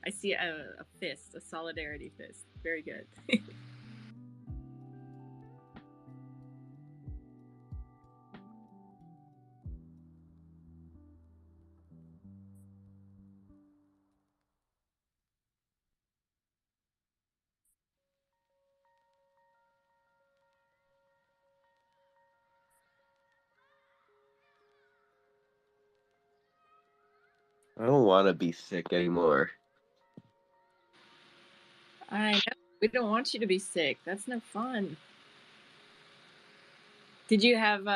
I see a fist, a solidarity fist. Very good. I don't want to be sick anymore. I know. We don't want you to be sick. That's no fun. Did you have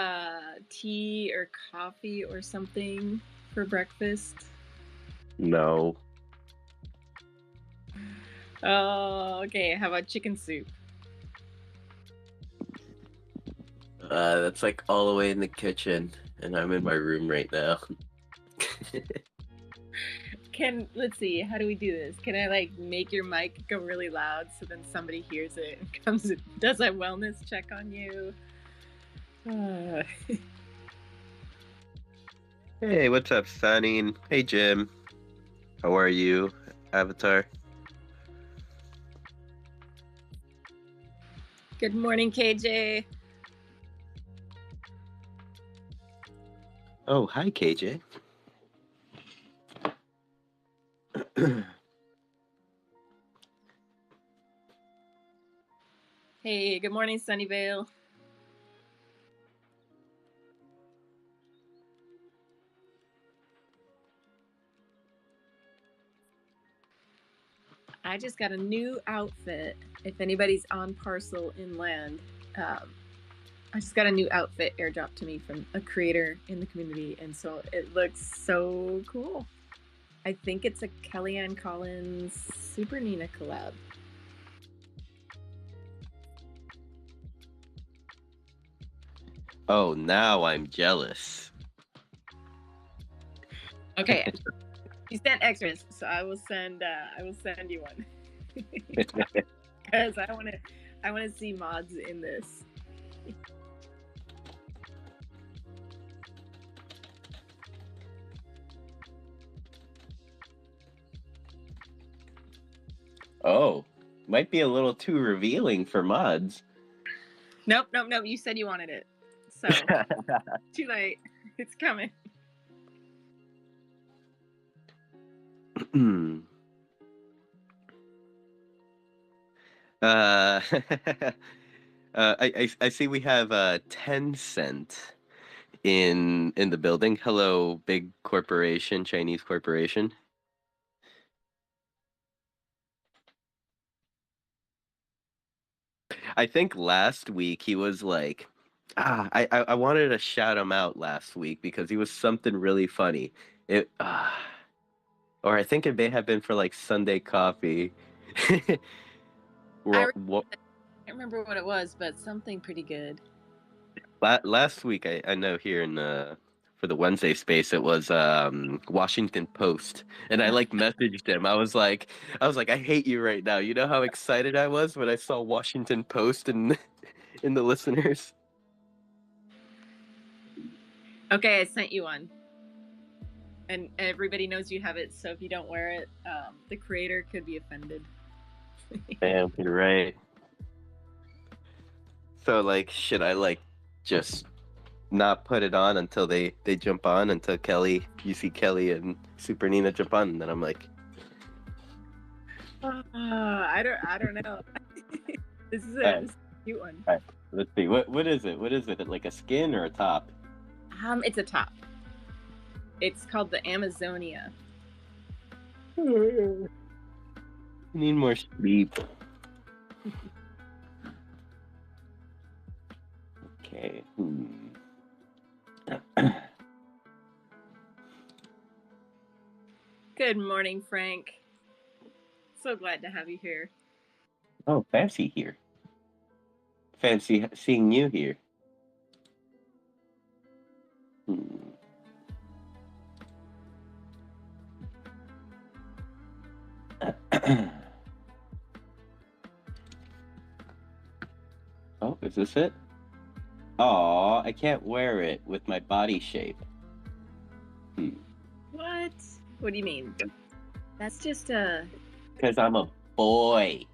tea or coffee or something for breakfast? No. Oh, okay. How about chicken soup? That's like all the way in the kitchen, and I'm in my room right now. Let's see, how do we do this? Can I like make your mic go really loud so then somebody hears it and comes and does a wellness check on you? Hey, what's up, Sunny? Hey, Jim. How are you, Avatar? Good morning, KJ. Oh, hi, KJ. Hey, good morning, Sunnyvale. I just got a new outfit. If anybody's on parcel inland, I just got a new outfit airdropped to me from a creator in the community, and so it looks so cool. I think it's a Kellyanne Collins Super Nina collab. Oh, now I'm jealous. Okay, you sent extras, so I will send you one because I want to see mods in this. Oh, might be a little too revealing for mods. Nope. You said you wanted it, so too late. It's coming. I see we have 10 cent in the building. Hello, big corporation, Chinese corporation. I think last week he was like, I wanted to shout him out last week because he was something really funny. It, or I think it may have been for like Sunday coffee. I What? can't remember what it was, but something pretty good. Last week, I know here in for the Wednesday space, it was Washington Post, and I like messaged him. I was like, I hate you right now. You know how excited I was when I saw Washington Post in the listeners. Okay, I sent you one, and everybody knows you have it. So if you don't wear it, the creator could be offended. Damn, you're right. So like, should I like just not put it on until they jump on until you see Kelly and Super Nina jump on, and then I'm like, I don't know. This is a cute one. all right, let's see. What is it? What is it? Like a skin or a top? It's a top. It's called the Amazonia. I need more sleep. Okay. Good morning, Frank. So glad to have you here. Oh, fancy here. Fancy seeing you here. Oh, is this it? Aw, I can't wear it with my body shape. What? What do you mean? That's just a Because I'm a boy.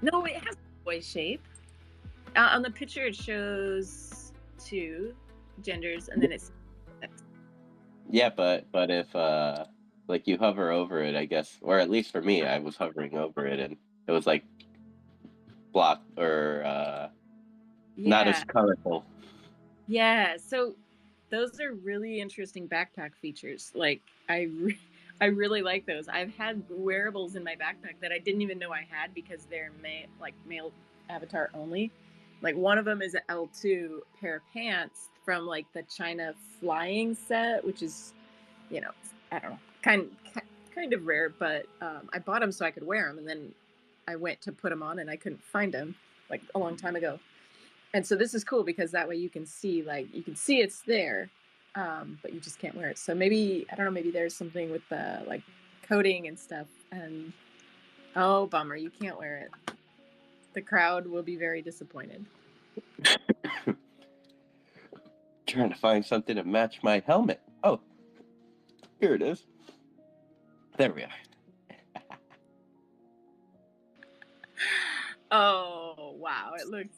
No, it has a boy shape. On the picture, it shows 2 genders, and then it's Yeah, but if like you hover over it, I guess, or at least for me, I was hovering over it and it was like blocked or not as yeah, colorful. yeah. So those are really interesting backpack features. Like I really like those. I've had wearables in my backpack that I didn't even know I had because they're male avatar only. Like one of them is an L2 pair of pants from like the China flying set, which is, you know, I don't know, kind of rare, but I bought them so I could wear them, and then I went to put them on and I couldn't find them like a long time ago. And so this is cool because that way you can see it's there, but you just can't wear it. So maybe I don't know, maybe there's something with the like coding and stuff. And oh, bummer, you can't wear it. The crowd will be very disappointed. Trying to find something to match my helmet. Oh, here it is. There we are. Oh wow, it looks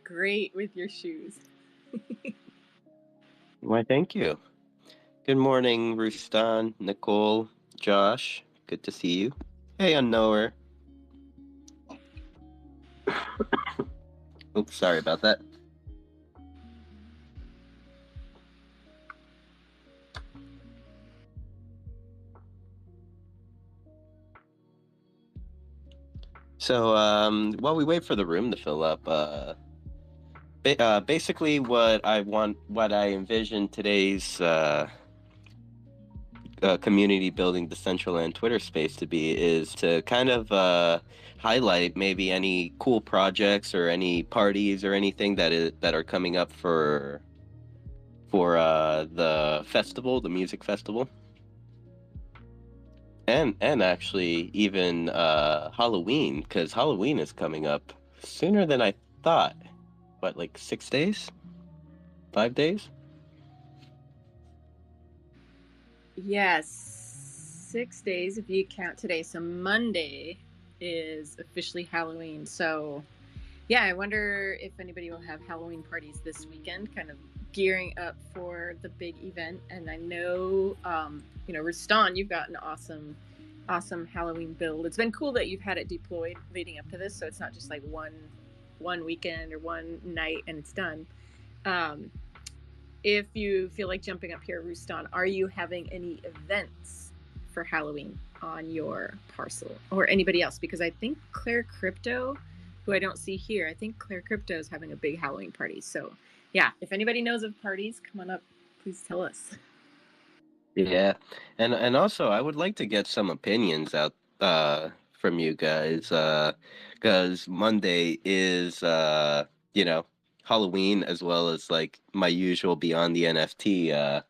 great with your shoes. Why, thank you. Good morning, Rustan, Nicole, Josh. Good to see you. Hey, unknower. Oops, sorry about that. So, while we wait for the room to fill up, basically what I envision today's community building Decentraland Twitter space to be is to kind of highlight maybe any cool projects or any parties or anything that are coming up for the festival, the music festival. And actually even Halloween, because Halloween is coming up sooner than I thought. What, like 6 days? 5 days? Yes, 6 days if you count today. So Monday is officially Halloween. So yeah, I wonder if anybody will have Halloween parties this weekend, kind of gearing up for the big event. And I know, Rustan, you've got an awesome Halloween build. It's been cool that you've had it deployed leading up to this, so it's not just like one weekend or one night and it's done. If you feel like jumping up here, Rustan, are you having any events for Halloween on your parcel or anybody else? Because I think Claire Crypto, who I don't see here, I think Claire Crypto is having a big Halloween party. So yeah, if anybody knows of parties, come on up, please tell us. Yeah, and also I would like to get some opinions out from you guys because Monday is Halloween as well as like my usual Beyond the NFT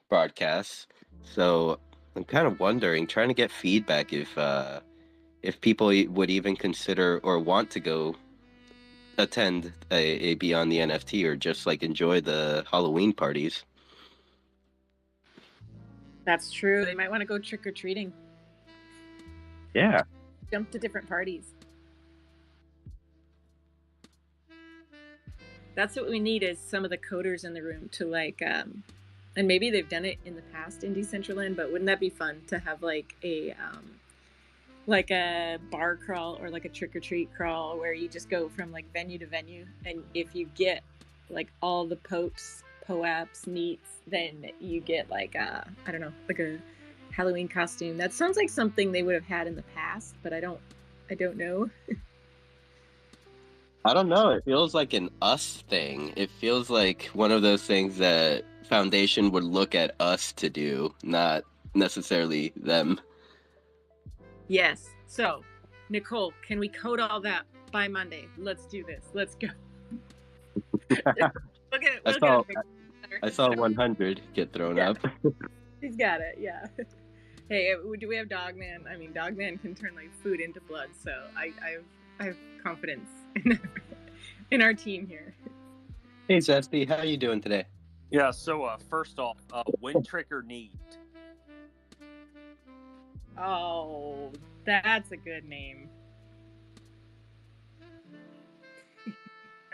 broadcasts. So I'm kind of wondering, trying to get feedback if people would even consider or want to go attend a Beyond the NFT or just like enjoy the Halloween parties. That's true. They might want to go trick or treating. Yeah. Jump to different parties. That's what we need is some of the coders in the room to like and maybe they've done it in the past in Decentraland, but wouldn't that be fun to have like a bar crawl or like a trick or treat crawl where you just go from like venue to venue, and if you get like all the POAPs, neats, then you get like I don't know, like a Halloween costume. That sounds like something they would have had in the past, but I don't know. I don't know. It feels like an us thing. It feels like one of those things that Foundation would look at us to do, not necessarily them. Yes. So, Nicole, can we code all that by Monday? Let's do this. Let's go. Look at it. I saw 100 get thrown up. He's got it. Yeah. Hey, do we have Dogman? I mean, Dogman can turn like food into blood, so I have confidence in our team here. Hey, Zesty, how are you doing today? Yeah, so first off, win, trick, or need? Oh, that's a good name.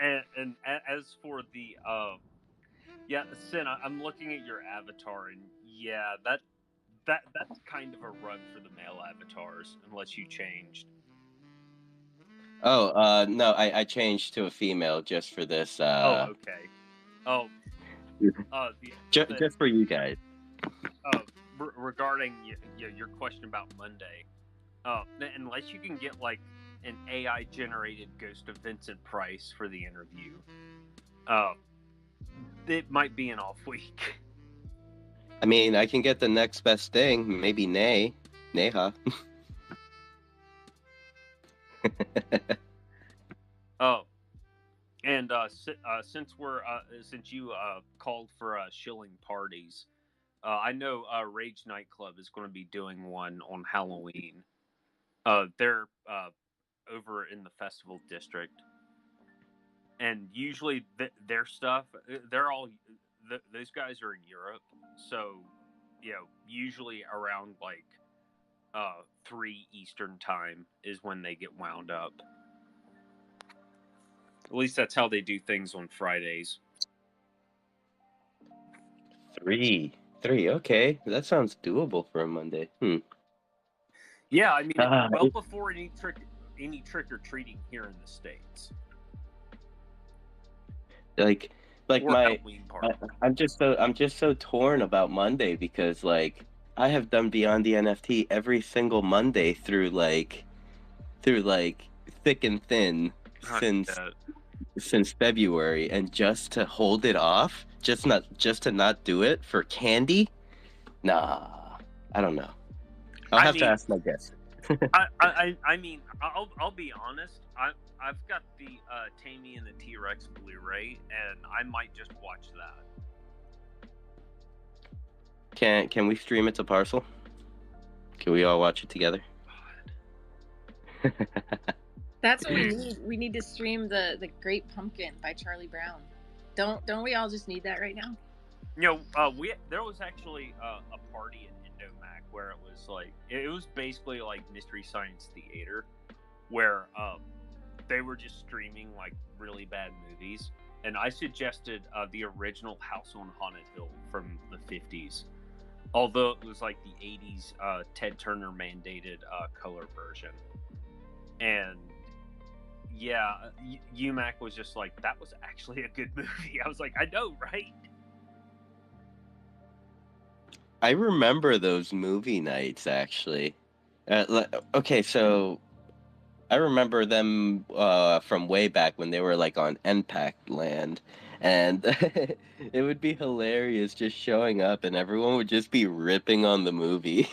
And as for the yeah, Sin, I'm looking at your avatar, and yeah, that's kind of a run for the male avatars, unless you changed. Oh, no, I changed to a female just for this. Oh, okay. Oh, the outfit. Just for you guys. Regarding your question about Monday, unless you can get like an AI generated ghost of Vincent Price for the interview, uh, it might be an off week. I mean, I can get the next best thing. Maybe Neha. Oh, and since you called for shilling parties, I know Rage Nightclub is going to be doing one on Halloween. They're over in the festival district, and usually their stuff, they're all those guys are in Europe, so usually around like 3 Eastern time is when they get wound up. At least that's how they do things on Fridays. Three. Okay. That sounds doable for a Monday. Yeah, I mean, it's well It- before any trick or treating here in the States. like Or my Halloween party. I'm just so torn about Monday because like I have done Beyond the NFT every single Monday through like thick and thin since Uh, since February, and just to hold it off, just to not do it for candy. Nah, I don't know. I'll I have to mean, ask my guest. I mean, I'll be honest. I've got the Tammy and the T-Rex Blu-ray, and I might just watch that. Can we stream it to Parcel? Can we all watch it together? That's what we need. We need to stream the Great Pumpkin by Charlie Brown. Don't we all just need that right now? There was actually a party at Indomac where it was like it was basically like Mystery Science Theater, where they were just streaming like really bad movies, and I suggested the original House on Haunted Hill from the 50s, although it was like the 80s Ted Turner mandated color version, and yeah, UMAC was just like, that was actually a good movie. I was like, I know, right? I remember those movie nights actually. Okay, so I remember them from way back when they were like on NPAC Land, and it would be hilarious just showing up and everyone would just be ripping on the movie,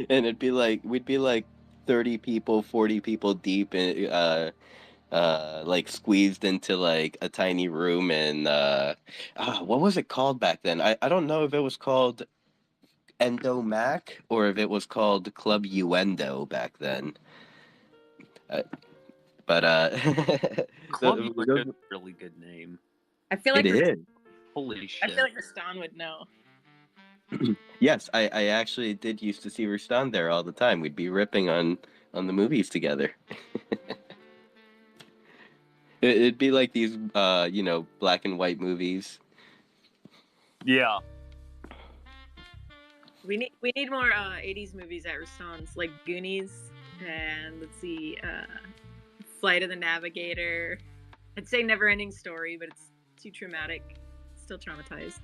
and it'd be like we'd be like 30 people, 40 people deep in like squeezed into like a tiny room, and what was it called back then? I don't know if it was called Endomac or if it was called Club Uendo back then. Uh, but Club Uendo is those- a really good name. I feel it like is. Holy I shit. feel like Rastan would know. Yes, I actually did used to see Rustan there all the time. We'd be ripping on the movies together. It'd be like these black and white movies. Yeah. We need more 80s movies at Rastan's, like Goonies, and let's see, Flight of the Navigator. I'd say Neverending Story, but it's too traumatic. Still traumatized.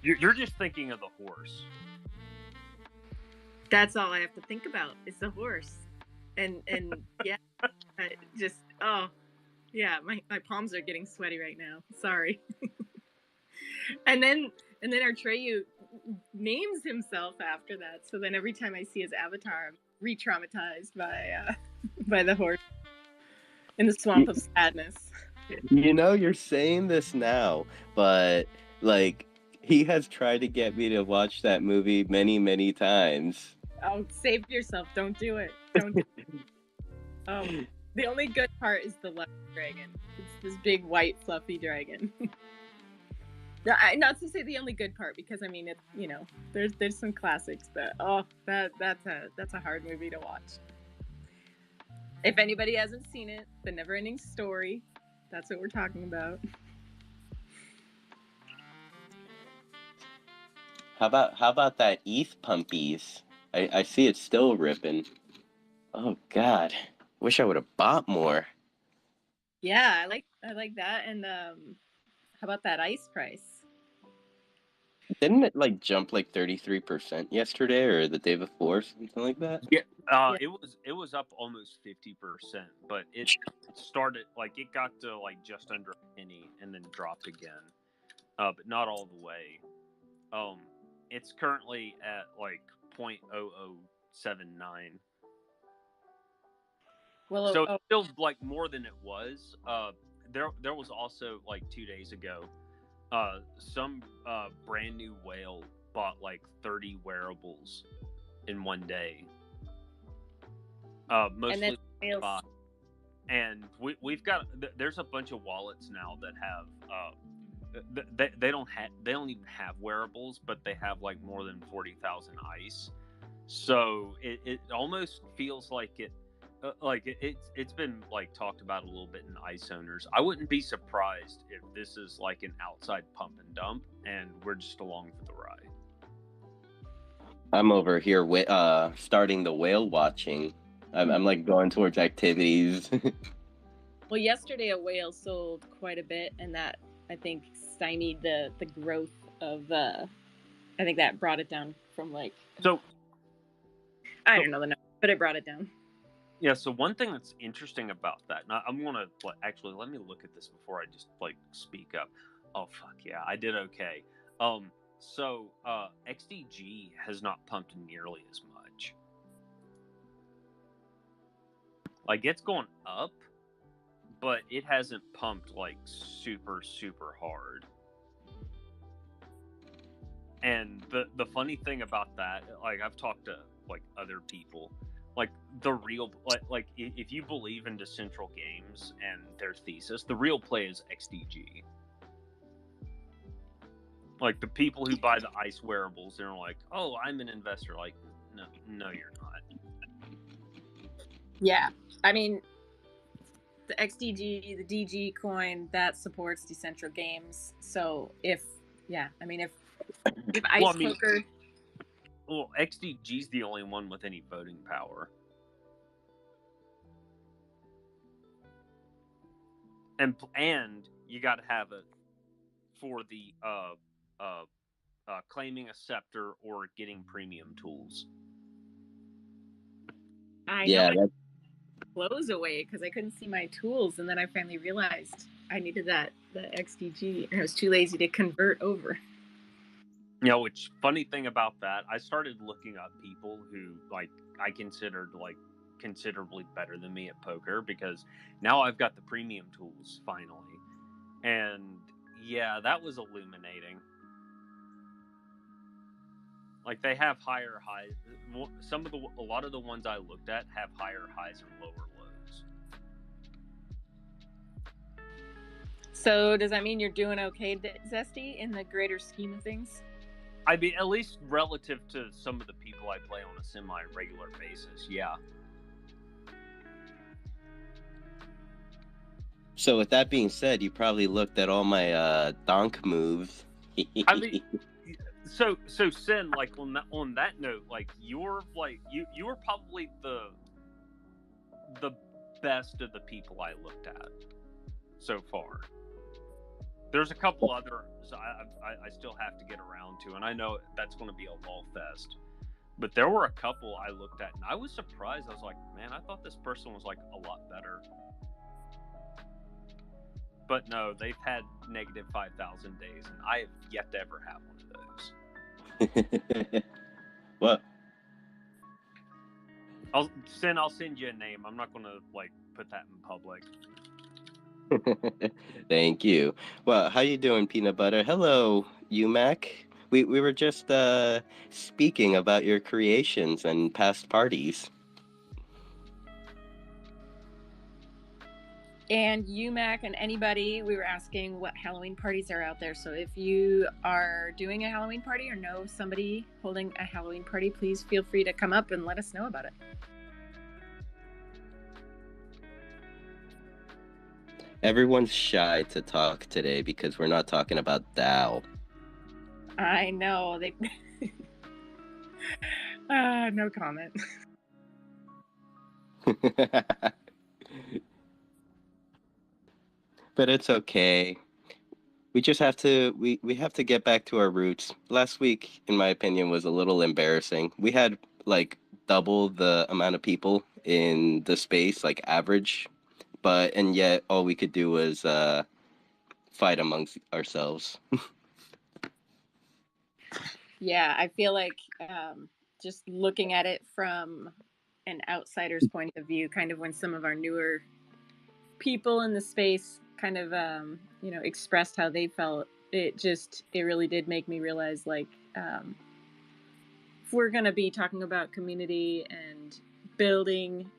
You're just thinking of the horse. That's all I have to think about is the horse. And yeah, just yeah, my palms are getting sweaty right now. Sorry. and then Artreyu names himself after that. So then every time I see his avatar, I'm re-traumatized by the horse in the swamp of sadness. You're saying this now, but like he has tried to get me to watch that movie many, many times. Oh, save yourself! Don't do it! Don't. The only good part is the left dragon. It's this big white fluffy dragon. Not to say the only good part, because I mean, there's some classics, but that's a hard movie to watch. If anybody hasn't seen it, The Neverending Story, that's what we're talking about. How about that ETH Pumpies? I see it's still ripping. Oh God, wish I would have bought more. Yeah, I like that. And how about that ice price? Didn't it like jump like 33% yesterday or the day before, something like that? Yeah, Yeah. it was up almost 50%, but it started like it got to like just under a penny and then dropped again, but not all the way. It's currently at like 0.0079. Well, So it's still like more than it was. There was also like 2 days ago, some brand new whale bought like 30 wearables in one day. Mostly spot. And we've got there's a bunch of wallets now that have they don't even have wearables, but they have like more than 40,000 ice. So it almost feels like it's been like talked about a little bit in ice owners. I wouldn't be surprised if this is like an outside pump and dump, and we're just along for the ride. I'm over here starting the whale watching. I'm like going towards activities. Well, yesterday a whale sold quite a bit, and that I think stymied the growth of. I think that brought it down from like. So I don't know the number, but it brought it down. Yeah. So one thing that's interesting about that, now I'm gonna actually let me look at this before I just like speak up. Oh fuck yeah, I did okay. So XDG has not pumped nearly as much. Like it's going up, but it hasn't pumped like super hard. And the funny thing about that, like I've talked to like other people, like the real like if you believe in Decentral Games and their thesis, the real play is XDG. Like the people who buy the ice wearables, they're like, "Oh, I'm an investor." Like, no, you're not. Yeah, I mean, the XDG, the DG coin, that supports Decentral Games. So if ice poker. Well, XDG's the only one with any voting power. And you got to have it for the claiming a scepter or getting premium tools. I know clothes away because I couldn't see my tools, and then I finally realized I needed the XDG, and I was too lazy to convert over. You know, which funny thing about that, I started looking up people who like I considered like considerably better than me at poker, because now I've got the premium tools finally. And yeah, that was illuminating. Like they have higher highs. A lot of the ones I looked at have higher highs and lower lows. So does that mean you're doing okay, Zesty, in the greater scheme of things? I mean, at least relative to some of the people I play on a semi-regular basis, yeah. So with that being said, you probably looked at all my donk moves. I mean, so Sin, like on that note, like you're like you were probably the best of the people I looked at so far. There's a couple others I still have to get around to, and I know that's going to be a lull fest. But there were a couple I looked at, and I was surprised. I was like, man, I thought this person was like a lot better. But no, they've had negative 5,000 days, and I have yet to ever have one of those. What? I'll send you a name. I'm not going to like put that in public. Thank you. Well, how you doing, Peanut Butter? Hello, UMac. We were just speaking about your creations and past parties. And UMAC and anybody, we were asking what Halloween parties are out there. So if you are doing a Halloween party or know somebody holding a Halloween party, please feel free to come up and let us know about it. Everyone's shy to talk today because we're not talking about Dow. I know. They no comment. But it's okay. We just have to we have to get back to our roots. Last week, in my opinion, was a little embarrassing. We had like double the amount of people in the space, like average, and yet all we could do was fight amongst ourselves. Yeah, I feel like just looking at it from an outsider's point of view, kind of when some of our newer people in the space kind of expressed how they felt, it really did make me realize, like, if we're going to be talking about community and building,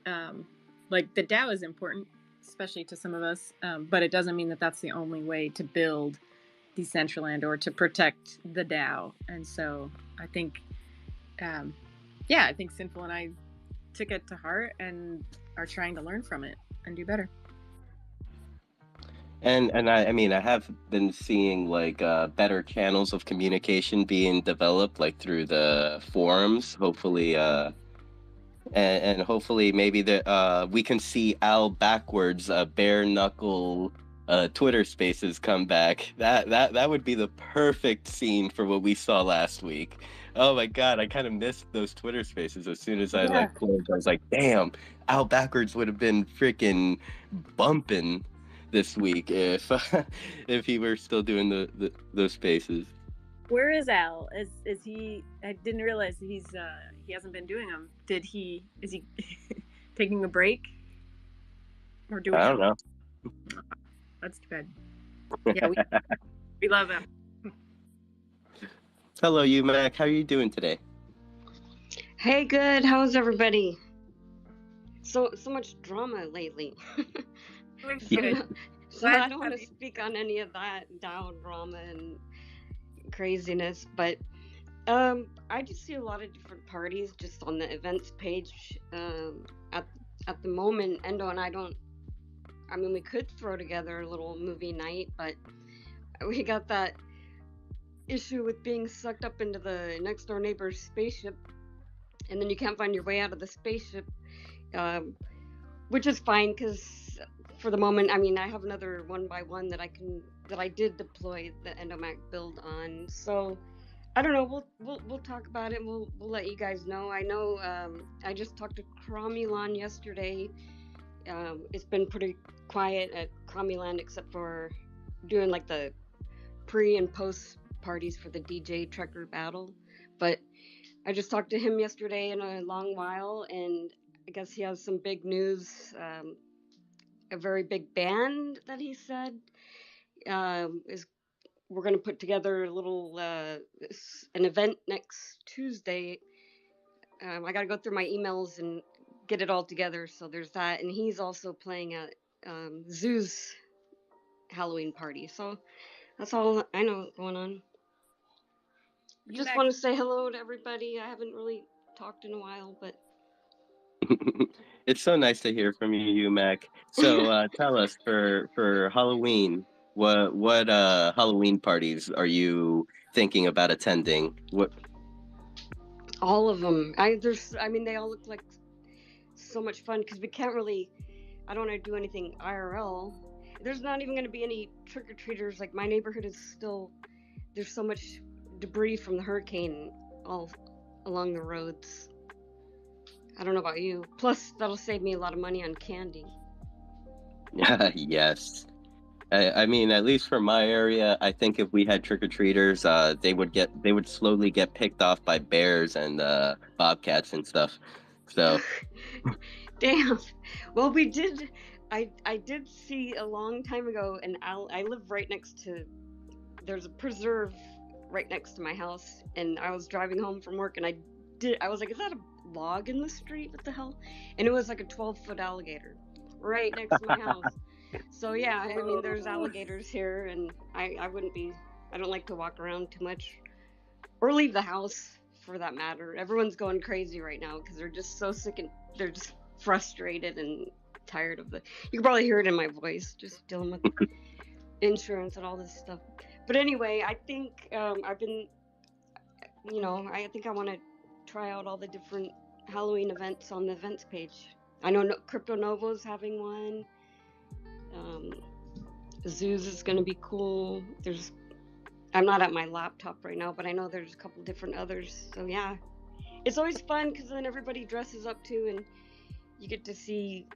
like, the DAO is important, especially to some of us, but it doesn't mean that that's the only way to build Decentraland or to protect the DAO. And so I think I think Sinful and I took it to heart and are trying to learn from it and do better. And I mean, I have been seeing like better channels of communication being developed, like through the forums. Hopefully, and hopefully maybe we can see Al backwards, bare knuckle Twitter Spaces come back. That would be the perfect scene for what we saw last week. Oh my God, I kind of missed those Twitter Spaces. As soon as I like closed, I was like, damn, Al backwards would have been freaking bumping this week if if he were still doing those spaces. Where is Al? Is he? I didn't realize he hasn't been doing them. Is he taking a break or doing? I don't know. That's too bad. Yeah, we love him. Hello, UMAC. How are you doing today? Hey, good. How's everybody? So much drama lately. So I don't want to speak on any of that DAO drama and craziness, but I just see a lot of different parties just on the events page at the moment. Endo and I mean, we could throw together a little movie night, but we got that issue with being sucked up into the next door neighbor's spaceship, and then you can't find your way out of the spaceship, which is fine because for the moment, I mean, I have another 1x1 that I did deploy the Endomac build on. So I don't know. We'll talk about it. We'll let you guys know. I know. I just talked to Cromulon yesterday. It's been pretty quiet at Cromulon except for doing like the pre and post parties for the DJ Trekker battle. But I just talked to him yesterday in a long while, and I guess he has some big news. A very big band that he said we're going to put together a little an event next Tuesday. I got to go through my emails and get it all together. So there's that, and he's also playing at Zoo's Halloween party. So that's all I know going on. I just want to say hello to everybody. I haven't really talked in a while, but it's so nice to hear from you, UMAC. So tell us for Halloween, what Halloween parties are you thinking about attending? What? All of them. I mean, they all look like so much fun because we can't really. I don't want to do anything IRL. There's not even going to be any trick-or-treaters. Like, my neighborhood is still. There's so much debris from the hurricane all along the roads. I don't know about you. Plus, that'll save me a lot of money on candy. Yes. I mean, at least for my area, I think if we had trick-or-treaters, they would slowly get picked off by bears and bobcats and stuff. So damn. Well, we did. I did see a long time ago, and I live right next to. There's a preserve right next to my house, and I was driving home from work, and I was like, is that a log in the street? What the hell? And it was like a 12-foot alligator right next to my house. So yeah, I mean, there's alligators here, and I don't like to walk around too much or leave the house for that matter. Everyone's going crazy right now because they're just so sick and they're just frustrated and tired of the. You can probably hear it in my voice, just dealing with insurance and all this stuff. But anyway, I think I've been, I think I want to try out all the different Halloween events on the events page. I know Crypto Novo's having one. Zoos is going to be cool. I'm not at my laptop right now, but I know there's a couple different others. So yeah, it's always fun because then everybody dresses up too, and you get to see,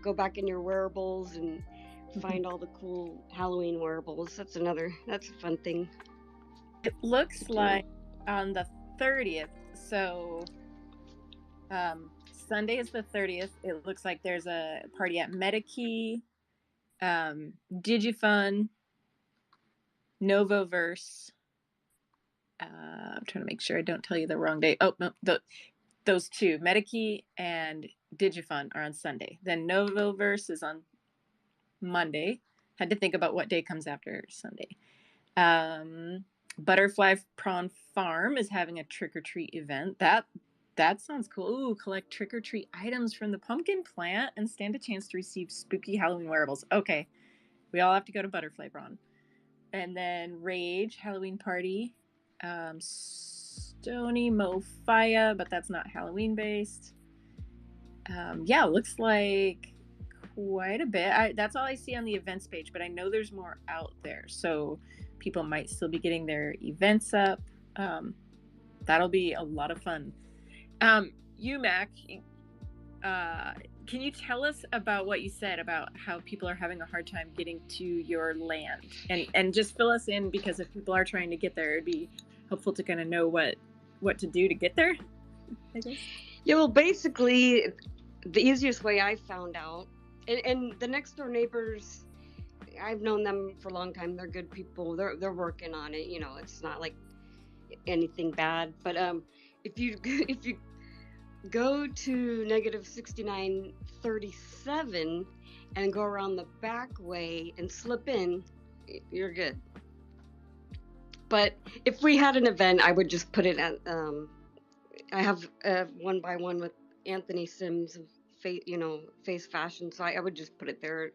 go back in your wearables and find all the cool Halloween wearables. That's a fun thing. It looks like on the 30th. So Sunday is the 30th. It looks like there's a party at Medikey, Digifun, Novoverse. I'm trying to make sure I don't tell you the wrong day. Oh, no, those two, Medikey and Digifun, are on Sunday. Then Novoverse is on Monday. Had to think about what day comes after Sunday. Butterfly Prawn Farm is having a trick-or-treat event. That sounds cool. Ooh, collect trick-or-treat items from the pumpkin plant and stand a chance to receive spooky Halloween wearables. Okay, we all have to go to Butterfly Prawn. And then Rage Halloween Party. Stony Mofaya, but that's not Halloween based. Yeah, looks like quite a bit. That's all I see on the events page, but I know there's more out there, so people might still be getting their events up. That'll be a lot of fun. You, Mac, can you tell us about what you said about how people are having a hard time getting to your land, and just fill us in, because if people are trying to get there, it'd be helpful to kind of know what to do to get there, I guess. Yeah, well, basically, the easiest way I found out, and the next door neighbors, I've known them for a long time. They're good people. They're working on it. It's not like anything bad. But if you go to negative 6937 and go around the back way and slip in, you're good. But if we had an event, I would just put it at. I have a 1x1 with Anthony Sims of Face Fashion, so I would just put it there.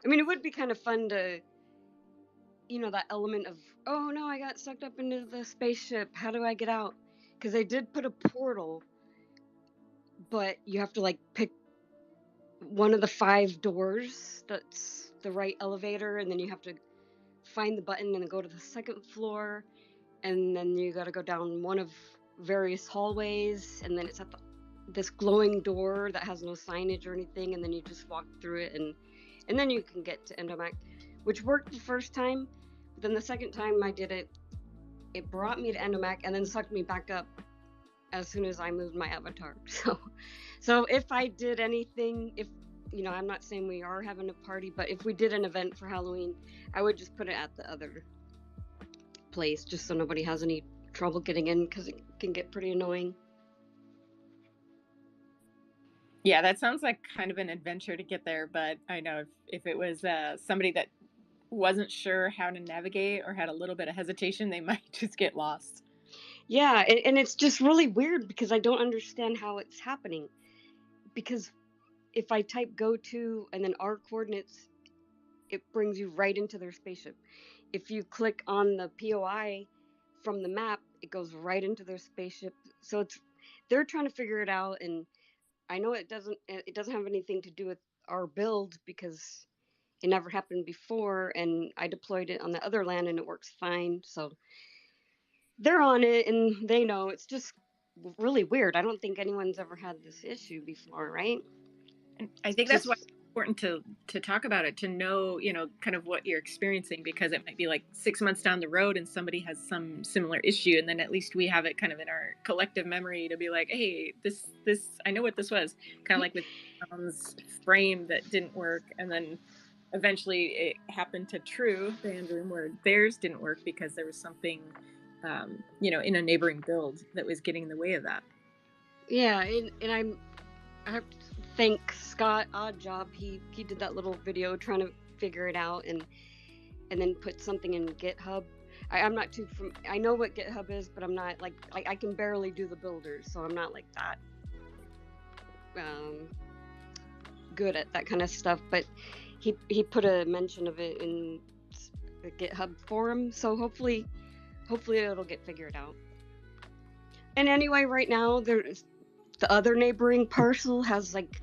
I mean, it would be kind of fun to, that element of, oh no, I got sucked up into the spaceship. How do I get out? Because they did put a portal, but you have to pick one of the 5 doors that's the right elevator, and then you have to find the button and go to the 2nd floor, and then you got to go down one of various hallways, and then it's at this glowing door that has no signage or anything, and then you just walk through it, and then you can get to Endomac, which worked the first time. But then the second time I did it, it brought me to Endomac and then sucked me back up as soon as I moved my avatar. So if I did anything, I'm not saying we are having a party, but if we did an event for Halloween, I would just put it at the other place, just so nobody has any trouble getting in, because it can get pretty annoying. Yeah, that sounds like kind of an adventure to get there, but I know if it was somebody that wasn't sure how to navigate or had a little bit of hesitation, they might just get lost. Yeah, and it's just really weird because I don't understand how it's happening. Because if I type go to and then our coordinates, it brings you right into their spaceship. If you click on the POI from the map, it goes right into their spaceship. So they're trying to figure it out, and I know it doesn't have anything to do with our build because it never happened before, and I deployed it on the other land and it works fine. So they're on it and they know. It's just really weird. I don't think anyone's ever had this issue before, right? And I think that's why it's important to talk about it, to know, kind of what you're experiencing, because it might be like 6 months down the road and somebody has some similar issue, and then at least we have it kind of in our collective memory to be like, hey, this I know what this was. Kind of like with Tom's frame that didn't work, and then eventually it happened to True Band Room where theirs didn't work because there was something in a neighboring build that was getting in the way of that. Yeah, and I have thank Scott Oddjob. He did that little video trying to figure it out and then put something in GitHub. I'm not too I know what GitHub is, but I'm not like I can barely do the builders, so I'm not like that good at that kind of stuff. But he put a mention of it in the GitHub forum, so hopefully it'll get figured out. And anyway, right now there's the other neighboring parcel has like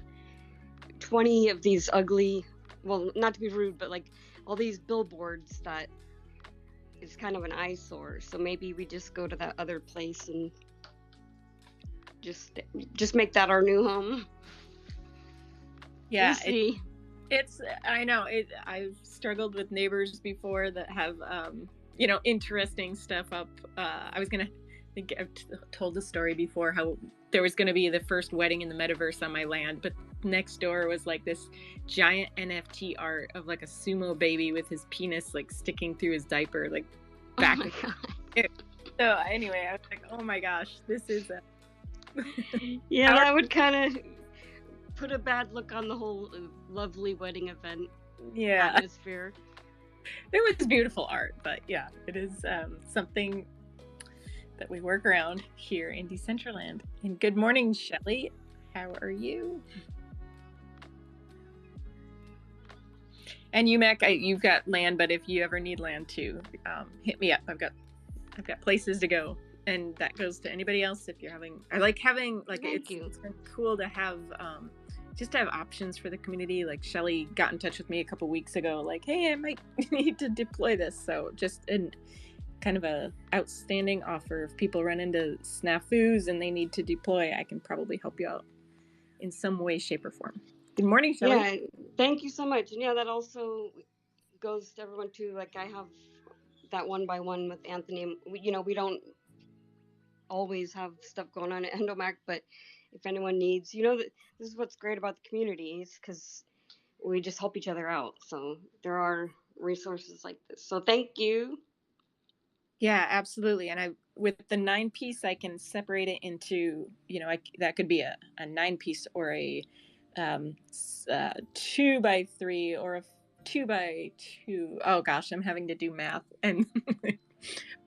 20 of these ugly, well, not to be rude, but like all these billboards that is kind of an eyesore. So maybe we just go to that other place and just make that our new home. Yeah, we'll see. I know I've struggled with neighbors before that have interesting stuff up. I think I've told the story before how there was going to be the first wedding in the metaverse on my land, but next door was like this giant NFT art of like a sumo baby with his penis like sticking through his diaper, like back. Oh my God. So anyway, I was like, oh my gosh, this is yeah, that would kind of put a bad look on the whole lovely wedding event atmosphere. It was beautiful art, but yeah, it is something that we work around here in Decentraland. And good morning, Shelly. How are you? And UMAC, you've got land, but if you ever need land too, hit me up. I've got places to go, and that goes to anybody else. If you're having, I like having like it's been cool to have just to have options for the community. Like Shelly got in touch with me a couple weeks ago, like, hey, I might need to deploy this. So just kind of a outstanding offer. If people run into snafus and they need to deploy, I can probably help you out in some way, shape, or form. Good morning, Shelly. Yeah, thank you so much. And yeah, that also goes to everyone too. Like I have that 1x1 with Anthony. We don't always have stuff going on at Endomac, but if anyone needs, this is what's great about the communities, because we just help each other out. So there are resources like this. So thank you. Yeah, absolutely. And with the 9-piece, I can separate it into, that could be a 9-piece or a 2x3 or a 2x2. Oh gosh, I'm having to do math. And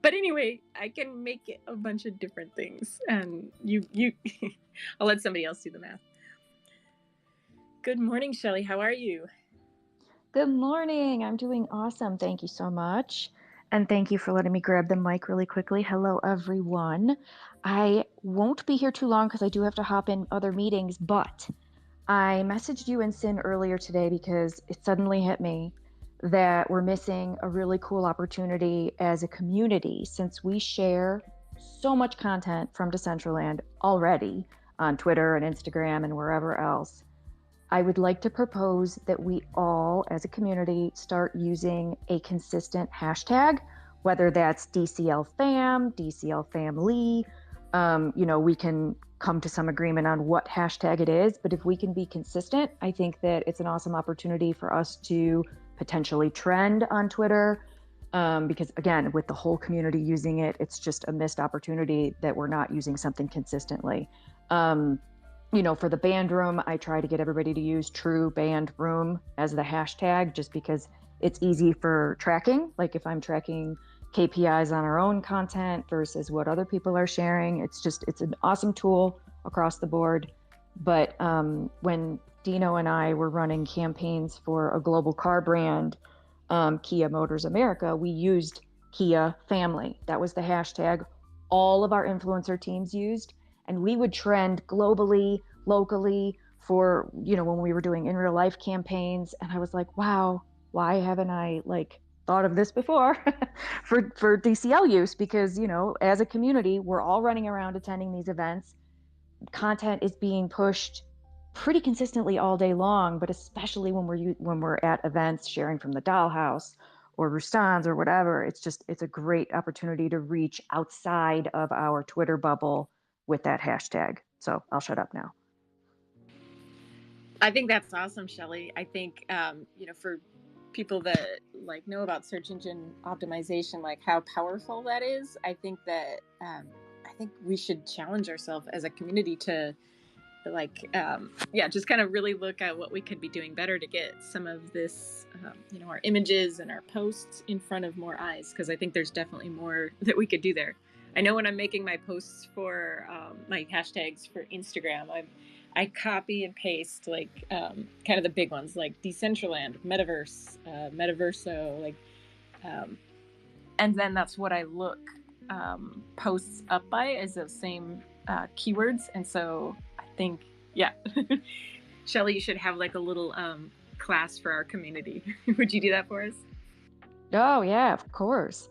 but anyway, I can make it a bunch of different things. And I'll let somebody else do the math. Good morning, Shelly. How are you? Good morning. I'm doing awesome. Thank you so much. And thank you for letting me grab the mic really quickly. Hello, everyone. I won't be here too long because I do have to hop in other meetings, but I messaged you and Sin earlier today because it suddenly hit me that we're missing a really cool opportunity as a community, since we share so much content from Decentraland already on Twitter and Instagram and wherever else. I would like to propose that we all, as a community, start using a consistent hashtag, whether that's DCL fam, DCL family. We can come to some agreement on what hashtag it is, but if we can be consistent, I think that it's an awesome opportunity for us to potentially trend on Twitter. Because again, with the whole community using it, it's just a missed opportunity that we're not using something consistently. For the band room, I try to get everybody to use True Band Room as the hashtag, just because it's easy for tracking. Like if I'm tracking KPIs on our own content versus what other people are sharing, it's an awesome tool across the board. But when Dino and I were running campaigns for a global car brand, Kia Motors America, we used Kia Family. That was the hashtag all of our influencer teams used. And we would trend globally, locally for, when we were doing in real life campaigns. And I was like, wow, why haven't I thought of this before for DCL use? Because, as a community, we're all running around attending these events. Content is being pushed pretty consistently all day long, but especially when we're at events sharing from the Dollhouse or Rustan's or whatever, it's a great opportunity to reach outside of our Twitter bubble with that hashtag. So I'll shut up now. I think that's awesome, Shelly. I think, for people that know about search engine optimization, how powerful that is, I think that, I think we should challenge ourselves as a community to like yeah, just kind of really look at what we could be doing better to get some of this our images and our posts in front of more eyes, because I think there's definitely more that we could do there. I know when I'm making my posts for my hashtags for Instagram, I copy and paste like kind of the big ones like Decentraland, Metaverse, Metaverso, like and then that's what I look posts up by, is those same keywords. And so I think, yeah, Shelly, you should have like a little class for our community. Would you do that for us? Oh, yeah, of course.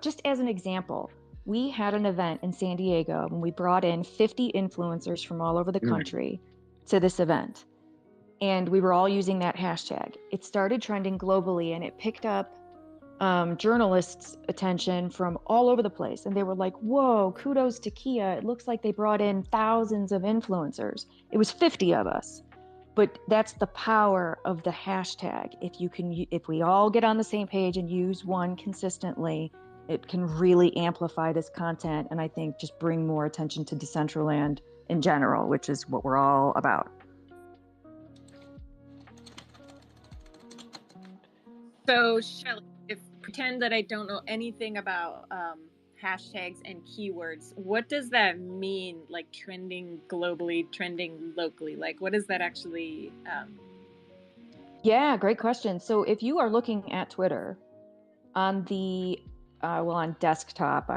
Just as an example, we had an event in San Diego and we brought in 50 influencers from all over the country to this event. And we were all using that hashtag. It started trending globally and it picked up journalists' attention from all over the place. And they were like, whoa, kudos to Kia. It looks like they brought in thousands of influencers. It was 50 of us. But that's the power of the hashtag. If we all get on the same page and use one consistently, it can really amplify this content. And I think just bring more attention to Decentraland in general, which is what we're all about. So, Shelly, pretend that I don't know anything about hashtags and keywords. What does that mean, like trending globally, trending locally? Like, what does that actually... Yeah, great question. So if you are looking at Twitter on the, on desktop,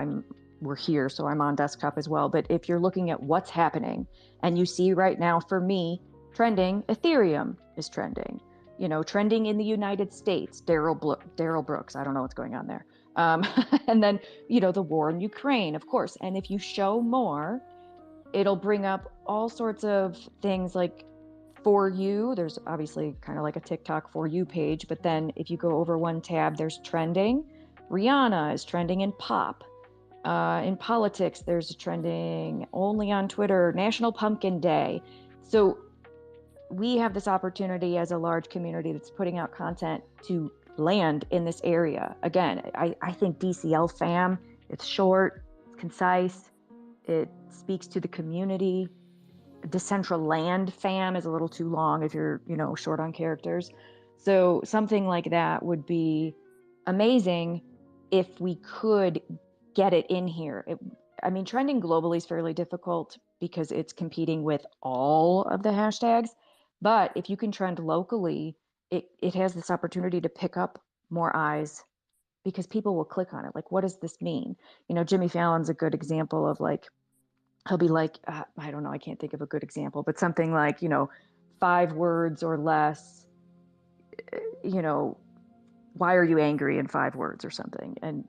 we're here, so I'm on desktop as well. But if you're looking at what's happening and you see right now, for me, trending, Ethereum is trending. Trending in the United States, Daryl Brooks. I don't know what's going on there. And then, the war in Ukraine, of course. And if you show more, it'll bring up all sorts of things like For You. There's obviously kind of like a TikTok For You page. But then if you go over one tab, there's trending. Rihanna is trending in pop. In politics, there's trending only on Twitter, National Pumpkin Day. So we have this opportunity as a large community that's putting out content to land in this area. Again, I think DCL fam, it's short, it's concise, it speaks to the community. Decentraland fam is a little too long if you're, short on characters. So something like that would be amazing if we could get it in here. Trending globally is fairly difficult because it's competing with all of the hashtags. But if you can trend locally, it has this opportunity to pick up more eyes because people will click on it. Like, what does this mean? Jimmy Fallon's a good example of like, he'll be like, I don't know, I can't think of a good example, but something like, 5 words or less, why are you angry in 5 words or something? And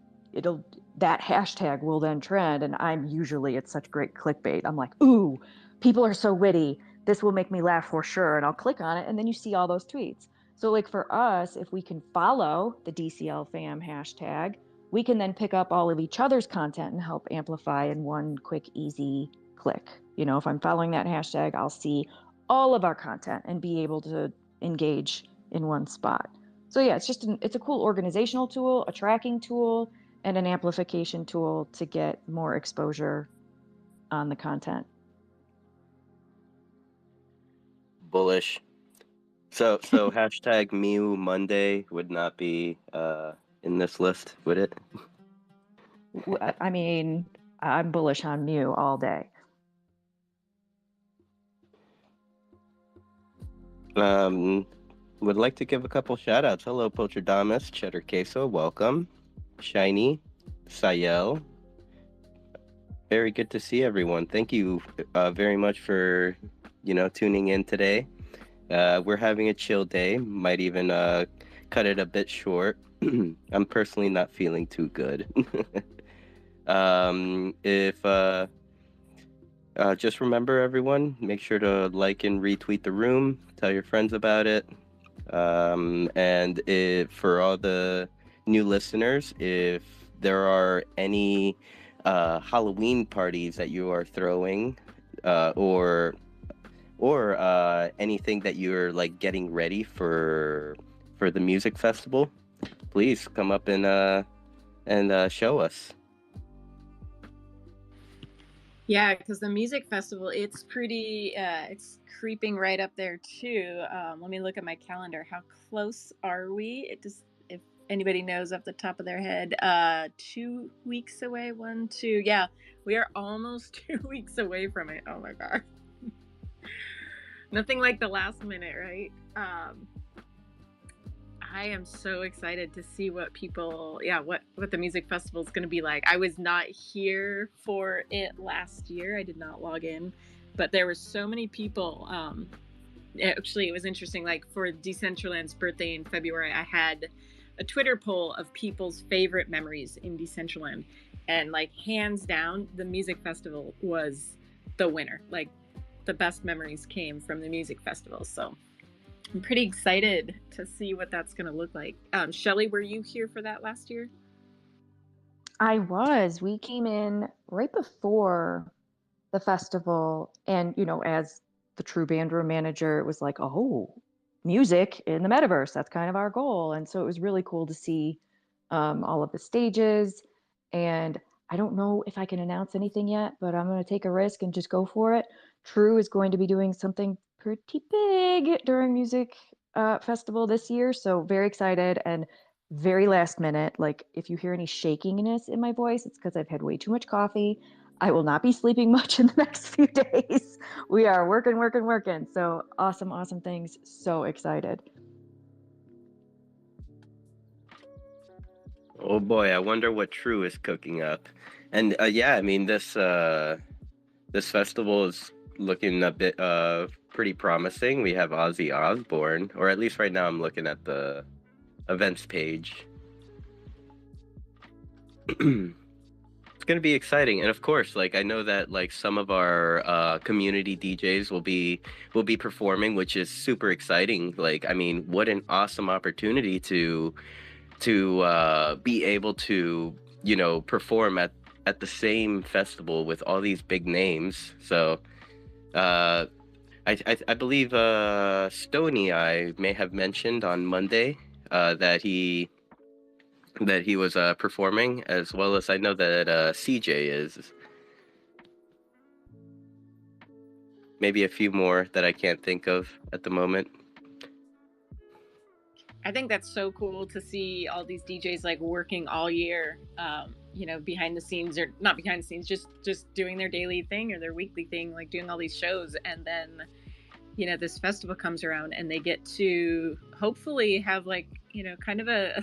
that hashtag will then trend. And it's such great clickbait. I'm like, ooh, people are so witty. This will make me laugh for sure. And I'll click on it. And then you see all those tweets. So like for us, if we can follow the DCL fam hashtag, we can then pick up all of each other's content and help amplify in one quick, easy click. If I'm following that hashtag, I'll see all of our content and be able to engage in one spot. So yeah, it's a cool organizational tool, a tracking tool, and an amplification tool to get more exposure on the content. Bullish. So hashtag Mew Monday would not be in this list, would it? I'm bullish on Mew all day. Would like to give a couple shout outs. Hello, Potradamus, Cheddar Queso, welcome. Shiny, Sayel. Very good to see everyone. Thank you very much for, tuning in today. We're having a chill day. Might even cut it a bit short. I'm personally not feeling too good. Just remember, everyone, make sure to like and retweet the room. Tell your friends about it. And for all the new listeners, if there are any Halloween parties that you are throwing, or anything that you're like getting ready for the music festival, please come up and show us. Yeah, because the music festival, it's pretty, it's creeping right up there too. Let me look at my calendar. How close are we? It just, if anybody knows off the top of their head, 2 weeks away. 1, 2. Yeah, we are almost 2 weeks away from it. Oh my God. Nothing like the last minute, right? I am so excited to see what people, what the music festival is going to be like. I was not here for it last year. I did not log in, but there were so many people. Actually, it was interesting. Like for Decentraland's birthday in February, I had a Twitter poll of people's favorite memories in Decentraland, and like hands down, the music festival was the winner. Like the best memories came from the music festival. So I'm pretty excited to see what that's going to look like. Shelly, were you here for that last year? I was. We came in right before the festival, and as the true band room manager, it was like, oh, music in the metaverse. That's kind of our goal. And so it was really cool to see all of the stages. And I don't know if I can announce anything yet, but I'm going to take a risk and just go for it. True is going to be doing something pretty big during music festival this year, so very excited and very last minute. Like if you hear any shakiness in my voice, it's because I've had way too much coffee. I will not be sleeping much in the next few days. We are working, working, working. So awesome, awesome things. So excited. Oh boy, I wonder what True is cooking up. And yeah, I mean this festival is looking a bit pretty promising. We have Ozzy Osbourne, or at least right now I'm looking at the events page. It's gonna be exciting, and of course, like I know that like some of our community DJs will be performing, which is super exciting. Like, I mean, what an awesome opportunity to be able to perform at the same festival with all these big names. So uh, I believe Stony I may have mentioned on Monday that he was performing, as well as I know that CJ is. Maybe a few more that I can't think of at the moment. I think that's so cool to see all these DJs like working all year, behind the scenes, or not behind the scenes, just doing their daily thing or their weekly thing, like doing all these shows. And then, this festival comes around and they get to hopefully have like, kind of a,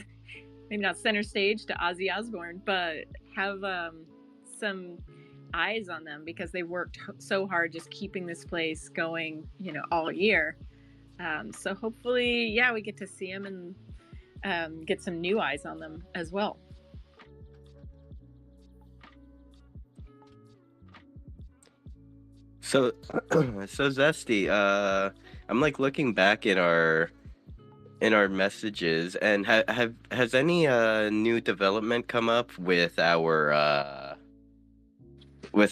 maybe not center stage to Ozzy Osbourne, but have some eyes on them because they worked so hard just keeping this place going, all year. So hopefully, we get to see them and get some new eyes on them as well. So Zesty, I'm like looking back in our messages, and has any new development come up with our what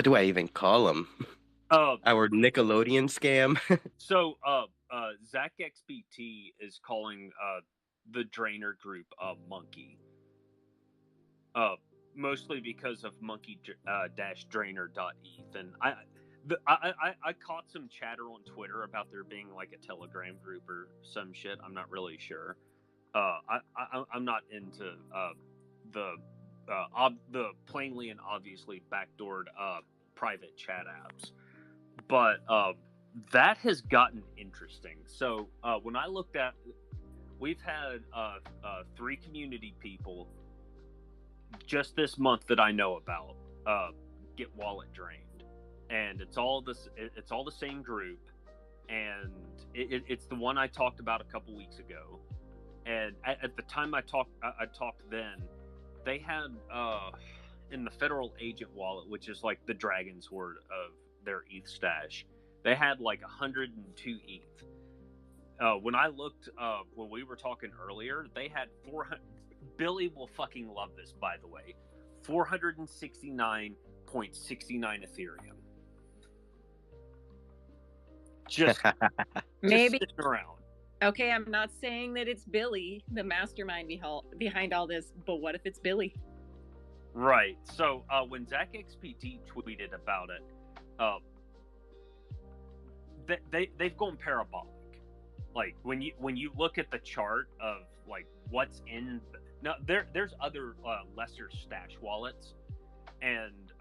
do I even call them? Our Nickelodeon scam. So Zach XBT is calling the Drainer group Monkey. Mostly because of monkey-drainer.eth, and I caught some chatter on Twitter about there being like a Telegram group or some shit. I'm not really sure. I'm not into the plainly and obviously backdoored private chat apps, but that has gotten interesting. So when I looked at, we've had 3 community people just this month that I know about get wallet drained, and it's all the same group, and it's the one I talked about a couple weeks ago. And at the time I talked then, they had in the federal agent wallet, which is like the dragon's word of their ETH stash, they had like 102 ETH. When I looked when we were talking earlier, they had 400. Billy will fucking love this, by the way. 469.69 Ethereum. Just Maybe sitting around. Okay, I'm not saying that it's Billy, the mastermind behind all this, but what if it's Billy? Right. So when Zach XPT tweeted about it, uh, they've gone parabolic. Like when you look at the chart of like what's in now there's other lesser stash wallets, and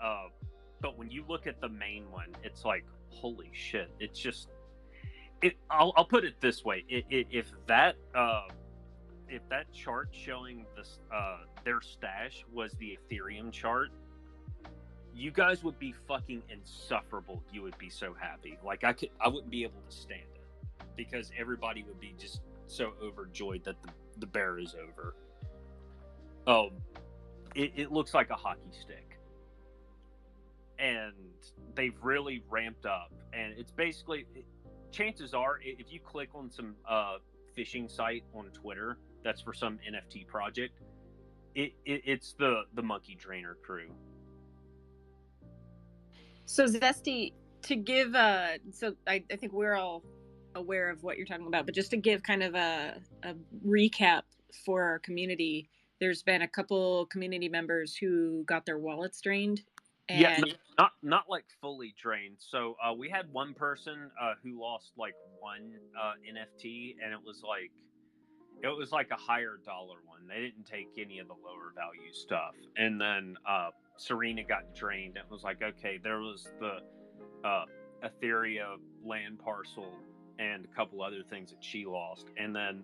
but when you look at the main one, it's like holy shit. It's just I'll put it this way: if that chart showing this their stash was the Ethereum chart, you guys would be fucking insufferable. You would be so happy. Like I wouldn't be able to stand it because everybody would be just so overjoyed that the bear is over. It looks like a hockey stick, and they've really ramped up. And it's basically, chances are, if you click on some phishing site on Twitter that's for some NFT project, it's the Monkey Drainer crew. So Zesty, to give so I think we're all aware of what you're talking about, but just to give kind of a recap for our community, there's been a couple community members who got their wallets drained. And yeah, not like fully drained. So we had one person who lost like one NFT, and it was like a higher dollar one. They didn't take any of the lower value stuff. And then Serena got drained. It was like, okay, there was the Ethereum land parcel and a couple other things that she lost. And then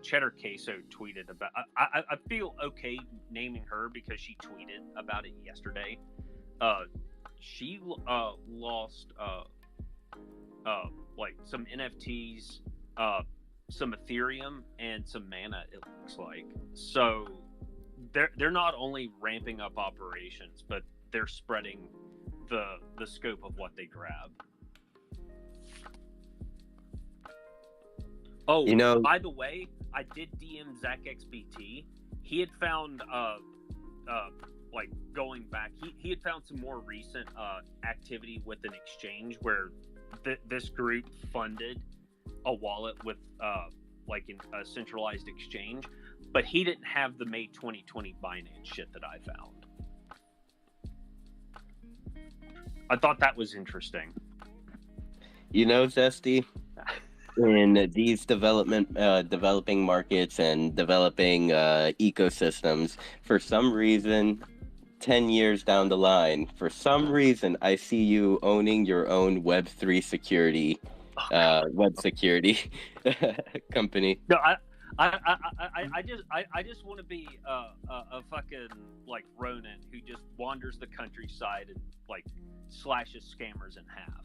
Cheddar Queso tweeted about. I feel okay naming her because she tweeted about it yesterday. She lost like some NFTs, some Ethereum, and some mana. It looks like so. They're not only ramping up operations, but they're spreading the scope of what they grab. Oh, by the way, I did DM Zach XBT. He had found like going back, he had found some more recent activity with an exchange where this group funded a wallet with like a centralized exchange, but he didn't have the May 2020 Binance shit that I found. I thought that was interesting. Zesty, in these developing markets and developing ecosystems, for some reason, 10 years down the line, for some reason, I see you owning your own Web3 security, web security company. No, I just want to be a fucking like Ronin who just wanders the countryside and like slashes scammers in half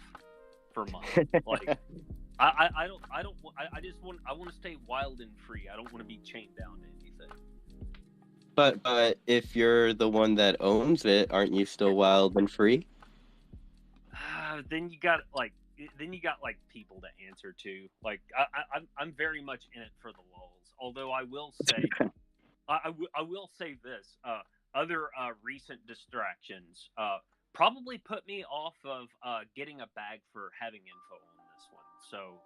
for money. Like I want to stay wild and free. I don't want to be chained down to anything. But if you're the one that owns it, aren't you still wild and free? Then you got people to answer to. Like I'm very much in it for the lulz. Although I will say, I will say this: other recent distractions probably put me off of getting a bag for having info on this one. So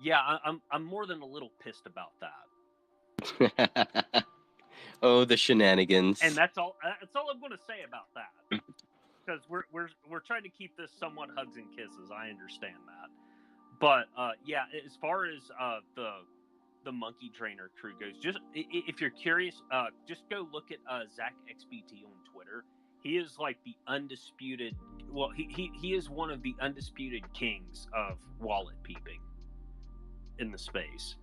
yeah, I'm more than a little pissed about that. Oh, the shenanigans! And that's all. That's all I'm going to say about that. Because we're trying to keep this somewhat hugs and kisses. I understand that, but yeah, as far as the Monkey Drainer crew goes, just if you're curious, just go look at Zach XBT on Twitter. He is like the undisputed. Well, he is one of the undisputed kings of wallet peeping in the space,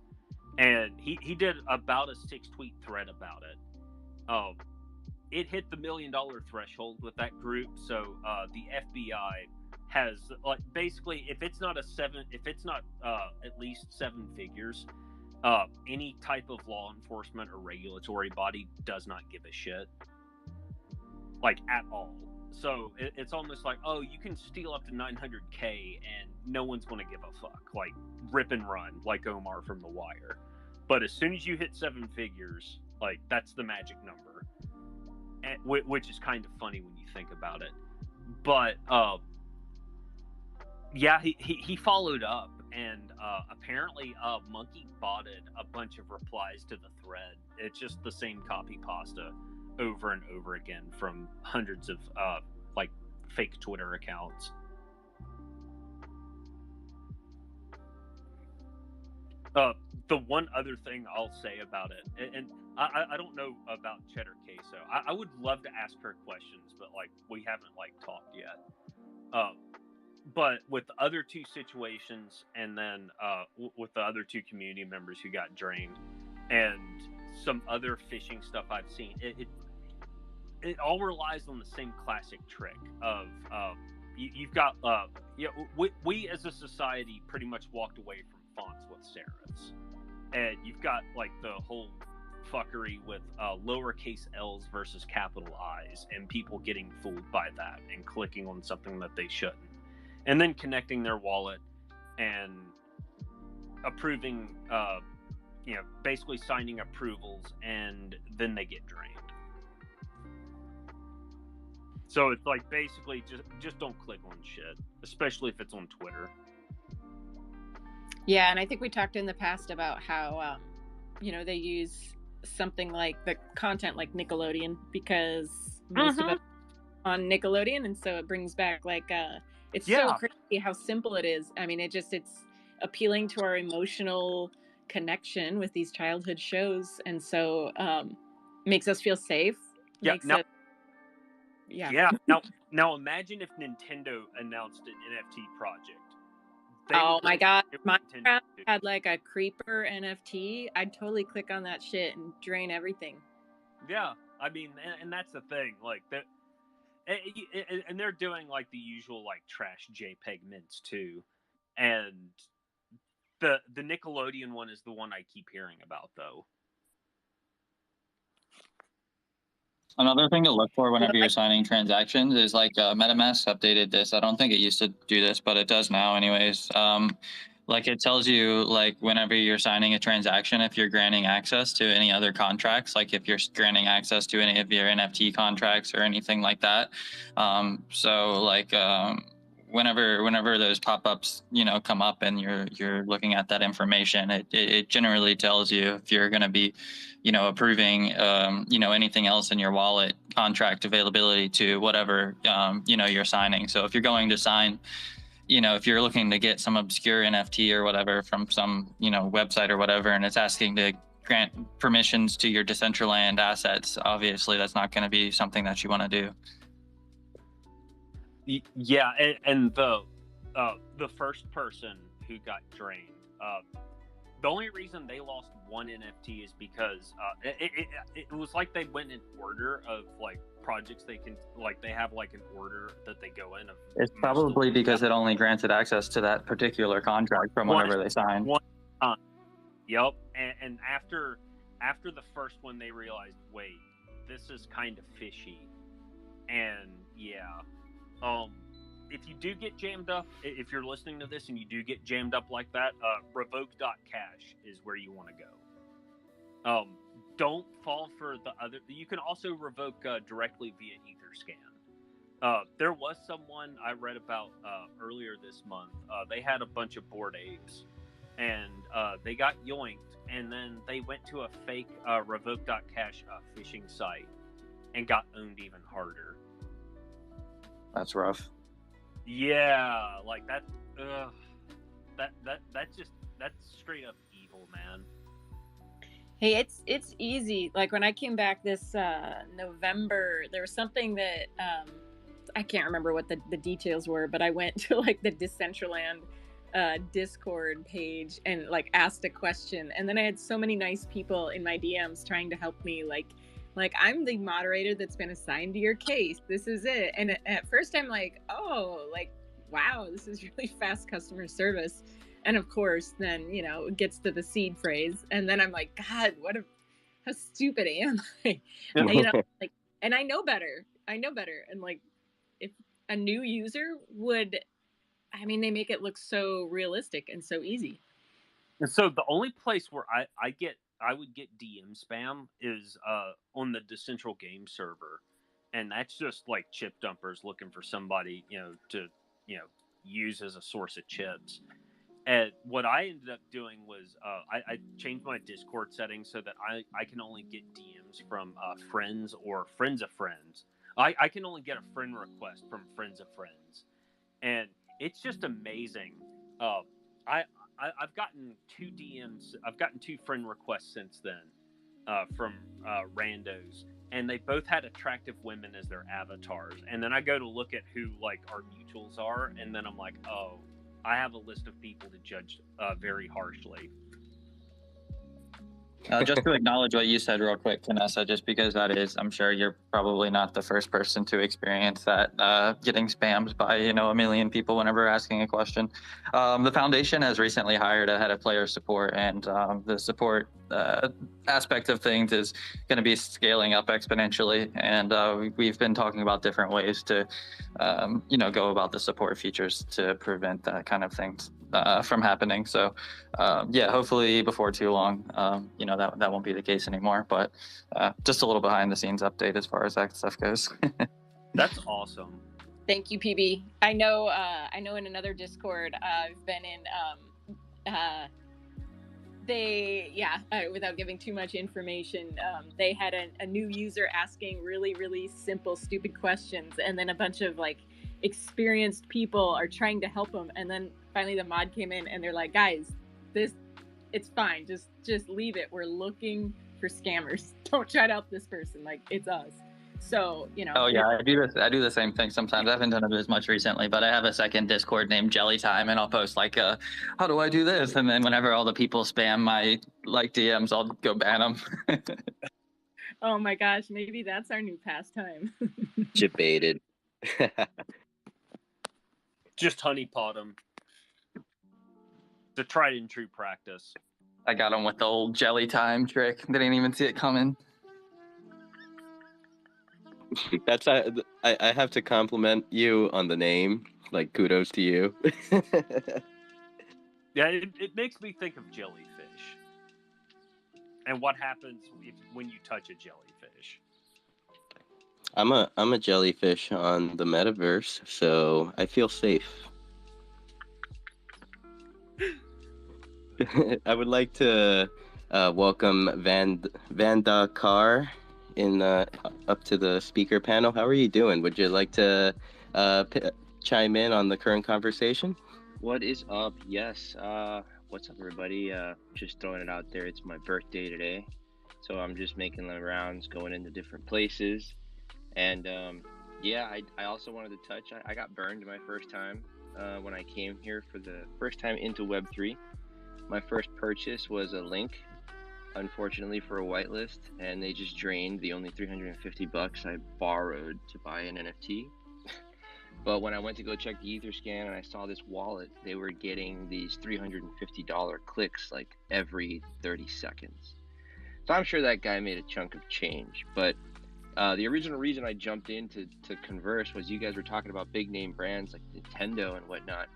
and he did about a 6-tweet thread about it. It hit the $1 million threshold with that group, so the FBI has like basically if it's not at least 7 figures, any type of law enforcement or regulatory body does not give a shit, like at all. So it's almost like, oh, you can steal up to 900K and no one's going to give a fuck, like rip and run, like Omar from The Wire. But as soon as you hit 7 figures, like that's the magic number. Which is kind of funny when you think about it, but yeah, he followed up, and apparently Monkey botted a bunch of replies to the thread. It's just the same copy pasta over and over again from hundreds of like fake Twitter accounts. The one other thing I'll say about it, and I don't know about Cheddar Queso. I would love to ask her questions, but like we haven't like talked yet. But with the other two situations, and then with the other two community members who got drained, and some other phishing stuff I've seen, it all relies on the same classic trick of you've got we as a society pretty much walked away from fonts with serifs, and you've got like the whole fuckery with lowercase L's versus capital I's, and people getting fooled by that and clicking on something that they shouldn't, and then connecting their wallet and approving, basically signing approvals, and then they get drained. So it's like basically just don't click on shit, especially if it's on Twitter. Yeah, and I think we talked in the past about how they use something like the content like Nickelodeon, because most of it on Nickelodeon, and so it brings back like it's so crazy how simple it is. I mean, it's appealing to our emotional connection with these childhood shows, and so makes us feel safe. Now imagine if Nintendo announced an NFT project. Oh my god, Minecraft had like a creeper NFT. I'd totally click on that shit and drain everything. Yeah, I mean, and that's the thing, like that, and they're doing like the usual like trash JPEG mints too, and the Nickelodeon one is the one I keep hearing about though. Another thing to look for whenever you're signing transactions is like MetaMask updated this. I don't think it used to do this, but it does now anyways. Like it tells you like whenever you're signing a transaction, if you're granting access to any other contracts, like if you're granting access to any of your NFT contracts or anything like that. Whenever those pop-ups, come up and you're looking at that information, it generally tells you if you're going to be, approving, anything else in your wallet, contract availability to whatever, you're signing. So if you're going to sign, if you're looking to get some obscure NFT or whatever from some, website or whatever, and it's asking to grant permissions to your Decentraland assets, obviously that's not going to be something that you want to do. Yeah, and the first person who got drained, the only reason they lost one NFT is because it was like they went in order of like projects they can, like they have like an order that they go in. It's probably because it only granted access to that particular contract from whenever they signed. Yep, and after the first one, they realized, wait, this is kind of fishy, and yeah. If you do get jammed up, if you're listening to this and you do get jammed up like that, revoke.cash is where you want to go. Don't fall for the other. You can also revoke directly via Etherscan. There was someone I read about earlier this month. They had a bunch of Bored Apes, and they got yoinked, and then they went to a fake revoke.cash phishing site and got owned even harder. That's rough. Yeah, like that. That's straight up evil, man. Hey, it's easy. Like when I came back this November, there was something that I can't remember what the details were, but I went to like the Decentraland Discord page and like asked a question, and then I had so many nice people in my DMs trying to help me, like I'm the moderator that's been assigned to your case. This is it. And at first I'm like, oh, like, wow, this is really fast customer service. And of course, then, it gets to the seed phrase. And then I'm like, God, how stupid am I? And I know better. And like, if a new user they make it look so realistic and so easy. And so the only place where I would get DM spam is on the Decentral game server, and that's just like chip dumpers looking for somebody to use as a source of chips. And what I ended up doing was I changed my Discord settings so that I can only get DMs from friends or friends of friends. I can only get a friend request from friends of friends, and it's just amazing. Uh, I, I've gotten 2 DMs. I've gotten 2 friend requests since then from randos, and they both had attractive women as their avatars. And then I go to look at who like our mutuals are, and then I'm like, oh, I have a list of people to judge very harshly. Just to acknowledge what you said real quick, Vanessa, just because that is, I'm sure you're probably not the first person to experience that, getting spammed by, a million people whenever asking a question. The foundation has recently hired a head of player support, and the support aspect of things is going to be scaling up exponentially. And we've been talking about different ways to, go about the support features to prevent that kind of things from happening. So hopefully before too long, that won't be the case anymore. But just a little behind the scenes update as far as that stuff goes. That's awesome. Thank you, PB. I know in another Discord I've been in, without giving too much information, they had a new user asking really, really simple, stupid questions, and then a bunch of like experienced people are trying to help them, and then finally the mod came in and they're like, guys, it's fine, just leave it, we're looking for scammers, don't try to help this person, like, it's us. So, Oh yeah, I do the same thing sometimes. I haven't done it as much recently, but I have a second Discord named Jelly Time, and I'll post like, how do I do this? And then whenever all the people spam my like DMs, I'll go ban them. Oh my gosh, maybe that's our new pastime. Debated. Just honeypot them. The tried and true practice. I got them with the old Jelly Time trick. They didn't even see it coming. That's I have to compliment you on the name. Like, kudos to you. Yeah, it makes me think of jellyfish. And what happens when you touch a jellyfish? I'm a jellyfish on the metaverse, so I feel safe. I would like to welcome Vanda Carr in up to the speaker panel. How are you doing? Would you like to chime in on the current conversation? What is up? Yes. What's up, everybody? Just throwing it out there. It's my birthday today, so I'm just making the rounds, going into different places, and I also wanted to touch. I got burned my first time when I came here for the first time into Web3. My first purchase was a link, unfortunately, for a whitelist, and they just drained the only $350 I borrowed to buy an NFT. But when I went to go check the Etherscan and I saw this wallet, they were getting these $350 clicks like every 30 seconds. So I'm sure that guy made a chunk of change. But the original reason I jumped in to converse was you guys were talking about big name brands like Nintendo and whatnot.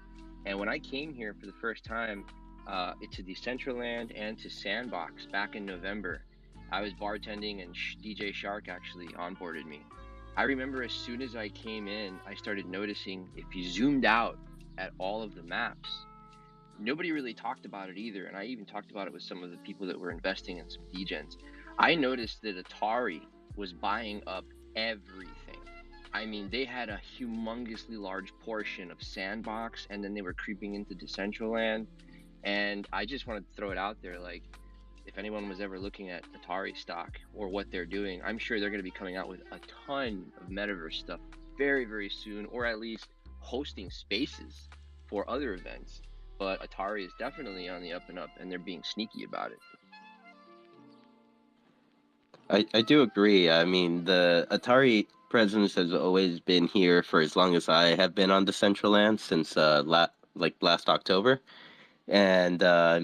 And when I came here for the first time, to Decentraland and to Sandbox back in November, I was bartending and DJ Shark actually onboarded me. I remember as soon as I came in, I started noticing if you zoomed out at all of the maps, nobody really talked about it either. And I even talked about it with some of the people that were investing in some degens. I noticed that Atari was buying up everything. I mean, they had a humongously large portion of Sandbox, and then they were creeping into Decentraland. And I just wanted to throw it out there, like, if anyone was ever looking at Atari stock or what they're doing, I'm sure they're going to be coming out with a ton of metaverse stuff very, very soon, or at least hosting spaces for other events. But Atari is definitely on the up and up, and they're being sneaky about it. I do agree. I mean, the Atari presence has always been here for as long as I have been on Decentraland, since last October. And I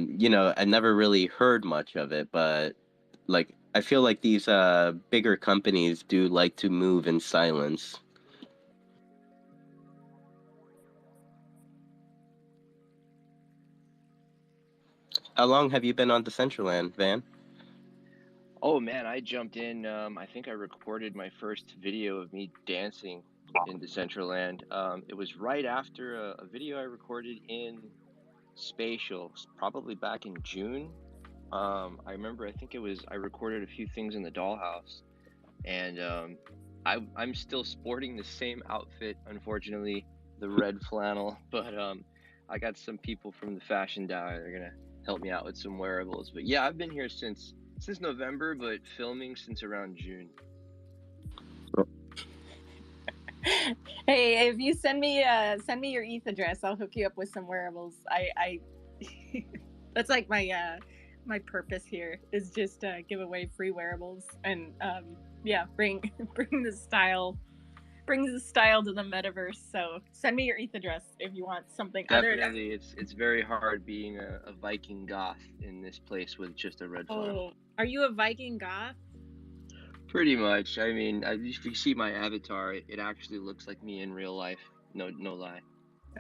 never really heard much of it, but like, I feel like these bigger companies do like to move in silence. How long have you been on Decentraland, Van? Oh man, I jumped in. I think I recorded my first video of me dancing in Decentraland. It was right after a video I recorded in spatial, probably back in June. I remember, I think it was, I recorded a few things in the dollhouse, and I'm still sporting the same outfit, unfortunately, the red flannel. But I got some people from the fashion diary. They're gonna help me out with some wearables. But yeah, I've been here since November, but filming since around June. Hey, if you send me your ETH address, I'll hook you up with some wearables. I that's like my purpose here is just give away free wearables and yeah, bring the style brings the style to the metaverse. So send me your ETH address if you want something Definitely, it's very hard being a Viking goth in this place with just a red flannel. Oh, are you a Viking goth? Pretty much. I mean, if you see my avatar, it actually looks like me in real life. No lie.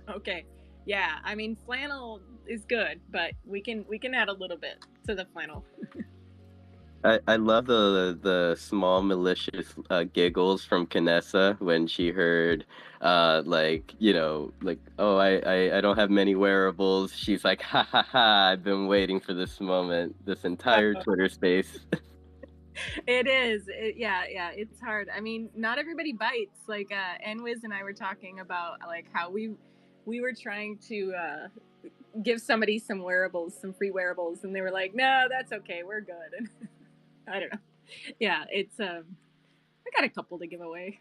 Okay. Yeah, I mean flannel is good, but we can add a little bit to the flannel. I love the small malicious giggles from Canessa when she heard like, you know, like, oh, I don't have many wearables. She's like, ha ha ha, I've been waiting for this moment, this entire Twitter space. It is. Yeah, it's hard. I mean, not everybody bites. Like Enwiz and I were talking about like how we were trying to give somebody some wearables, some free wearables, and they were like, "No, that's okay. We're good." And I don't know. Yeah, it's I got a couple to give away.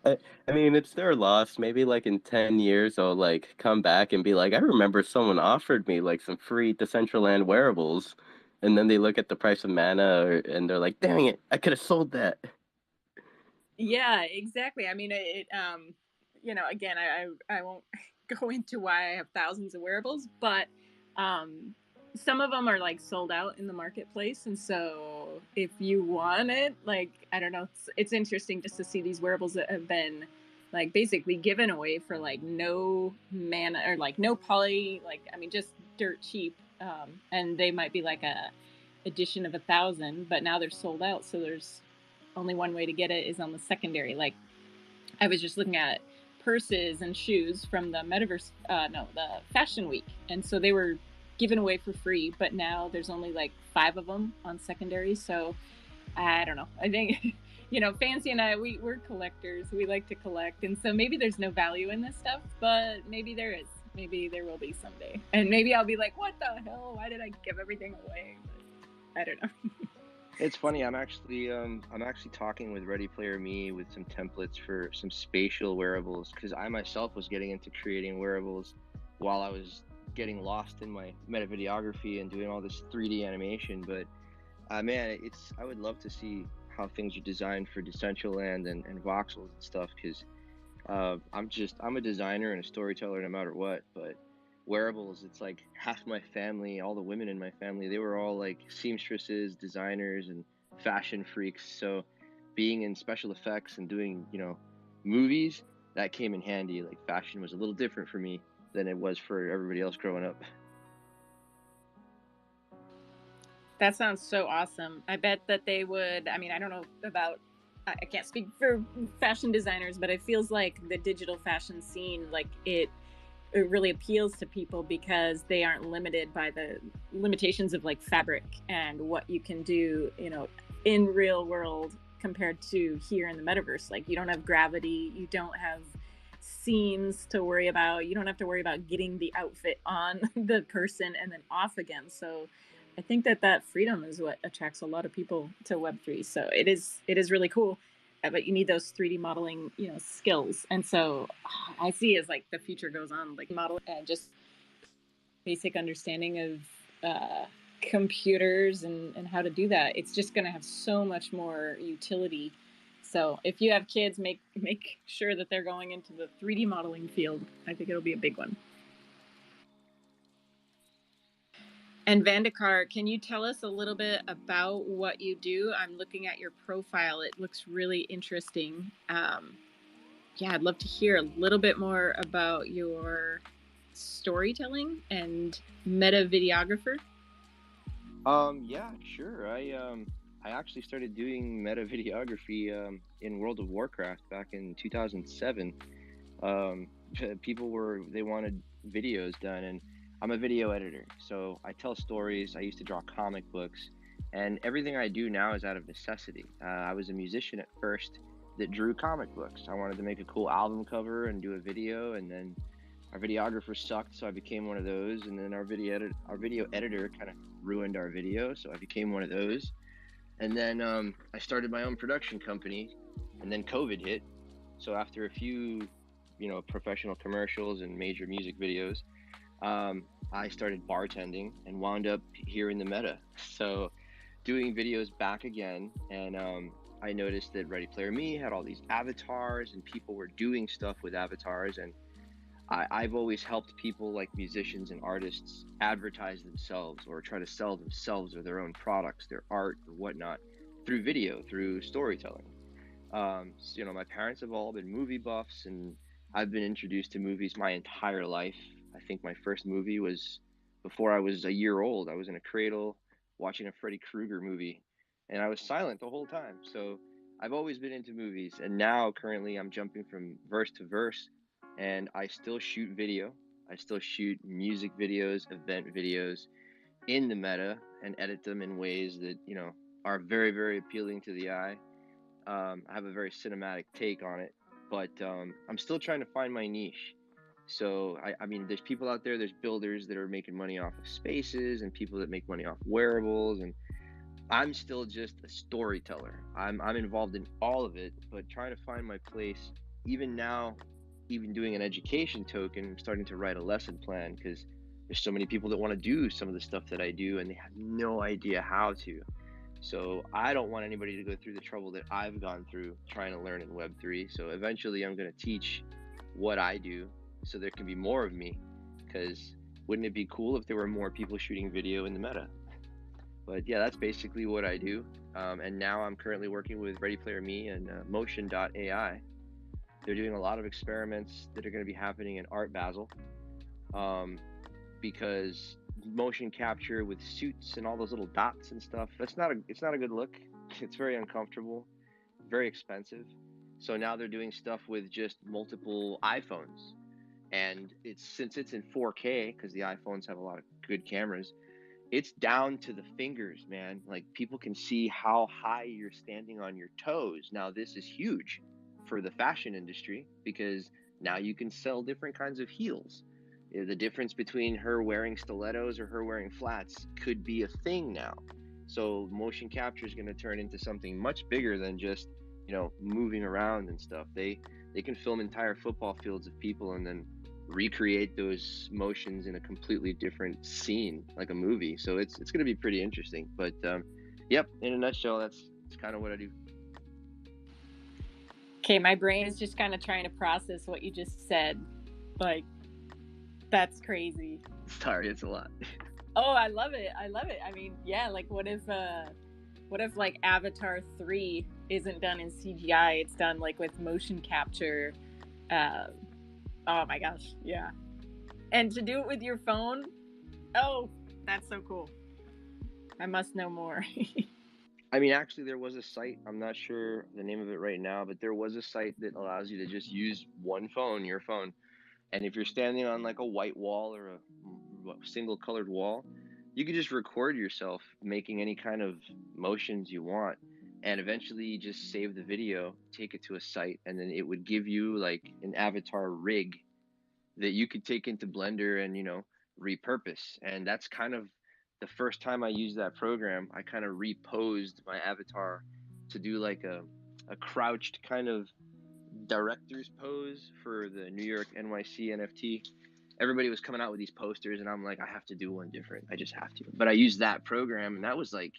I mean, it's their loss. Maybe like in 10 years, I'll like come back and be like, I remember someone offered me like some free Decentraland wearables. And then they look at the price of mana and they're like, dang it, I could have sold that. Yeah, exactly. I mean, you know, again, I won't go into why I have thousands of wearables, but some of them are like sold out in the marketplace, and so if you want it, like I don't know, it's interesting just to see these wearables that have been like basically given away for like no mana or like no poly, like I mean just dirt cheap, and they might be like a edition of 1,000, but now they're sold out, so there's only one way to get it is on the secondary. Like I was just looking at purses and shoes from the metaverse, the fashion week, and so they were given away for free, but now there's only like 5 of them on secondary. So I don't know. I think you know, Fancy and I, we're collectors. We like to collect, and so maybe there's no value in this stuff, but maybe there is. Maybe there will be someday, and maybe I'll be like, what the hell? Why did I give everything away? But I don't know. It's funny. I'm actually talking with Ready Player Me with some templates for some spatial wearables because I myself was getting into creating wearables while I was getting lost in my meta videography and doing all this 3D animation. But man, I would love to see how things are designed for Decentraland and voxels and stuff because I'm a designer and a storyteller no matter what. But wearables, it's like half my family, all the women in my family, they were all like seamstresses, designers, and fashion freaks. So being in special effects and doing, you know, movies, that came in handy. Like fashion was a little different for me than it was for everybody else growing up. That sounds so awesome. I bet that they would. I mean, I don't know about. I can't speak for fashion designers, but it feels like the digital fashion scene, like it really appeals to people because they aren't limited by the limitations of like fabric and what you can do, you know, in real world compared to here in the metaverse. Like you don't have gravity, you don't have seams to worry about, you don't have to worry about getting the outfit on the person and then off again. So I think that freedom is what attracts a lot of people to Web3. So it is really cool, but you need those 3D modeling, you know, skills. And so I see as like the future goes on, like model and just basic understanding of computers and how to do that. It's just going to have so much more utility. So if you have kids, make sure that they're going into the 3D modeling field. I think it'll be a big one. And Vandekar, can you tell us a little bit about what you do? I'm looking at your profile. It looks really interesting. Yeah, I'd love to hear a little bit more about your storytelling and meta videographer. Yeah, sure. I actually started doing meta videography in World of Warcraft back in 2007. People they wanted videos done, and I'm a video editor, so I tell stories. I used to draw comic books, and everything I do now is out of necessity. I was a musician at first that drew comic books. I wanted to make a cool album cover and do a video, and then our videographer sucked, so I became one of those. And then our video editor kind of ruined our video, so I became one of those. And then I started my own production company, and then COVID hit. So after a few, professional commercials and major music videos, I started bartending and wound up here in the Meta. So doing videos back again, and I noticed that Ready Player Me had all these avatars, and people were doing stuff with avatars. And I've always helped people like musicians and artists advertise themselves or try to sell themselves or their own products, their art or whatnot, through video, through storytelling. My parents have all been movie buffs, and I've been introduced to movies my entire life. I think my first movie was before I was a year old. I was in a cradle watching a Freddy Krueger movie, and I was silent the whole time. So I've always been into movies, and now currently I'm jumping from verse to verse, and I still shoot video. I still shoot music videos, event videos in the Meta, and edit them in ways that, are very, very appealing to the eye. I have a very cinematic take on it, but I'm still trying to find my niche. So, I mean, there's people out there, there's builders that are making money off of spaces, and people that make money off wearables, and I'm still just a storyteller. I'm involved in all of it, but trying to find my place. Even now, even doing an education token, I'm starting to write a lesson plan, because there's so many people that want to do some of the stuff that I do, and they have no idea how to. So I don't want anybody to go through the trouble that I've gone through trying to learn in Web3. So eventually I'm going to teach what I do so there can be more of me, because wouldn't it be cool if there were more people shooting video in the Meta? But yeah, that's basically what I do. And now I'm currently working with Ready Player Me and Motion.ai. They're doing a lot of experiments that are going to be happening in Art Basel, because motion capture with suits and all those little dots and stuff, it's not a good look. It's very uncomfortable, very expensive. So now they're doing stuff with just multiple iPhones, and since it's in 4K, because the iPhones have a lot of good cameras, it's down to the fingers, man. Like, people can see how high you're standing on your toes. Now this is huge for the fashion industry, because now you can sell different kinds of heels. The difference between her wearing stilettos or her wearing flats could be a thing now. So motion capture is going to turn into something much bigger than just, moving around and stuff. They can film entire football fields of people and then recreate those motions in a completely different scene, like a movie. So it's going to be pretty interesting. But yep, in a nutshell, that's kind of what I do. Okay, my brain is just kind of trying to process what you just said. Like, that's crazy. Sorry, it's a lot. Oh, I love it. I mean, yeah, like what if like Avatar 3 isn't done in CGI, it's done like with motion capture. Oh my gosh, yeah. And to do it with your phone, oh, that's so cool. I must know more. I mean, actually, there was a site, I'm not sure the name of it right now, but there was a site that allows you to just use one phone, your phone. And if you're standing on like a white wall or a single colored wall, you can just record yourself making any kind of motions you want. And eventually you just save the video, take it to a site, and then it would give you like an avatar rig that you could take into Blender and, repurpose. And that's kind of the first time I used that program. I kind of reposed my avatar to do like a crouched kind of director's pose for the New York NYC NFT. Everybody was coming out with these posters, and I'm like, I have to do one different. I just have to. But I used that program, and that was like,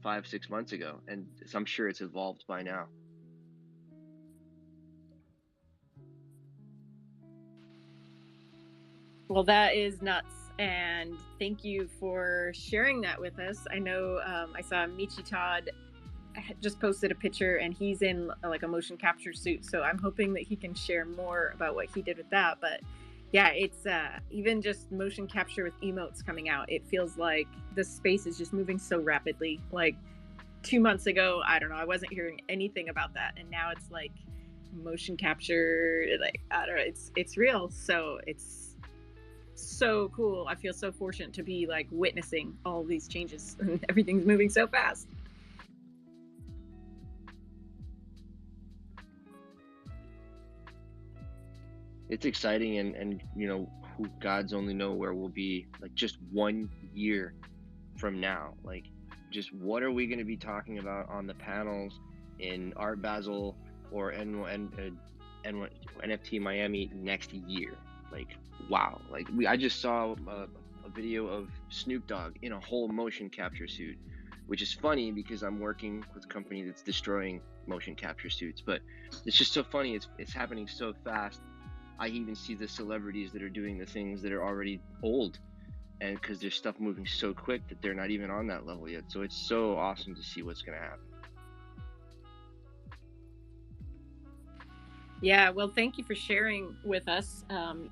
5-6 months ago, and I'm sure it's evolved by now. Well, that is nuts, and thank you for sharing that with us. I know I saw Michi Todd just posted a picture, and he's in like a motion capture suit, so I'm hoping that he can share more about what he did with that. But yeah, it's even just motion capture with emotes coming out, it feels like the space is just moving so rapidly. Like 2 months ago, I don't know, I wasn't hearing anything about that, and now it's like motion capture, like I don't know, it's real. So so cool. I feel so fortunate to be like witnessing all these changes and everything's moving so fast. It's exciting, and you know, who God's only know where we'll be like just 1 year from now. Like, just what are we going to be talking about on the panels in Art Basel or NFT Miami next year? Like, wow. Like, I just saw a video of Snoop Dogg in a whole motion capture suit, which is funny because I'm working with a company that's destroying motion capture suits. But it's just so funny. It's happening so fast. I even see the celebrities that are doing the things that are already old, and because there's stuff moving so quick that they're not even on that level yet. So it's so awesome to see what's going to happen. Yeah, well, thank you for sharing with us.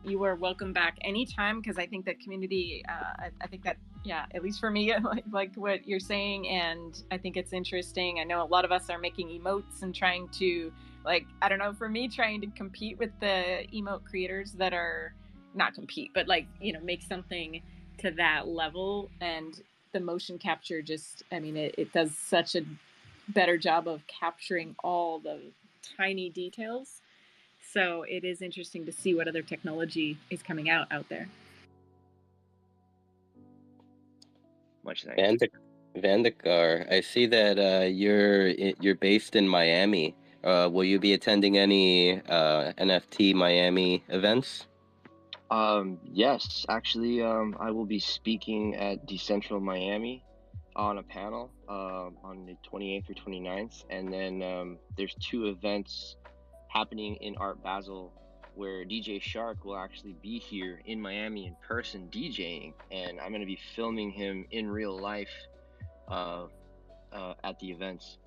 You are welcome back anytime, because I think that community, I think that, yeah, at least for me, like what you're saying, and I think it's interesting. I know a lot of us are making emotes and trying to, like, I don't know, for me, trying to compete with the emote creators that are not compete, but like, you know, make something to that level. And the motion capture just, I mean, it does such a better job of capturing all the tiny details. So it is interesting to see what other technology is coming out there. Much thanks. Vandekar, I see that you're based in Miami. Will you be attending any NFT Miami events? Yes, actually, I will be speaking at Decentraland Miami on a panel on the 28th or 29th, and then there's 2 events happening in Art Basel where DJ Shark will actually be here in Miami in person DJing, and I'm going to be filming him in real life at the events.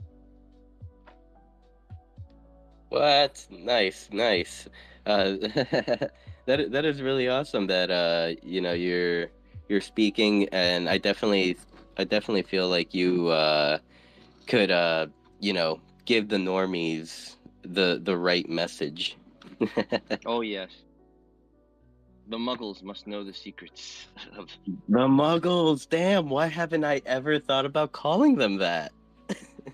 What? Nice. That is really awesome that you know, you're speaking, and I definitely feel like you could you know, give the normies the right message. Oh yes. The Muggles must know the secrets of The Muggles. Damn, why haven't I ever thought about calling them that?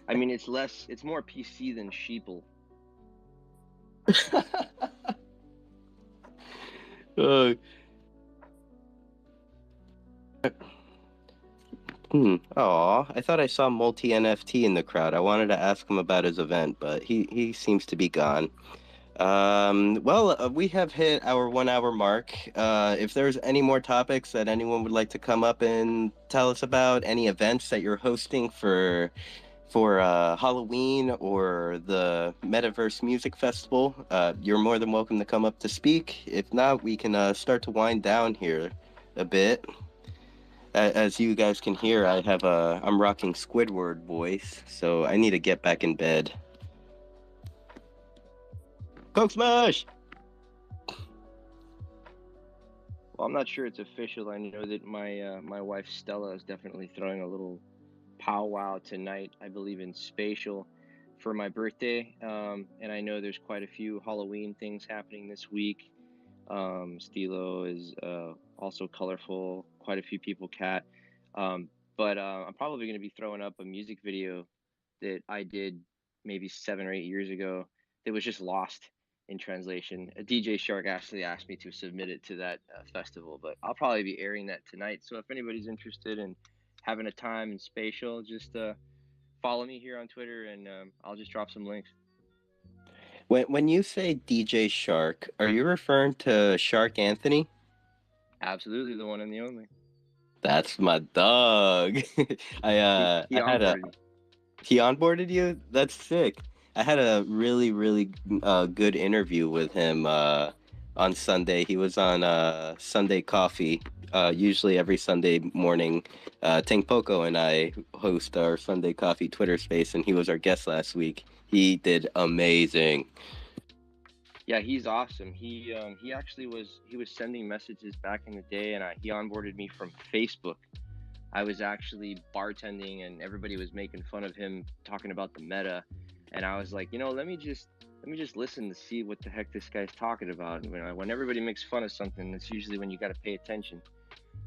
I mean, it's more PC than sheeple. Aw, I thought I saw Multi NFT in the crowd. I wanted to ask him about his event, but he seems to be gone. Well, we have hit our 1 hour mark. If there's any more topics that anyone would like to come up and tell us about, any events that you're hosting for Halloween or the Metaverse Music Festival, you're more than welcome to come up to speak. If not, we can start to wind down here a bit. As you guys can hear, I'm rocking Squidward voice, so I need to get back in bed. Coke Smash! Well, I'm not sure it's official. I know that my wife Stella is definitely throwing a little powwow tonight, I believe in Spatial, for my birthday. And I know there's quite a few Halloween things happening this week. Stilo is also colorful. Quite a few people cat. But I'm probably going to be throwing up a music video that I did maybe 7 or 8 years ago that was just lost in translation. A DJ Shark actually asked me to submit it to that festival, but I'll probably be airing that tonight. So if anybody's interested in having a time in Spatial, just follow me here on Twitter, and I'll just drop some links. When you say DJ Shark, are you referring to Shark Anthony? Absolutely, the one and the only. That's my dog. He onboarded you? That's sick. I had a really good interview with him on Sunday. He was on Sunday Coffee. Usually every Sunday morning, Tank Poco and I host our Sunday Coffee Twitter space, and he was our guest last week. He did amazing. Yeah, he's awesome. He actually was sending messages back in the day, and he onboarded me from Facebook. I was actually bartending, and everybody was making fun of him talking about the meta, and I was like, let me just let me just listen to see what the heck this guy's talking about. And when everybody makes fun of something, that's usually when you got to pay attention.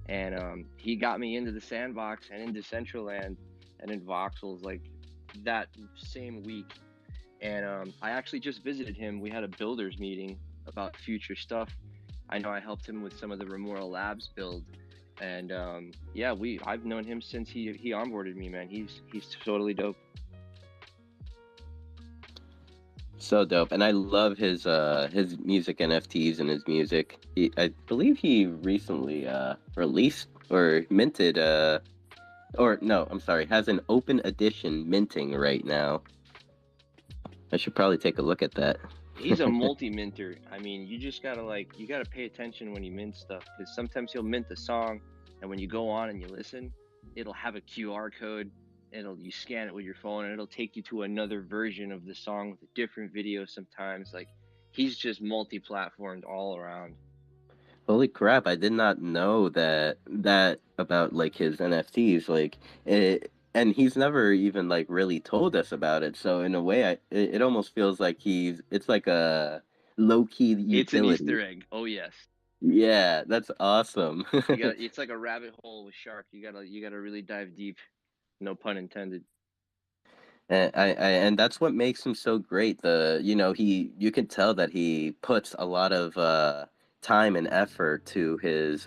And he got me into the Sandbox and into Decentraland and in Voxels like that same week. And I actually just visited him. We had a builders meeting about future stuff. I know I helped him with some of the Remora Labs build, and yeah, I've known him since he onboarded me, man. He's totally dope. So dope, and I love his music NFTs and his music. I believe he recently released or minted or no, I'm sorry, has an open edition minting right now. I should probably take a look at that. He's a multi-minter. I mean, you just gotta you gotta pay attention when you mint stuff, because sometimes he'll mint a song, and when you go on and you listen, it'll have a QR code. You scan it with your phone, and it'll take you to another version of the song with a different video. Sometimes, like, he's just multi-platformed all around. Holy crap! I did not know that about like his NFTs. Like and he's never even like really told us about it. So in a way, it almost feels like it's like a low key utility. It's an Easter egg. Oh yes. Yeah, that's awesome. It's like a rabbit hole with shark. You gotta really dive deep. No pun intended. And that's what makes him so great. You can tell that he puts a lot of time and effort to his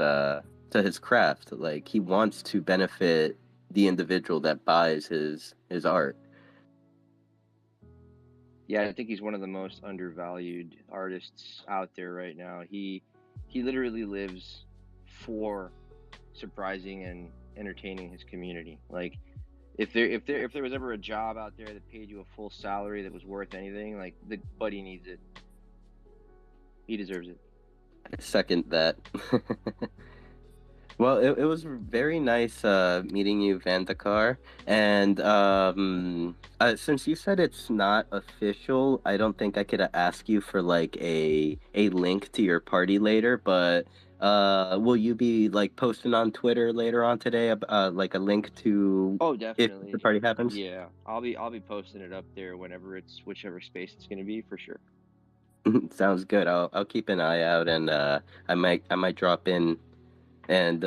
craft. Like he wants to benefit the individual that buys his art. Yeah, I think he's one of the most undervalued artists out there right now. He literally lives for surprising and entertaining his community. Like if there was ever a job out there that paid you a full salary that was worth anything, like the buddy needs it. He deserves it. Second that. Well, it was very nice meeting you, Vandakar. And since you said it's not official, I don't think I could ask you for like a link to your party later. But will you be like posting on Twitter later on today, like a link to definitely. if the party happens? Yeah, I'll be posting it up there whenever it's whichever space it's gonna be for sure. Sounds good. I'll keep an eye out, and I might drop in and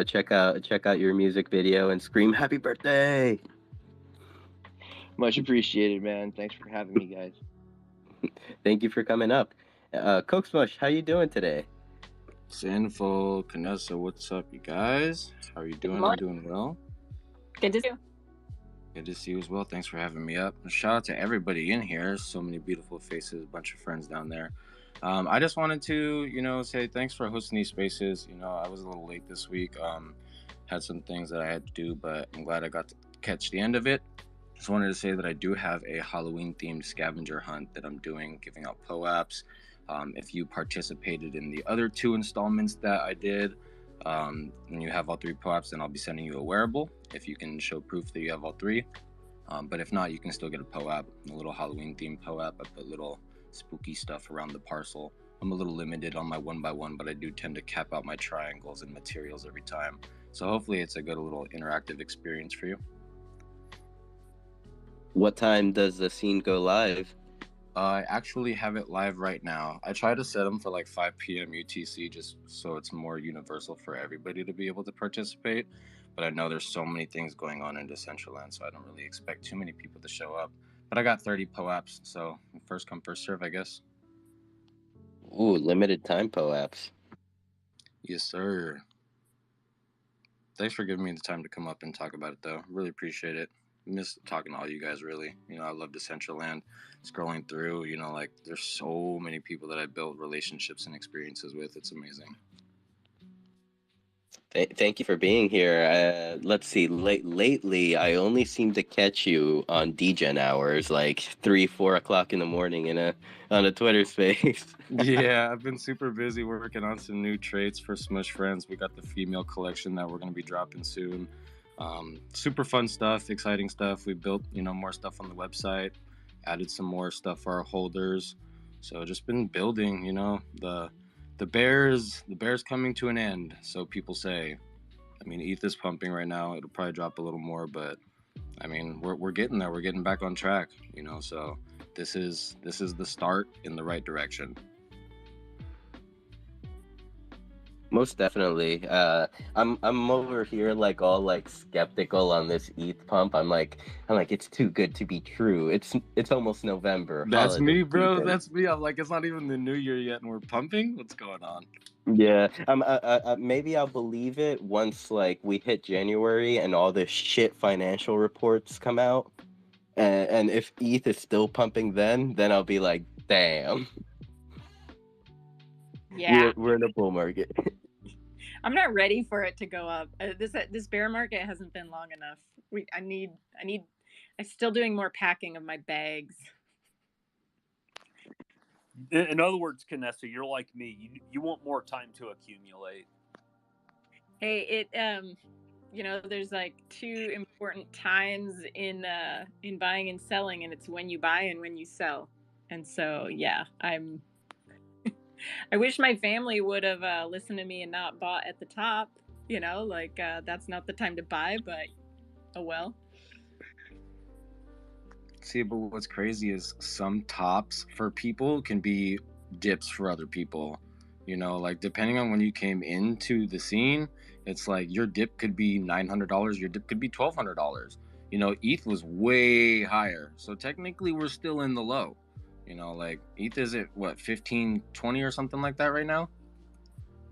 check out your music video and scream happy birthday. Much appreciated, man. Thanks for having me, guys. Thank you for coming up. Coke Smush, how you doing today? Sinful, Canessa, what's up, you guys? How are you doing? I'm doing well. Good to see you. Good to see you as well. Thanks for having me up. Shout out to everybody in here. So many beautiful faces, a bunch of friends down there. I just wanted to, say thanks for hosting these spaces. I was a little late this week. Had some things that I had to do, but I'm glad I got to catch the end of it. Just wanted to say that I do have a Halloween-themed scavenger hunt that I'm doing, giving out POAPs. If you participated in the other 2 installments that I did, when you have all 3 POAPs, then I'll be sending you a wearable if you can show proof that you have all 3. But if not, you can still get a POAP, a little Halloween-themed POAP. I put little spooky stuff around the parcel. I'm a little limited on my 1x1, but I do tend to cap out my triangles and materials every time. So hopefully it's a good little interactive experience for you. What time does the scene go live? I actually have it live right now. I try to set them for like 5 p.m. UTC just so it's more universal for everybody to be able to participate. But I know there's so many things going on in Decentraland, so I don't really expect too many people to show up. But I got 30 POAPs, so first come, first serve, I guess. Ooh, limited time POAPs. Yes, sir. Thanks for giving me the time to come up and talk about it, though. Really appreciate it. Miss talking to all you guys, really. I love Decentraland. Scrolling through, there's so many people that I built relationships and experiences with. It's amazing. Thank you for being here. Let's see. Lately, I only seem to catch you on DGen hours, like 3-4 o'clock in the morning on a Twitter space. Yeah, I've been super busy working on some new traits for Smush Friends. We got the female collection that we're going to be dropping soon. Super fun stuff, exciting stuff. We built, more stuff on the website, added some more stuff for our holders. So just been building, the bear's coming to an end, so people say. I mean, ETH is pumping right now. It'll probably drop a little more, but I mean, we're getting there. We're getting back on track, so this is the start in the right direction. Most definitely. I'm over here like all like skeptical on this ETH pump. I'm like it's too good to be true. It's almost November. That's Holiday me, bro. season. That's me. I'm like, it's not even the new year yet, and we're pumping. What's going on? Yeah. Maybe I'll believe it once like we hit January and all the shit financial reports come out. And if ETH is still pumping, then I'll be like, damn. Yeah, We're in a bull market. I'm not ready for it to go up. This bear market hasn't been long enough. I'm still doing more packing of my bags. In other words, Canessa, you're like me. You want more time to accumulate. Hey, there's like two important times in buying and selling, and it's when you buy and when you sell. And so, yeah, I wish my family would have listened to me and not bought at the top. That's not the time to buy, but oh well. See, but what's crazy is some tops for people can be dips for other people. Like depending on when you came into the scene, it's like your dip could be $900, your dip could be $1,200. ETH was way higher, so technically we're still in the low. Like ETH is at what, 15-20 or something like that right now.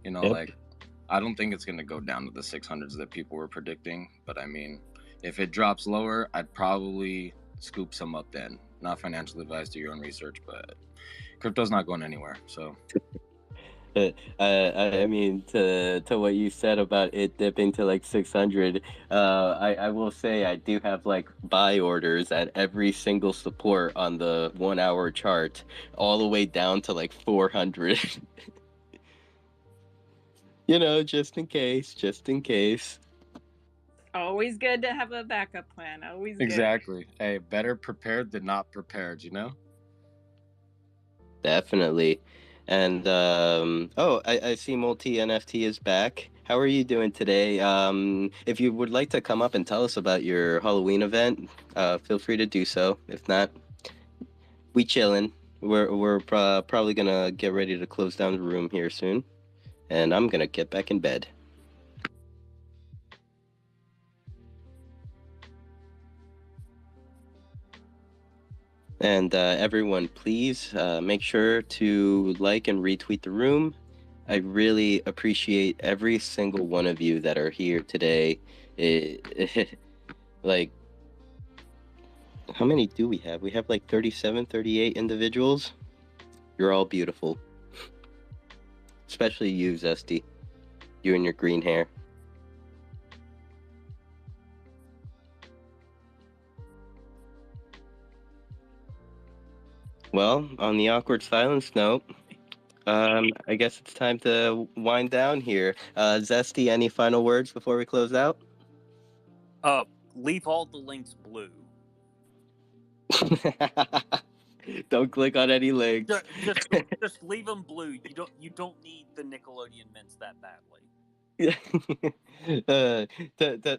Yep. Like I don't think it's gonna go down to the 600s that people were predicting, but I mean, if it drops lower, I'd probably scoop some up then. Not financial advice, do your own research, but crypto's not going anywhere. So I mean, to what you said about it dipping to like 600, I will say I do have like buy orders at every single support on the 1 hour chart, all the way down to like 400. Just in case. Always good to have a backup plan. Always good. Exactly. Hey, better prepared than not prepared, Definitely. And I see Multi NFT is back. How are you doing today? If you would like to come up and tell us about your Halloween event, feel free to do so. If not, we chillin'. We're probably gonna get ready to close down the room here soon, and I'm gonna get back in bed. And everyone, please make sure to like and retweet the room. I really appreciate every single one of you that are here today. Like, how many do we have? We have like 37, 38 individuals. You're all beautiful. Especially you, Zesty. You and your green hair. Well, on the awkward silence note, I guess it's time to wind down here. Zesty, any final words before we close out? Leave all the links blue. Don't click on any links. Just leave them blue. You don't need the Nickelodeon mints that badly.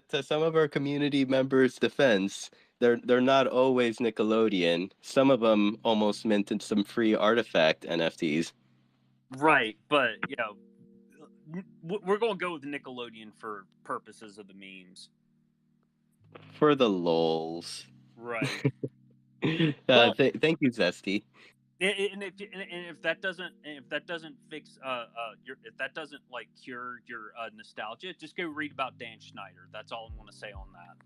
To some of our community members' defense, they're not always Nickelodeon. Some of them almost minted some free artifact NFTs. Right, but we're going to go with Nickelodeon for purposes of the memes. For the lols. Right. Thank you, Zesty. And if that doesn't fix if that doesn't like cure your nostalgia, just go read about Dan Schneider. That's all I'm going to say on that.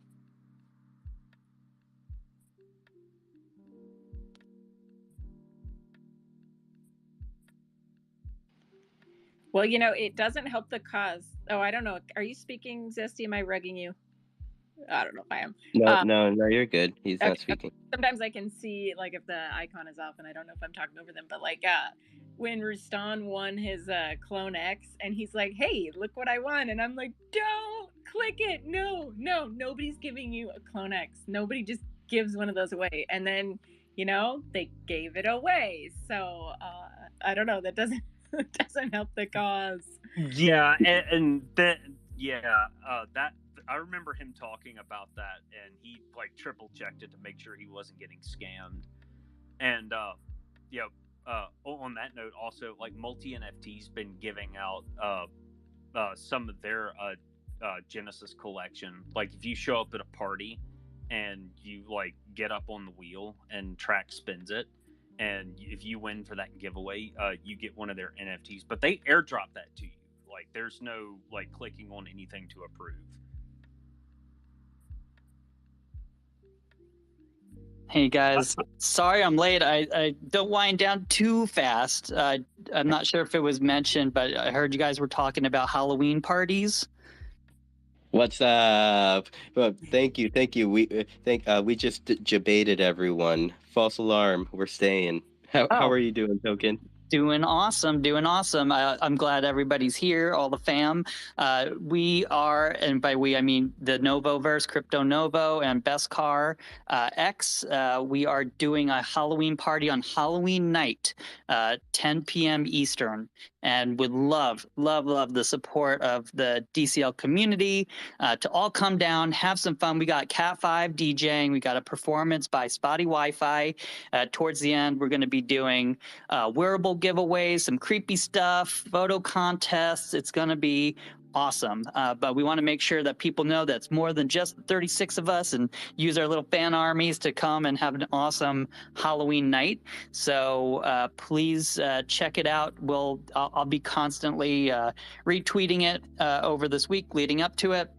Well, it doesn't help the cause. Oh, I don't know. Are you speaking, Zesty? Am I rugging you? I don't know if I am. No, you're good. He's not speaking. Sometimes I can see like if the icon is off, and I don't know if I'm talking over them. But like when Rustan won his Clone X, and he's like, "Hey, look what I won," and I'm like, "Don't click it. No, nobody's giving you a Clone X. Nobody just gives one of those away." And then they gave it away. So I don't know. That doesn't help the cause. Yeah, and then that. I remember him talking about that, and he like triple checked it to make sure he wasn't getting scammed. And yeah, on that note, also like Multi NFT's been giving out some of their Genesis collection. Like if you show up at a party and you like get up on the wheel and track spins it, and if you win for that giveaway, you get one of their NFTs. But they airdrop that to you. Like there's no like clicking on anything to approve. Hey guys, sorry I'm late. I don't wind down too fast. I'm not sure if it was mentioned, but I heard you guys were talking about Halloween parties. What's up? Well, thank you. We just debated everyone. False alarm. We're staying. How are you doing, Token? Doing awesome. I'm glad everybody's here, all the fam. We are, and by we I mean the Novoverse, Crypto Novo, and Beskar X. We are doing a Halloween party on Halloween night, 10 p.m. Eastern, and would love the support of the DCL community to all come down, have some fun. We got Cat 5 DJing. We got a performance by Spotty Wi-Fi. Towards the end, we're going to be doing wearable giveaways, some creepy stuff, photo contests. It's going to be awesome. But we want to make sure that people know that's more than just 36 of us and use our little fan armies to come and have an awesome Halloween night. So please check it out. I'll be constantly retweeting it over this week leading up to it.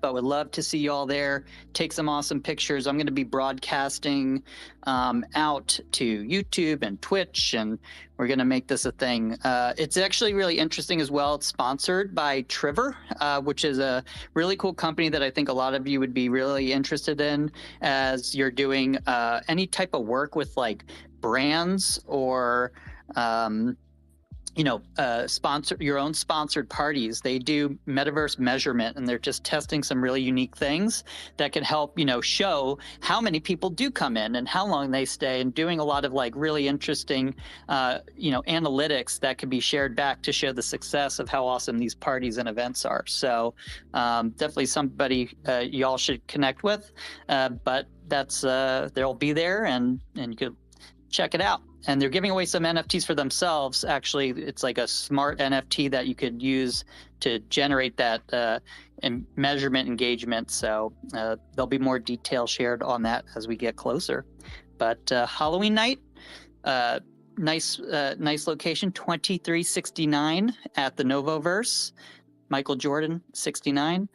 But would love to see you all there. Take some awesome pictures. I'm going to be broadcasting out to YouTube and Twitch, and we're going to make this a thing. It's actually really interesting as well. It's sponsored by Trivor, which is a really cool company that I think a lot of you would be really interested in as you're doing any type of work with like brands or sponsor your own sponsored parties. They do metaverse measurement, and they're just testing some really unique things that can help, show how many people do come in and how long they stay, and doing a lot of like really interesting, analytics that can be shared back to show the success of how awesome these parties and events are. So definitely somebody y'all should connect with, but that's they'll be there and you could check it out. And they're giving away some NFTs for themselves. Actually, it's like a smart NFT that you could use to generate that measurement engagement. So there'll be more detail shared on that as we get closer. But Halloween night, nice location, 2369 at the Novoverse. Michael Jordan, 69,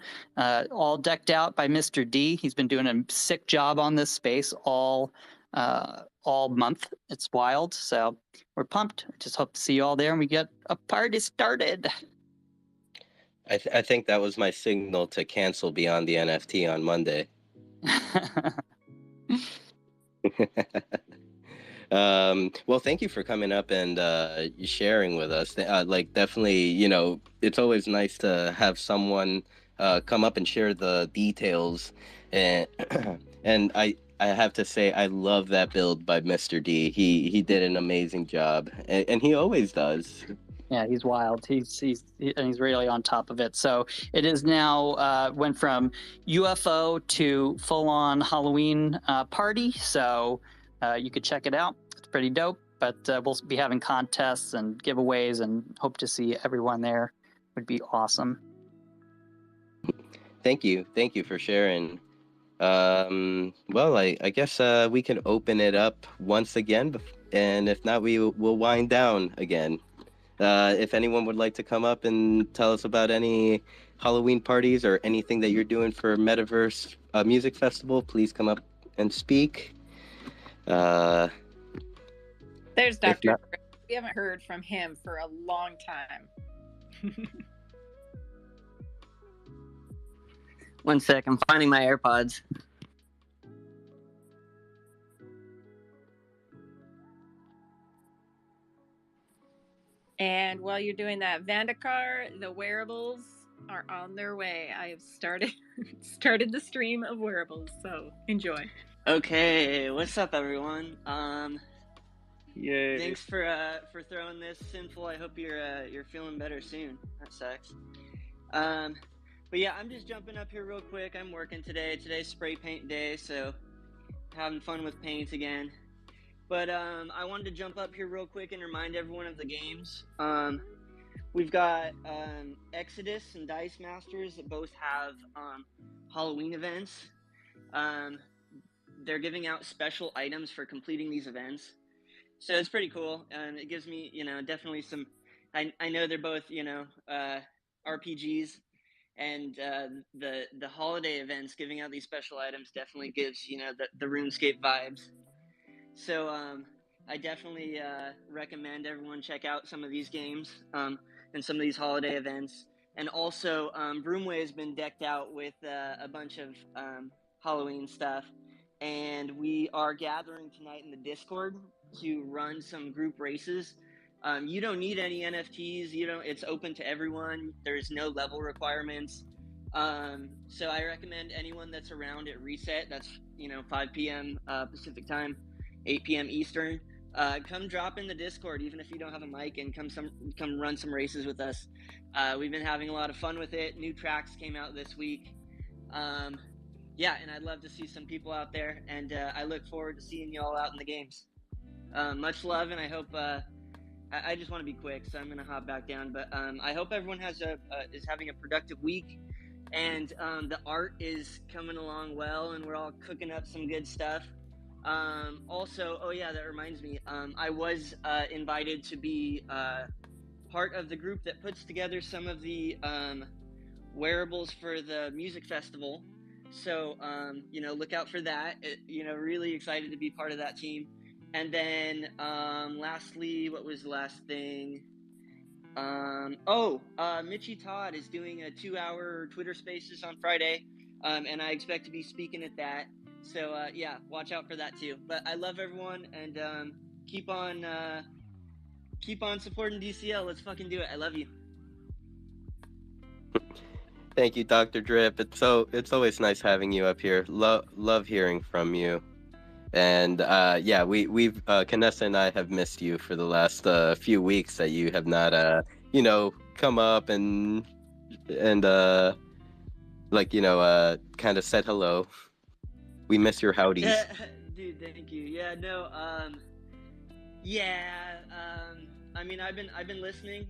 all decked out by Mr. D. He's been doing a sick job on this space all month. It's wild. So we're pumped. Just hope to see you all there and we get a party started. I think that was my signal to cancel Beyond the NFT on Monday. Well, thank you for coming up and sharing with us. Definitely, it's always nice to have someone come up and share the details. And and I have to say, I love that build by Mr. D. He did an amazing job, and he always does. Yeah, he's wild. He's really on top of it. So it is now went from UFO to full-on Halloween party. So you could check it out. It's pretty dope. But we'll be having contests and giveaways, and hope to see everyone there. Would be awesome. Thank you for sharing. Well, I guess we can open it up once again, and if not, we'll wind down again. If anyone would like to come up and tell us about any Halloween parties or anything that you're doing for Metaverse Music Festival, please come up and speak. There's Dr. We haven't heard from him for a long time. One sec, I'm finding my AirPods. And while you're doing that, Vandakar, the wearables are on their way. I have started the stream of wearables, so enjoy. Okay, what's up, everyone? Yay. Thanks for throwing this sinful. I hope you're feeling better soon. That sucks. But yeah, I'm just jumping up here real quick. I'm working today. Today's spray paint day, so having fun with paint again. But I wanted to jump up here real quick and remind everyone of the games. We've got Exodus and Dice Masters that both have Halloween events. They're giving out special items for completing these events. So it's pretty cool. And it gives me, definitely some, I know they're both, RPGs, and the holiday events giving out these special items definitely gives, the RuneScape vibes. So I definitely recommend everyone check out some of these games and some of these holiday events. And also, Broomway has been decked out with a bunch of Halloween stuff. And we are gathering tonight in the Discord to run some group races. You don't need any NFTs. It's open to everyone. There's no level requirements. So I recommend anyone that's around at reset. That's 5 p.m. Pacific time, 8 p.m. Eastern. Come drop in the Discord, even if you don't have a mic, and come run some races with us. We've been having a lot of fun with it. New tracks came out this week. Yeah, and I'd love to see some people out there, and I look forward to seeing you all out in the games. Much love, and I hope. I just want to be quick, so I'm going to hop back down. But I hope everyone is having a productive week, and the art is coming along well, and we're all cooking up some good stuff. Also, oh yeah, that reminds me. I was invited to be part of the group that puts together some of the wearables for the music festival. So, look out for that. Really excited to be part of that team. And then, lastly, what was the last thing? Mitchie Todd is doing a 2-hour Twitter Spaces on Friday, and I expect to be speaking at that. So, yeah, watch out for that too. But I love everyone, and keep on supporting DCL. Let's fucking do it. I love you. Thank you, Dr. Drip. It's always nice having you up here. Love hearing from you. And yeah, we've Kanessa and I have missed you for the last few weeks that you have not come up and kind of said hello. We miss your howdies. Dude, thank you. Yeah, no, I mean, I've been listening,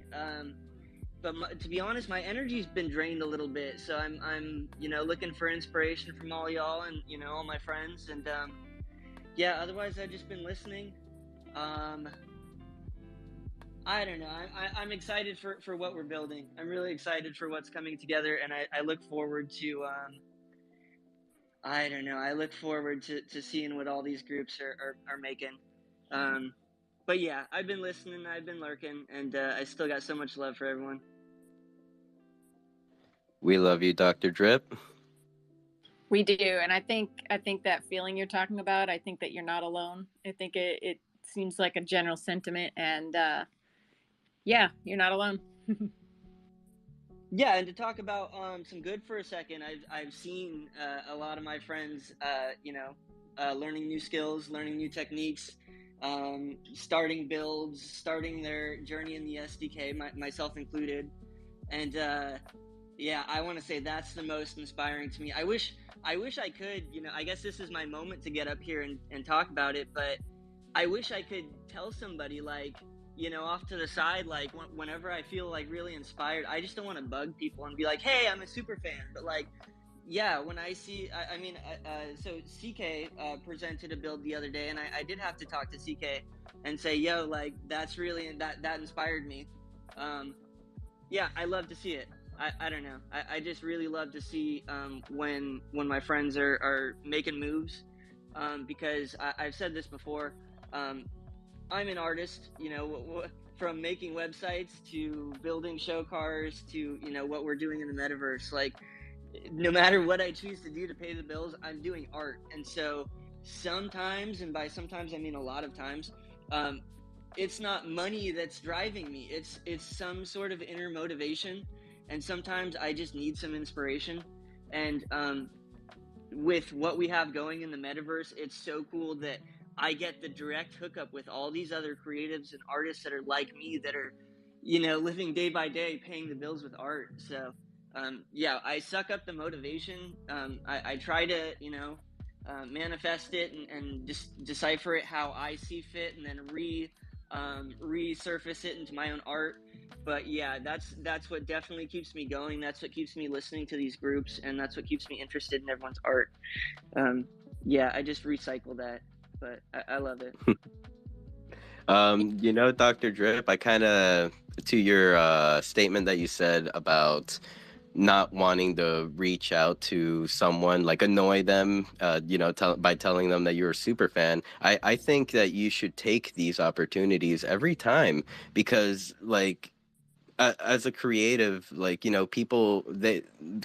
but to be honest, my energy's been drained a little bit. So I'm looking for inspiration from all y'all and all my friends, and yeah. Otherwise, I've just been listening. I don't know. I'm excited for what we're building. I'm really excited for what's coming together, and I look forward to I don't know. I look forward to seeing what all these groups are making. But yeah, I've been listening, I've been lurking, and I still got so much love for everyone. We love you, Dr. Drip. We do, and I think that feeling you're talking about, I think that you're not alone. I think it seems like a general sentiment, and yeah, you're not alone. Yeah, and to talk about some good for a second, I've seen a lot of my friends, learning new skills, learning new techniques, starting builds, starting their journey in the SDK, myself included, and yeah, I want to say that's the most inspiring to me. I wish I could, I guess this is my moment to get up here and talk about it, but I wish I could tell somebody, like, off to the side, like whenever I feel like really inspired, I just don't want to bug people and be like, hey, I'm a super fan. But like, yeah, when I see, so CK presented a build the other day, and I did have to talk to CK and say, yo, like, that's really, that inspired me. Yeah, I love to see it. I don't know. I just really love to see when my friends are making moves, because I've said this before. I'm an artist, from making websites to building show cars to, what we're doing in the metaverse. Like, no matter what I choose to do to pay the bills, I'm doing art. And so sometimes, and by sometimes I mean a lot of times, it's not money that's driving me. It's some sort of inner motivation. And sometimes I just need some inspiration. And with what we have going in the metaverse, it's so cool that I get the direct hookup with all these other creatives and artists that are like me, that are, living day by day, paying the bills with art. So, yeah, I suck up the motivation. I try to, manifest it and just decipher it how I see fit, and then resurface it into my own art. But yeah, that's what definitely keeps me going. That's what keeps me listening to these groups, and that's what keeps me interested in everyone's art. Yeah, I just recycle that, but I love it. Dr. Drip, I kind of, to your statement that you said about not wanting to reach out to someone, like annoy them, by telling them that you're a super fan. I think that you should take these opportunities every time, because like as a creative, like,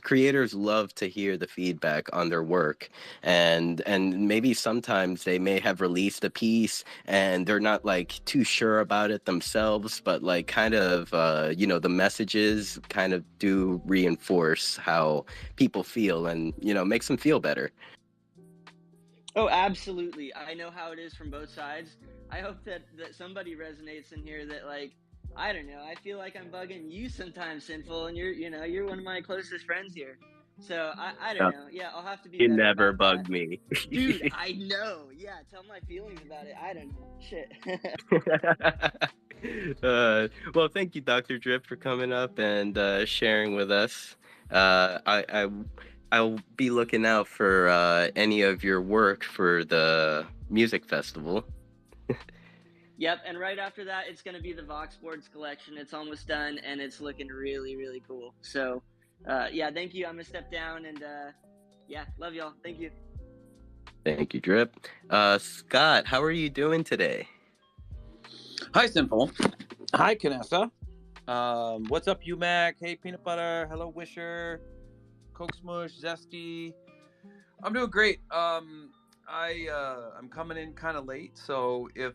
creators love to hear the feedback on their work, and maybe sometimes they may have released a piece and they're not like too sure about it themselves, but like kind of the messages kind of do reinforce how people feel, and makes them feel better. Oh, absolutely. I know how it is from both sides. I hope that somebody resonates in here that, like, I don't know, I feel like I'm bugging you sometimes, Sinful, and you're one of my closest friends here. So I don't know. Yeah, I'll have to be You better never about bug that. me. Dude, I know. Yeah, tell my feelings about it. I don't know. Shit. Well, thank you, Dr. Drip, for coming up and sharing with us. I'll be looking out for any of your work for the music festival. Yep, and right after that, it's going to be the Vox Boards collection. It's almost done, and it's looking really, really cool. So, yeah, thank you. I'm going to step down, and yeah, love y'all. Thank you. Thank you, Drip. Scott, how are you doing today? Hi, Simple. Hi, Kanessa. What's up, UMAC? Hey, Peanut Butter. Hello, Wisher. Coke Smush, Zesty. I'm doing great. I'm coming in kind of late, so if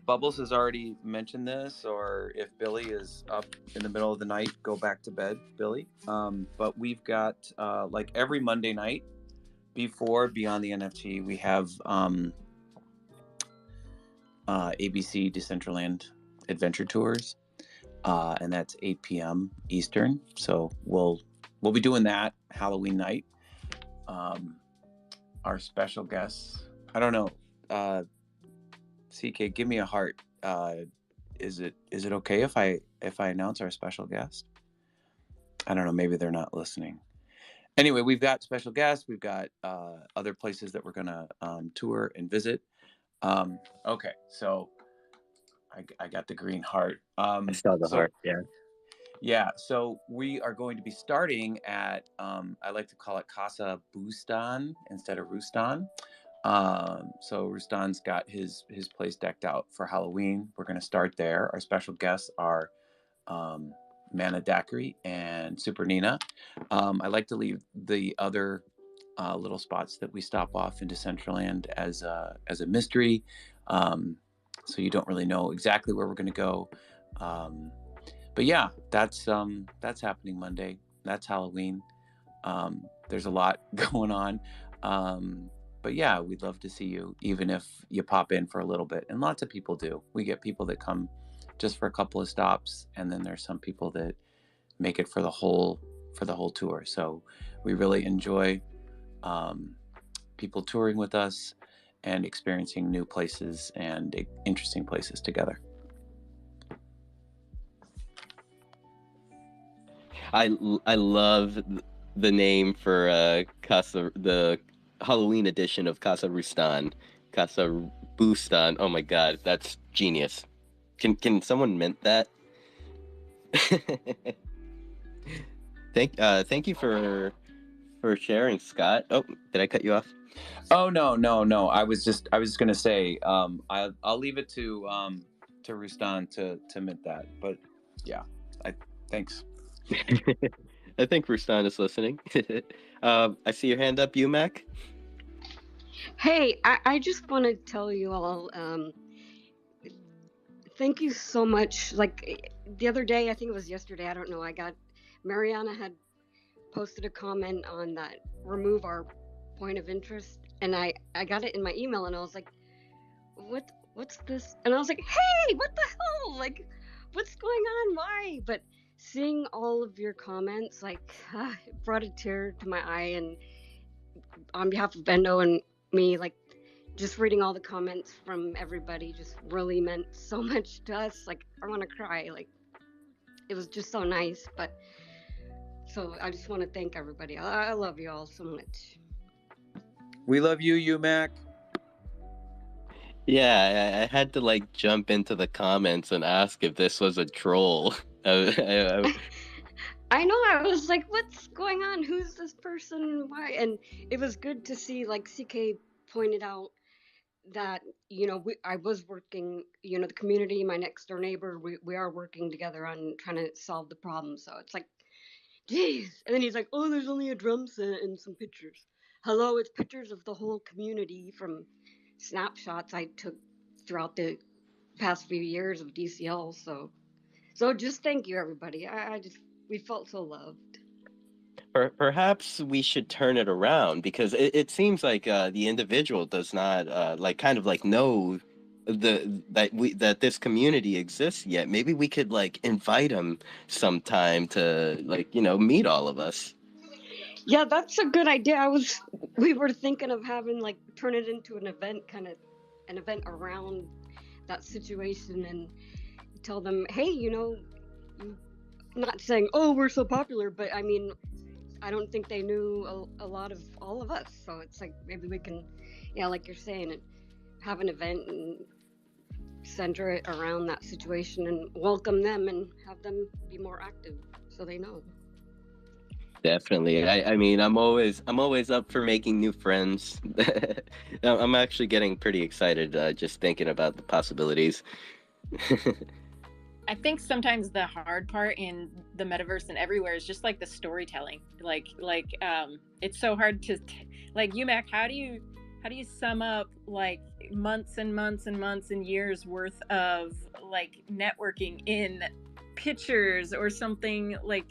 Bubbles has already mentioned this, or if Billy is up in the middle of the night, go back to bed, Billy. But we've got like every Monday night before Beyond the NFT, we have ABC Decentraland Adventure Tours, and that's 8 p.m. Eastern. So we'll be doing that Halloween night. Our special guests, I don't know, CK, give me a heart. Is it okay if I announce our special guest? I don't know, maybe they're not listening. Anyway, we've got special guests. We've got other places that we're gonna tour and visit. Okay, so I got the green heart. I saw the heart. Yeah, so we are going to be starting at I like to call it Casa Bustan instead of Rustan. So Rustan's got his place decked out for Halloween. We're going to start there. Our special guests are Mana Daiquiri and Super Nina. I like to leave the other little spots that we stop off in Decentraland as a mystery, so you don't really know exactly where we're going to go. But yeah, that's happening Monday. That's Halloween. There's a lot going on. But yeah, we'd love to see you, even if you pop in for a little bit. And lots of people do. We get people that come just for a couple of stops, and then there's some people that make it for the whole tour. So we really enjoy people touring with us and experiencing new places and interesting places together. I love the name for the Halloween edition of Casa Rustan, Casa Bustan. Oh my god, that's genius. Can someone mint that? Thank you for sharing, Scott. Oh, did I cut you off? Oh no. I was just gonna say I'll leave it to Rustan to mint that. But yeah, thanks. I think Rustan is listening. I see your hand up, UMAC. Hey, I just want to tell you all, thank you so much. Like the other day, I think it was yesterday, I don't know, Mariana had posted a comment on that remove our point of interest, and I got it in my email, and I was like, what's this? And I was like, hey, what the hell? Like, what's going on? Why? But seeing all of your comments, like, it brought a tear to my eye, and on behalf of Endo and me, like, just reading all the comments from everybody just really meant so much to us. Like, I want to cry. Like, it was just so nice. But so I just want to thank everybody. I love you all so much. We love you, UMac. Yeah, I had to like jump into the comments and ask if this was a troll. I know. I was like, what's going on? Who's this person? Why? And it was good to see, like CK pointed out, that, you know, I was working, you know, the community, my next door neighbor, we are working together on trying to solve the problem. So it's like, geez. And then he's like, oh, there's only a drum set and some pictures. Hello, it's pictures of the whole community from snapshots I took throughout the past few years of DCL. So just thank you, everybody. We felt so loved. Perhaps we should turn it around because it seems like the individual does not like kind of like know that this community exists yet. Maybe we could like invite him sometime to like meet all of us. Yeah, that's a good idea. We were thinking of having, like, turn it into an event, kind of an event around that situation, and tell them, hey, you know, not saying, oh, we're so popular, but I mean, I don't think they knew a lot of all of us. So it's like, maybe we can, yeah, like you're saying, have an event and center it around that situation and welcome them and have them be more active so they know. Definitely. I mean, I'm always up for making new friends. I'm actually getting pretty excited just thinking about the possibilities. I think sometimes the hard part in the metaverse and everywhere is just like the storytelling. Like it's so hard to like UMac. How do you sum up like months and months and months and years worth of like networking in pictures or something, like,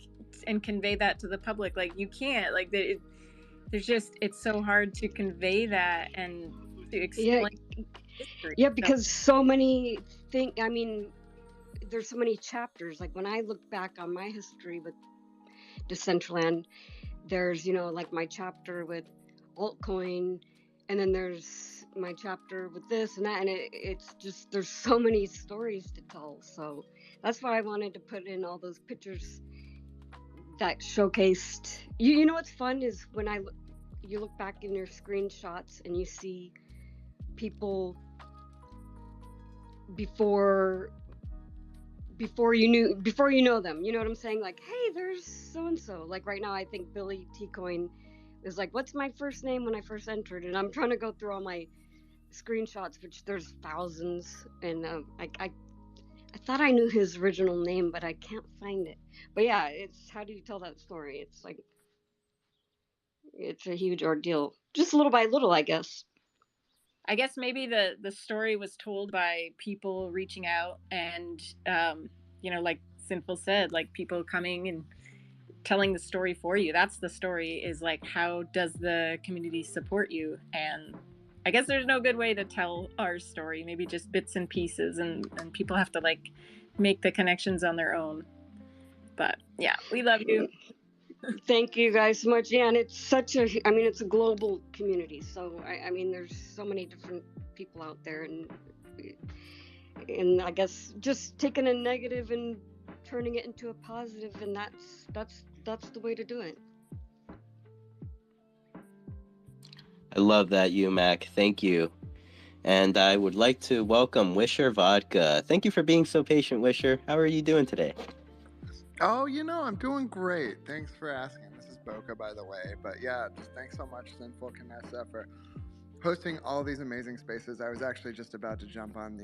and convey that to the public? Like, you can't, like, there's just, it's so hard to convey that and to explain history. Yeah, because so many things, I mean, there's so many chapters. Like, when I look back on my history with Decentraland, there's, you know, like my chapter with altcoin, and then there's my chapter with this and that, and it's just, there's so many stories to tell. So that's why I wanted to put in all those pictures that showcased. You know what's fun is when you look back in your screenshots and you see people before you know them. You know what I'm saying? Like, hey, there's so and so. Like right now, I think Billy T Coin is like, what's my first name when I first entered? And I'm trying to go through all my screenshots, which there's thousands, and I thought I knew his original name, but I can't find it. But yeah, it's, how do you tell that story? It's like, it's a huge ordeal, just little by little, I guess. I guess maybe the story was told by people reaching out and, you know, like Sinful said, like people coming and telling the story for you. That's the story, is like, how does the community support you? And I guess there's no good way to tell our story, maybe just bits and pieces, and people have to like make the connections on their own. But yeah, we love you. Thank you guys so much. Yeah, and it's such a, I mean, it's a global community. So, I mean, there's so many different people out there, and I guess just taking a negative and turning it into a positive, and that's the way to do it. I love that, UMac. Thank you. And I would like to welcome Wisher Vodka. Thank you for being so patient, Wisher. How are you doing today? Oh, you know, I'm doing great. Thanks for asking. This is Boca, by the way. But yeah, just thanks so much, Sinful Canessa, for hosting all these amazing spaces. I was actually just about to jump on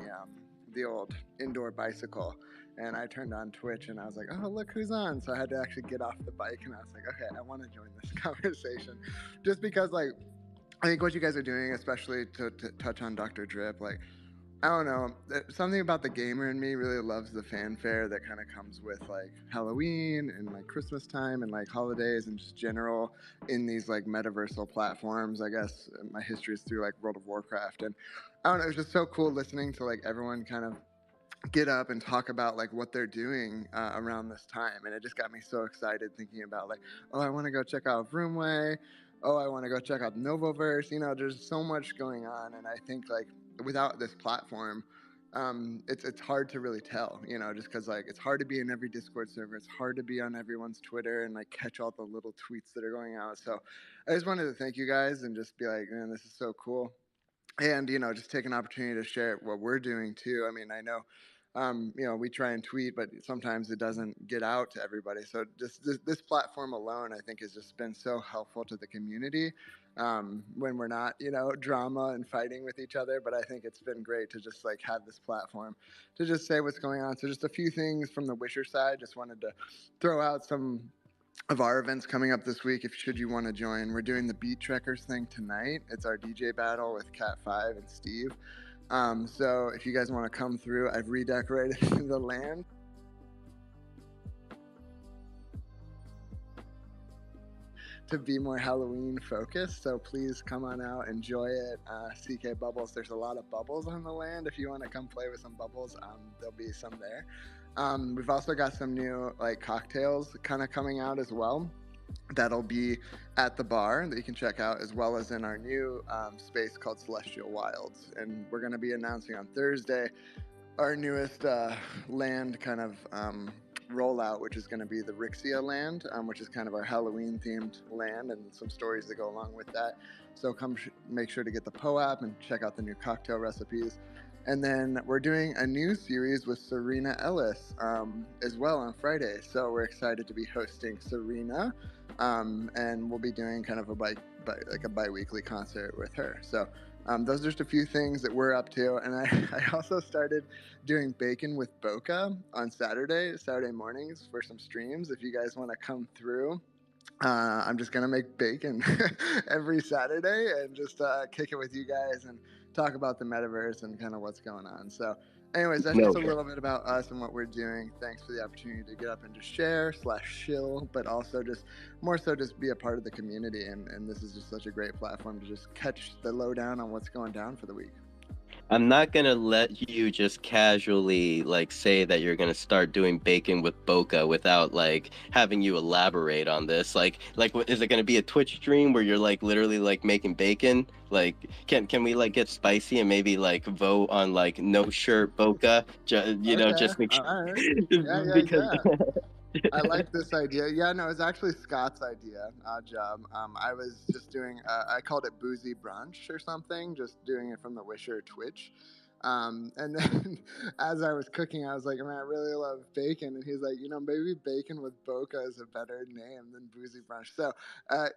the old indoor bicycle, and I turned on Twitch, and I was like, oh, look who's on. So I had to actually get off the bike, and I was like, okay, I want to join this conversation. Just because, like, I think what you guys are doing, especially to touch on Dr. Drip, like, I don't know, something about the gamer in me really loves the fanfare that kind of comes with like Halloween and like Christmas time and like holidays and just general in these like metaversal platforms. I guess my history is through like World of Warcraft, and I don't know, it was just so cool listening to like everyone kind of get up and talk about like what they're doing around this time, and it just got me so excited thinking about like, oh, I want to go check out Vroomway. oh, I want to go check out Novoverse. You know, there's so much going on, and I think like without this platform, it's hard to really tell, you know, just because like it's hard to be in every Discord server, it's hard to be on everyone's Twitter and like catch all the little tweets that are going out. So I just wanted to thank you guys and just be like, man, this is so cool. And you know, just take an opportunity to share what we're doing too. I mean, I know, you know, we try and tweet, but sometimes it doesn't get out to everybody. So just this platform alone, I think, has just been so helpful to the community, when we're not, you know, drama and fighting with each other. But I think it's been great to just like have this platform to just say what's going on. So just a few things from the Wisher side. Just wanted to throw out some of our events coming up this week. If should you want to join, we're doing the Beat Trekkers thing tonight. It's our DJ battle with Cat 5 and Steve. So if you guys want to come through, I've redecorated the land to be more Halloween focused. So please come on out, enjoy it. CK Bubbles, there's a lot of bubbles on the land. If you want to come play with some bubbles, there'll be some there. We've also got some new like cocktails kind of coming out as well. That'll be at the bar that you can check out, as well as in our new space called Celestial Wilds. And we're going to be announcing on Thursday our newest land kind of rollout, which is going to be the Rixia land, which is kind of our Halloween themed land, and some stories that go along with that. So come make sure to get the PO app and check out the new cocktail recipes. And then we're doing a new series with Serena Ellis as well on Friday. So we're excited to be hosting Serena, and we'll be doing kind of a bi-weekly concert with her. So those are just a few things that we're up to. And I also started doing bacon with Boca on Saturday mornings for some streams. If you guys want to come through, I'm just going to make bacon every Saturday and just kick it with you guys and talk about the metaverse and kind of what's going on. So anyways, that's just a little bit about us and what we're doing. Thanks for the opportunity to get up and just share / shill, but also just more so just be a part of the community. And this is just such a great platform to just catch the lowdown on what's going down for the week. I'm not gonna let you just casually like say that you're gonna start doing bacon with Boca without like having you elaborate on this. Like, is it gonna be a Twitch stream where you're like literally like making bacon? Like, can we like get spicy and maybe like vote on like no shirt Boca? You know, just make sure. All right. Because I like this idea. Yeah, no, it's actually Scott's idea. Odd job. I was just doing, I called it Boozy Brunch or something, just doing it from the Wisher Twitch. And then as I was cooking, I was like, man, I really love bacon. And he's like, you know, maybe bacon with Boca is a better name than Boozy Brunch. So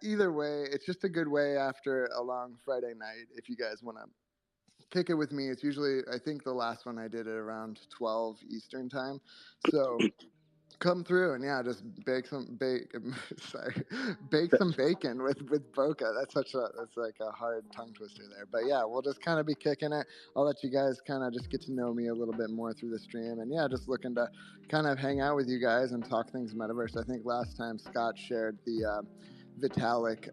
either way, it's just a good way after a long Friday night if you guys want to kick it with me. It's usually, I think the last one I did it around 12 Eastern time. So come through and yeah, just bake some bacon with Boca. That's like a hard tongue twister there. But yeah, we'll just kind of be kicking it. I'll let you guys kind of just get to know me a little bit more through the stream. And yeah, just looking to kind of hang out with you guys and talk things metaverse. I think last time Scott shared the Vitalik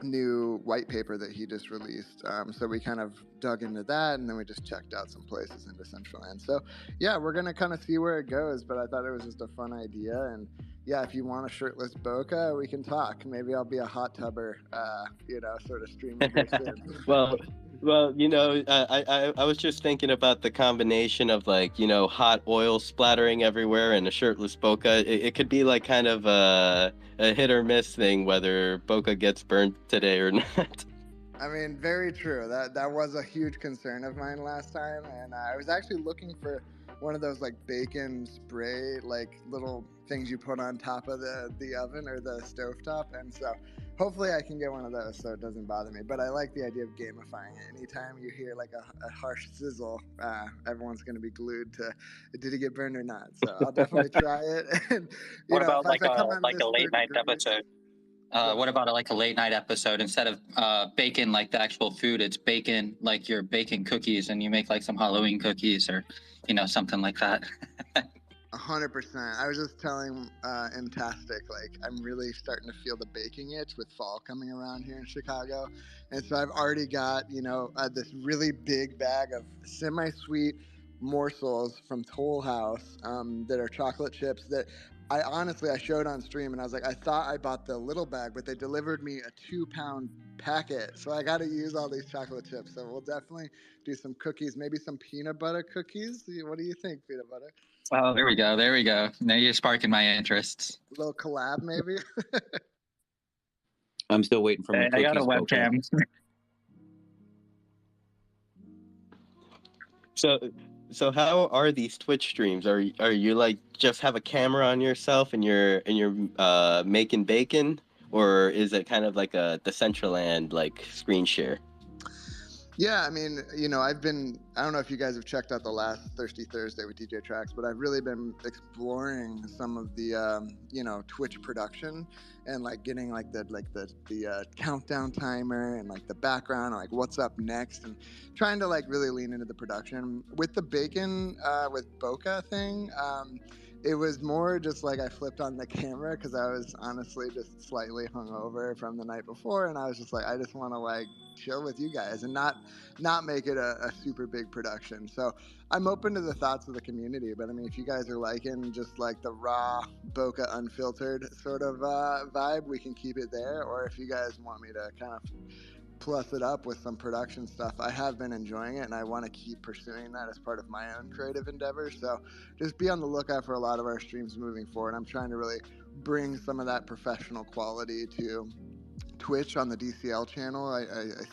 new white paper that he just released. So we kind of dug into that, and then we just checked out some places in Decentraland. So yeah, we're gonna kind of see where it goes, but I thought it was just a fun idea. And yeah, if you want a shirtless Boca, we can talk. Maybe I'll be a hot tubber, you know, sort of streamer here soon. Well, you know, I was just thinking about the combination of like, you know, hot oil splattering everywhere and a shirtless Boca. It could be like kind of a hit or miss thing whether Boca gets burnt today or not. I mean, very true. That was a huge concern of mine last time, and I was actually looking for one of those like bacon spray like little things you put on top of the oven or the stovetop, and so hopefully I can get one of those so it doesn't bother me. But I like the idea of gamifying it. Anytime you hear like a harsh sizzle, everyone's going to be glued to did it get burned or not. So I'll definitely try it. And what about like a late night episode? What about like a late night episode? Instead of bacon like the actual food, it's bacon like you're baking cookies, and you make like some Halloween cookies or, you know, something like that. 100%. I was just telling Intastic, like, I'm really starting to feel the baking itch with fall coming around here in Chicago. And so I've already got, you know, this really big bag of semi-sweet morsels from Toll House that are chocolate chips that I honestly, I showed on stream and I was like, I thought I bought the little bag, but they delivered me a 2 pound packet. So I got to use all these chocolate chips. So we'll definitely do some cookies, maybe some peanut butter cookies. What do you think, peanut butter? Oh, there we go. There we go. Now you're sparking my interests. A little collab, maybe? I'm still waiting for my I got a cookies, Boca. webcam. So how are these Twitch streams? Are you like just have a camera on yourself and you're making bacon, or is it kind of like a Decentraland like screen share? Yeah, I mean, I don't know if you guys have checked out the last Thirsty Thursday with DJ Tracks, but I've really been exploring some of the, Twitch production and like getting like the countdown timer and like the background, like what's up next, and trying to like really lean into the production with the bacon with Boca thing. It was more just like I flipped on the camera because I was honestly just slightly hungover from the night before, and I was just like, I just want to like chill with you guys and not make it a super big production. So I'm open to the thoughts of the community, but I mean, if you guys are liking just like the raw Boca unfiltered sort of vibe, we can keep it there. Or if you guys want me to kind of plus it up with some production stuff, I have been enjoying it and I want to keep pursuing that as part of my own creative endeavors. So just be on the lookout for a lot of our streams moving forward. I'm trying to really bring some of that professional quality to Twitch on the DCL channel. I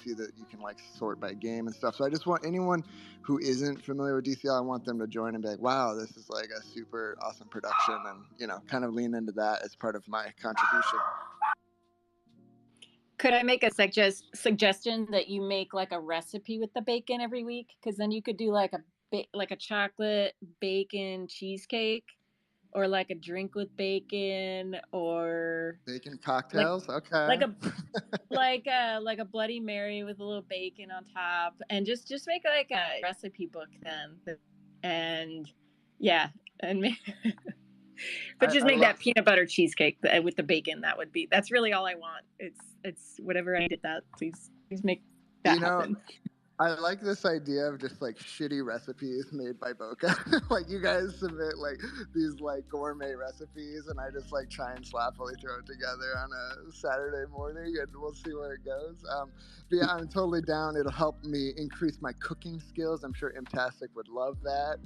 see that you can like sort by game and stuff. So I just want anyone who isn't familiar with DCL, I want them to join and be like, wow, this is like a super awesome production, and kind of lean into that as part of my contribution. Could I make a suggestion that you make like a recipe with the bacon every week? Because then you could do like a chocolate bacon cheesecake, or like a drink with bacon, or bacon cocktails. like Okay. like a Bloody Mary with a little bacon on top, and just make like a recipe book then, and yeah, and but just make that peanut butter cheesecake with the bacon. That's really all I want. It's whatever I did that. Please make that happen. I like this idea of just like shitty recipes made by Boca. Like you guys submit like these like gourmet recipes, and I just like try and sloppily throw it together on a Saturday morning, and we'll see where it goes. But yeah, I'm totally down. It'll help me increase my cooking skills. I'm sure Imtastic would love that.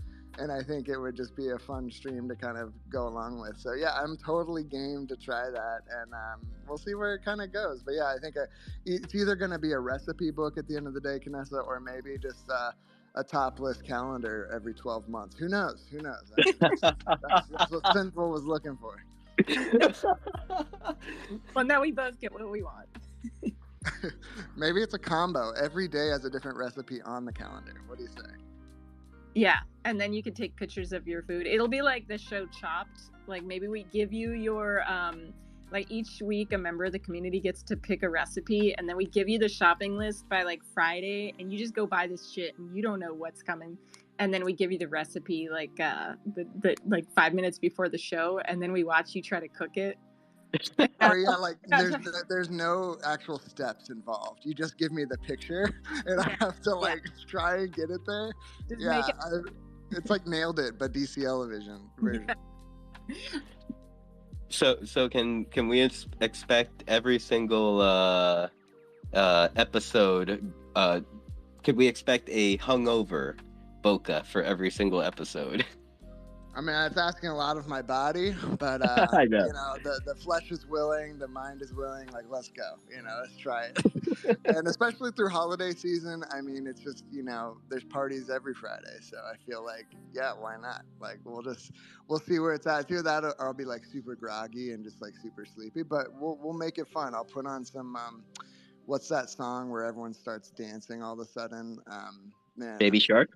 And I think it would just be a fun stream to kind of go along with. So yeah, I'm totally game to try that, and we'll see where it kind of goes. But yeah, I think it's either going to be a recipe book at the end of the day, Canessa, or maybe just a top list calendar every 12 months. Who knows? That's what Central was looking for. Well, now we both get what we want. Maybe it's a combo. Every day has a different recipe on the calendar. What do you say? Yeah, and then you can take pictures of your food. It'll be like the show Chopped. Like maybe we give you your like each week a member of the community gets to pick a recipe, and then we give you the shopping list by like Friday, and you just go buy this shit and you don't know what's coming. And then we give you the recipe like the like 5 minutes before the show, and then we watch you try to cook it. Or yeah, like there's no actual steps involved. You just give me the picture, and I have to like try and get it there. Just yeah, it's like Nailed It, but DCL version. So can we expect every single episode? Could we expect a hungover Boca for every single episode? I mean, it's asking a lot of my body, but I know. The flesh is willing, the mind is willing. Like, let's go. Let's try it. And especially through holiday season, I mean, it's just there's parties every Friday, so I feel like yeah, why not? Like, we'll see where it's at. It's either that, or I'll be like super groggy and just like super sleepy. But we'll make it fun. I'll put on some what's that song where everyone starts dancing all of a sudden? Man, Baby Shark.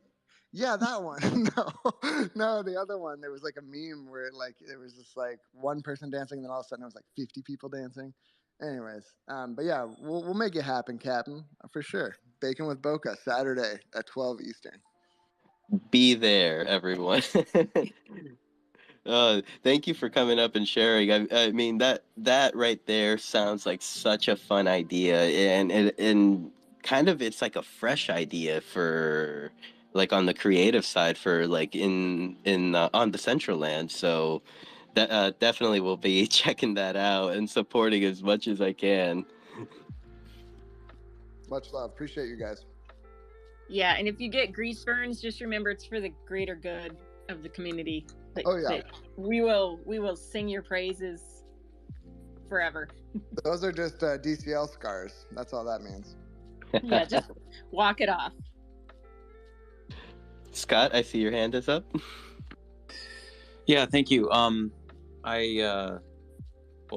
Yeah, that one. No, the other one. There was like a meme where it was just like one person dancing, and then all of a sudden it was like 50 people dancing. Anyways, but yeah, we'll make it happen, Captain, for sure. Bacon with Boca, Saturday at 12 Eastern. Be there, everyone. Thank you for coming up and sharing. I mean that right there sounds like such a fun idea, and kind of it's like a fresh idea for like on the creative side for like in on Decentraland. So Definitely will be checking that out and supporting as much as I can. Much love. Appreciate you guys. Yeah, and if you get grease ferns, just remember it's for the greater good of the community. Oh, yeah. We will sing your praises forever. Those are just DCL scars. That's all that means. Yeah, just walk it off. Scott, I see your hand is up. Yeah, thank you. Well,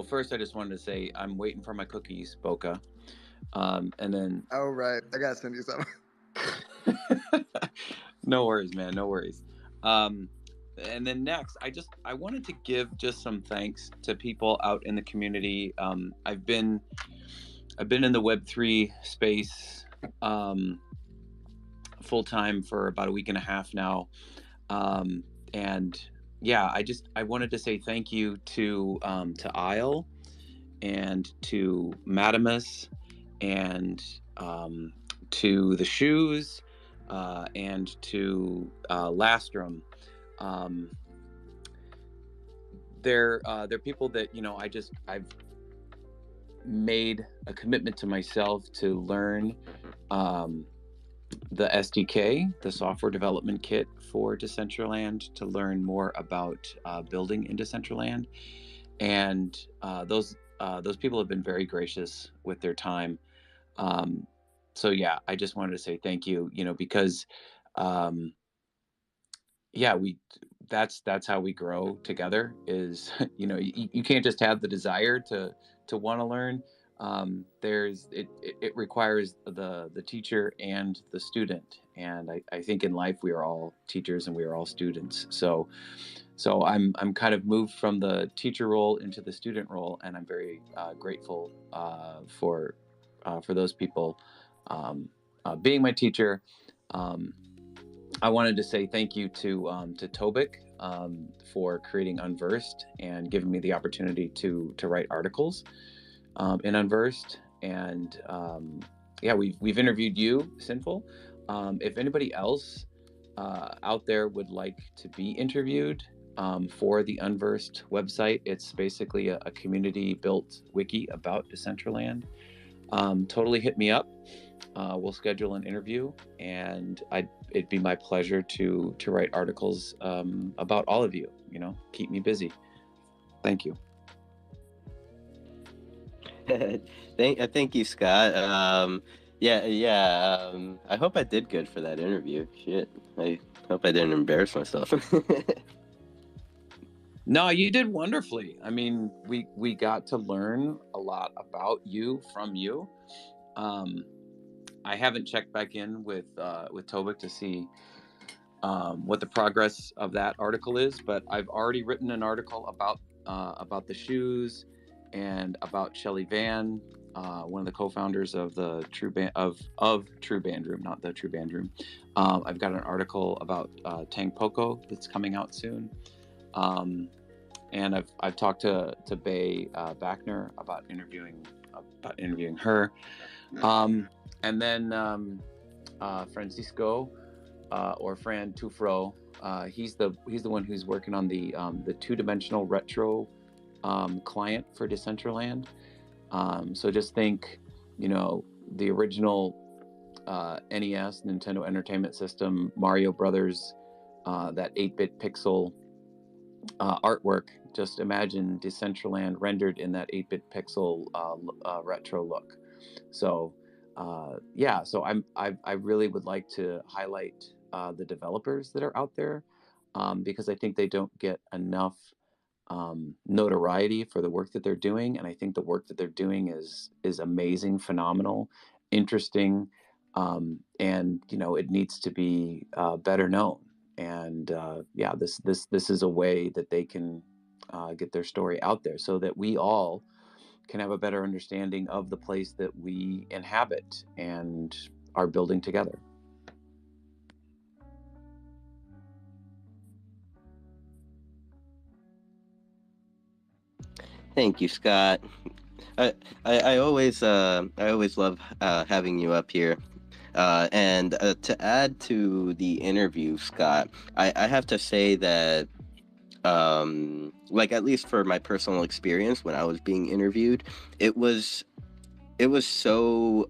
first I just wanted to say I'm waiting for my cookies, Boca. And then. Oh, right. I gotta send you some. No worries, man. No worries. And then next, I wanted to give just some thanks to people out in the community. I've been in the Web3 space full time for about a week and a half now, and yeah, I wanted to say thank you to Isle and to Madamus and to the shoes and to Lastrum. They're people that I've made a commitment to myself to learn the SDK, the software development kit for Decentraland, to learn more about building in Decentraland, and those people have been very gracious with their time. So yeah, I just wanted to say thank you, because that's how we grow together is, you can't just have the desire to want to learn. It requires the teacher and the student. And I think in life we are all teachers and we are all students. So I'm kind of moved from the teacher role into the student role, and I'm very grateful for those people being my teacher. I wanted to say thank you to Tobik for creating Unversed and giving me the opportunity to write articles in Unversed. And we've interviewed you, Sinful. If anybody else out there would like to be interviewed for the Unversed website, it's basically a community-built wiki about Decentraland. Totally hit me up. We'll schedule an interview, and it'd be my pleasure to write articles about all of you. Keep me busy. Thank you. Thank you, Scott. I hope I did good for that interview. Shit, I hope I didn't embarrass myself. No, you did wonderfully. I mean, we got to learn a lot about you from you. I haven't checked back in with Tobik to see what the progress of that article is, but I've already written an article about the shoes and about Shelly Van, one of the co-founders of the True Band of True Band Room, not the True Band Room. I've got an article about Tang Poco that's coming out soon, and I've talked to Bae Backner about interviewing her. And then Francisco or Fran Tufro, he's the one who's working on the two-dimensional retro client for Decentraland. So just think, the original NES, Nintendo Entertainment System, Mario Brothers, that 8-bit pixel artwork. Just imagine Decentraland rendered in that 8-bit pixel retro look. So I really would like to highlight the developers that are out there, because I think they don't get enough notoriety for the work that they're doing, and I think the work that they're doing is amazing, phenomenal, interesting, and it needs to be better known. And this is a way that they can get their story out there, so that we all can have a better understanding of the place that we inhabit and are building together. Thank you, Scott. I always love having you up here. And to add to the interview, Scott, I have to say that like at least for my personal experience when I was being interviewed, it was so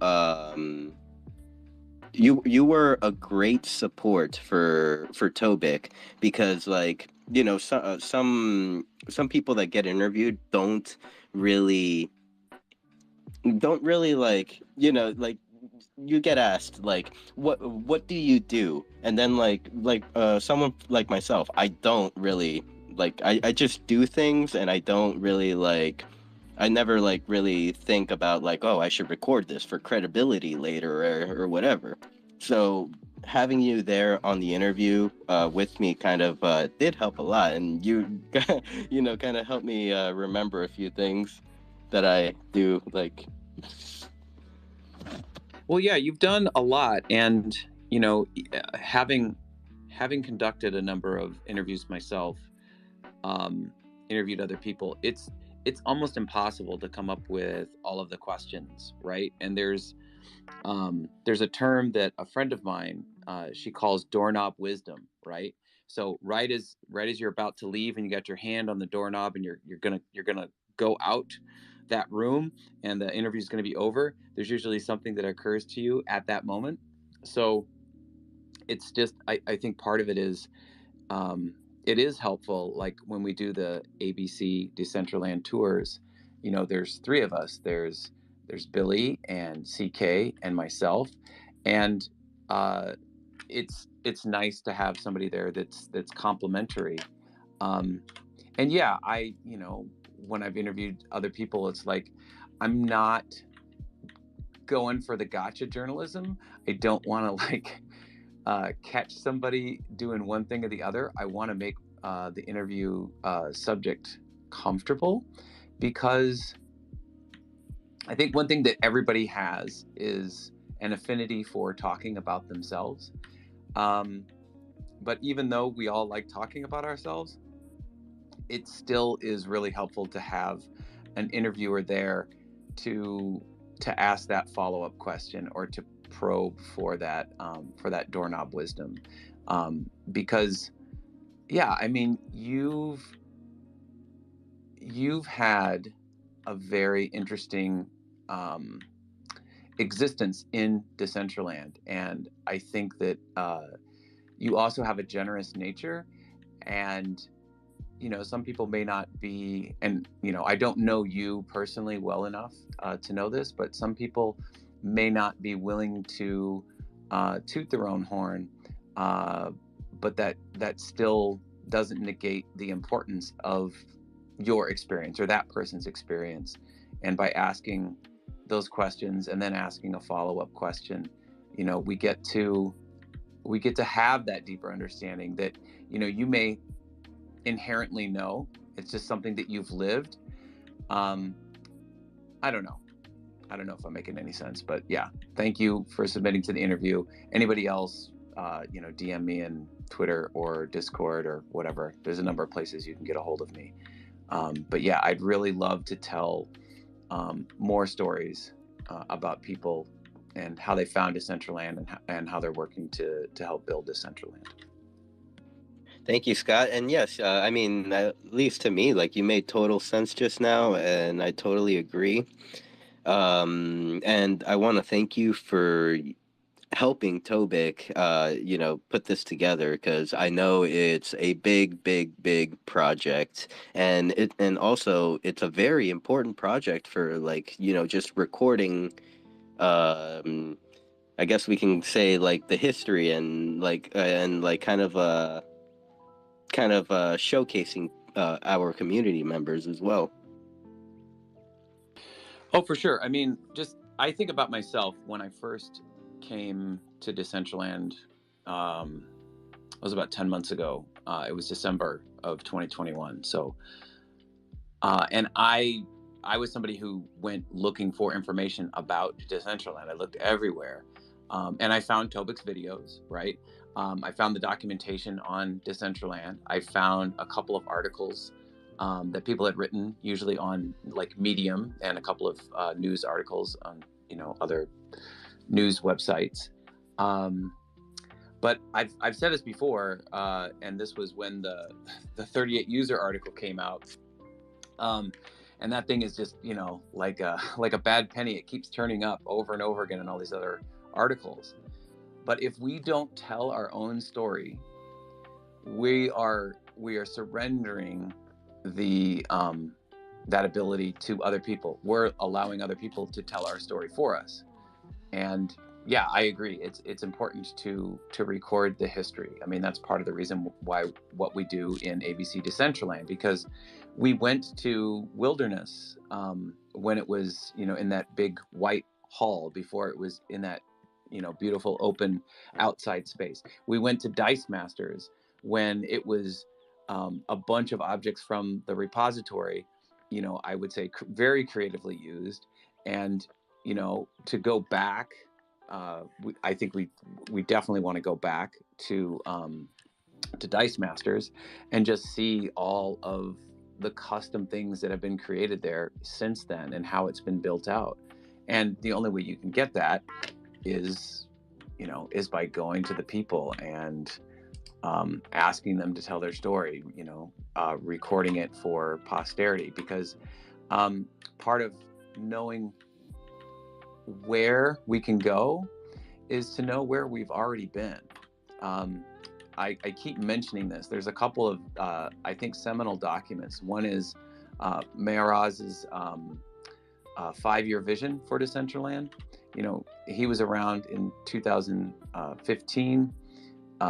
you were a great support for Tobik, because like, you know, some people that get interviewed don't really like, you know, like you get asked like what do you do, and then someone like myself, I don't really like, I just do things, and I don't really like, I never like really think about like, oh, I should record this for credibility later, or whatever. So having you there on the interview with me kind of did help a lot, and you you know, kind of helped me remember a few things that I do, like. Well, yeah, you've done a lot, and you know, having conducted a number of interviews myself, interviewed other people, it's almost impossible to come up with all of the questions, right? And there's a term that a friend of mine, she calls doorknob wisdom, right? So right as you're about to leave and you got your hand on the doorknob and you're gonna go out that room and the interview is going to be over, there's usually something that occurs to you at that moment. So it's just, I think part of it is, it is helpful. Like when we do the ABC Decentraland tours, you know, there's three of us. There's Billy and CK and myself, and it's nice to have somebody there that's complimentary. And yeah, you know, when I've interviewed other people, it's like I'm not going for the gotcha journalism. I don't want to like catch somebody doing one thing or the other. I want to make the interview subject comfortable, because I think one thing that everybody has is an affinity for talking about themselves. But even though we all like talking about ourselves, it still is really helpful to have an interviewer there to ask that follow-up question, or to probe for that doorknob wisdom, because yeah, I mean, you've had a very interesting existence in Decentraland, and I think that you also have a generous nature. And you know, some people may not be, and you know, I don't know you personally well enough to know this, but some people may not be willing to toot their own horn, but that still doesn't negate the importance of your experience or that person's experience. And by asking those questions and then asking a follow-up question, you know, we get to have that deeper understanding that, you know, you may inherently know. It's just something that you've lived. I don't know if I'm making any sense, but yeah, thank you for submitting to the interview. Anybody else, you know, DM me in Twitter or Discord or whatever. There's a number of places you can get a hold of me. But yeah, I'd really love to tell more stories about people and how they found Decentraland, and how they're working to help build Decentraland. Thank you, Scott. And yes, I mean, at least to me, like, you made total sense just now, and I totally agree. And I want to thank you for helping Tobik, you know, put this together, because I know it's a big, big, big project, and also it's a very important project for, like, you know, just recording. I guess we can say like the history, and kind of showcasing our community members as well. Oh, for sure. I mean, just I think about myself when I first came to Decentraland. It was about 10 months ago. It was December of 2021. So, and I was somebody who went looking for information about Decentraland. I looked everywhere, and I found Tobik's videos. Right. I found the documentation on Decentraland. I found a couple of articles that people had written, usually on like Medium, and a couple of news articles on, you know, other news websites. But But I've said this before, and this was when the 38 user article came out. And that thing is just, like a bad penny. It keeps turning up over and over again in all these other articles. But if we don't tell our own story, we are surrendering the that ability to other people. We're allowing other people to tell our story for us. And yeah, I agree. It's important to record the history. I mean, that's part of the reason why what we do in ABC Decentraland, because we went to Wilderness when it was, in that big white hall, before it was in that, beautiful open outside space. We went to Dice Masters when it was a bunch of objects from the repository, I would say very creatively used. And to go back, I think we definitely want to go back to Dice Masters and just see all of the custom things that have been created there since then and how it's been built out. And the only way you can get that is by going to the people and asking them to tell their story, recording it for posterity, because part of knowing where we can go is to know where we've already been. I keep mentioning this. There's a couple of, I think, seminal documents. One is Mayoraz's 5-year vision for Decentraland. He was around in 2015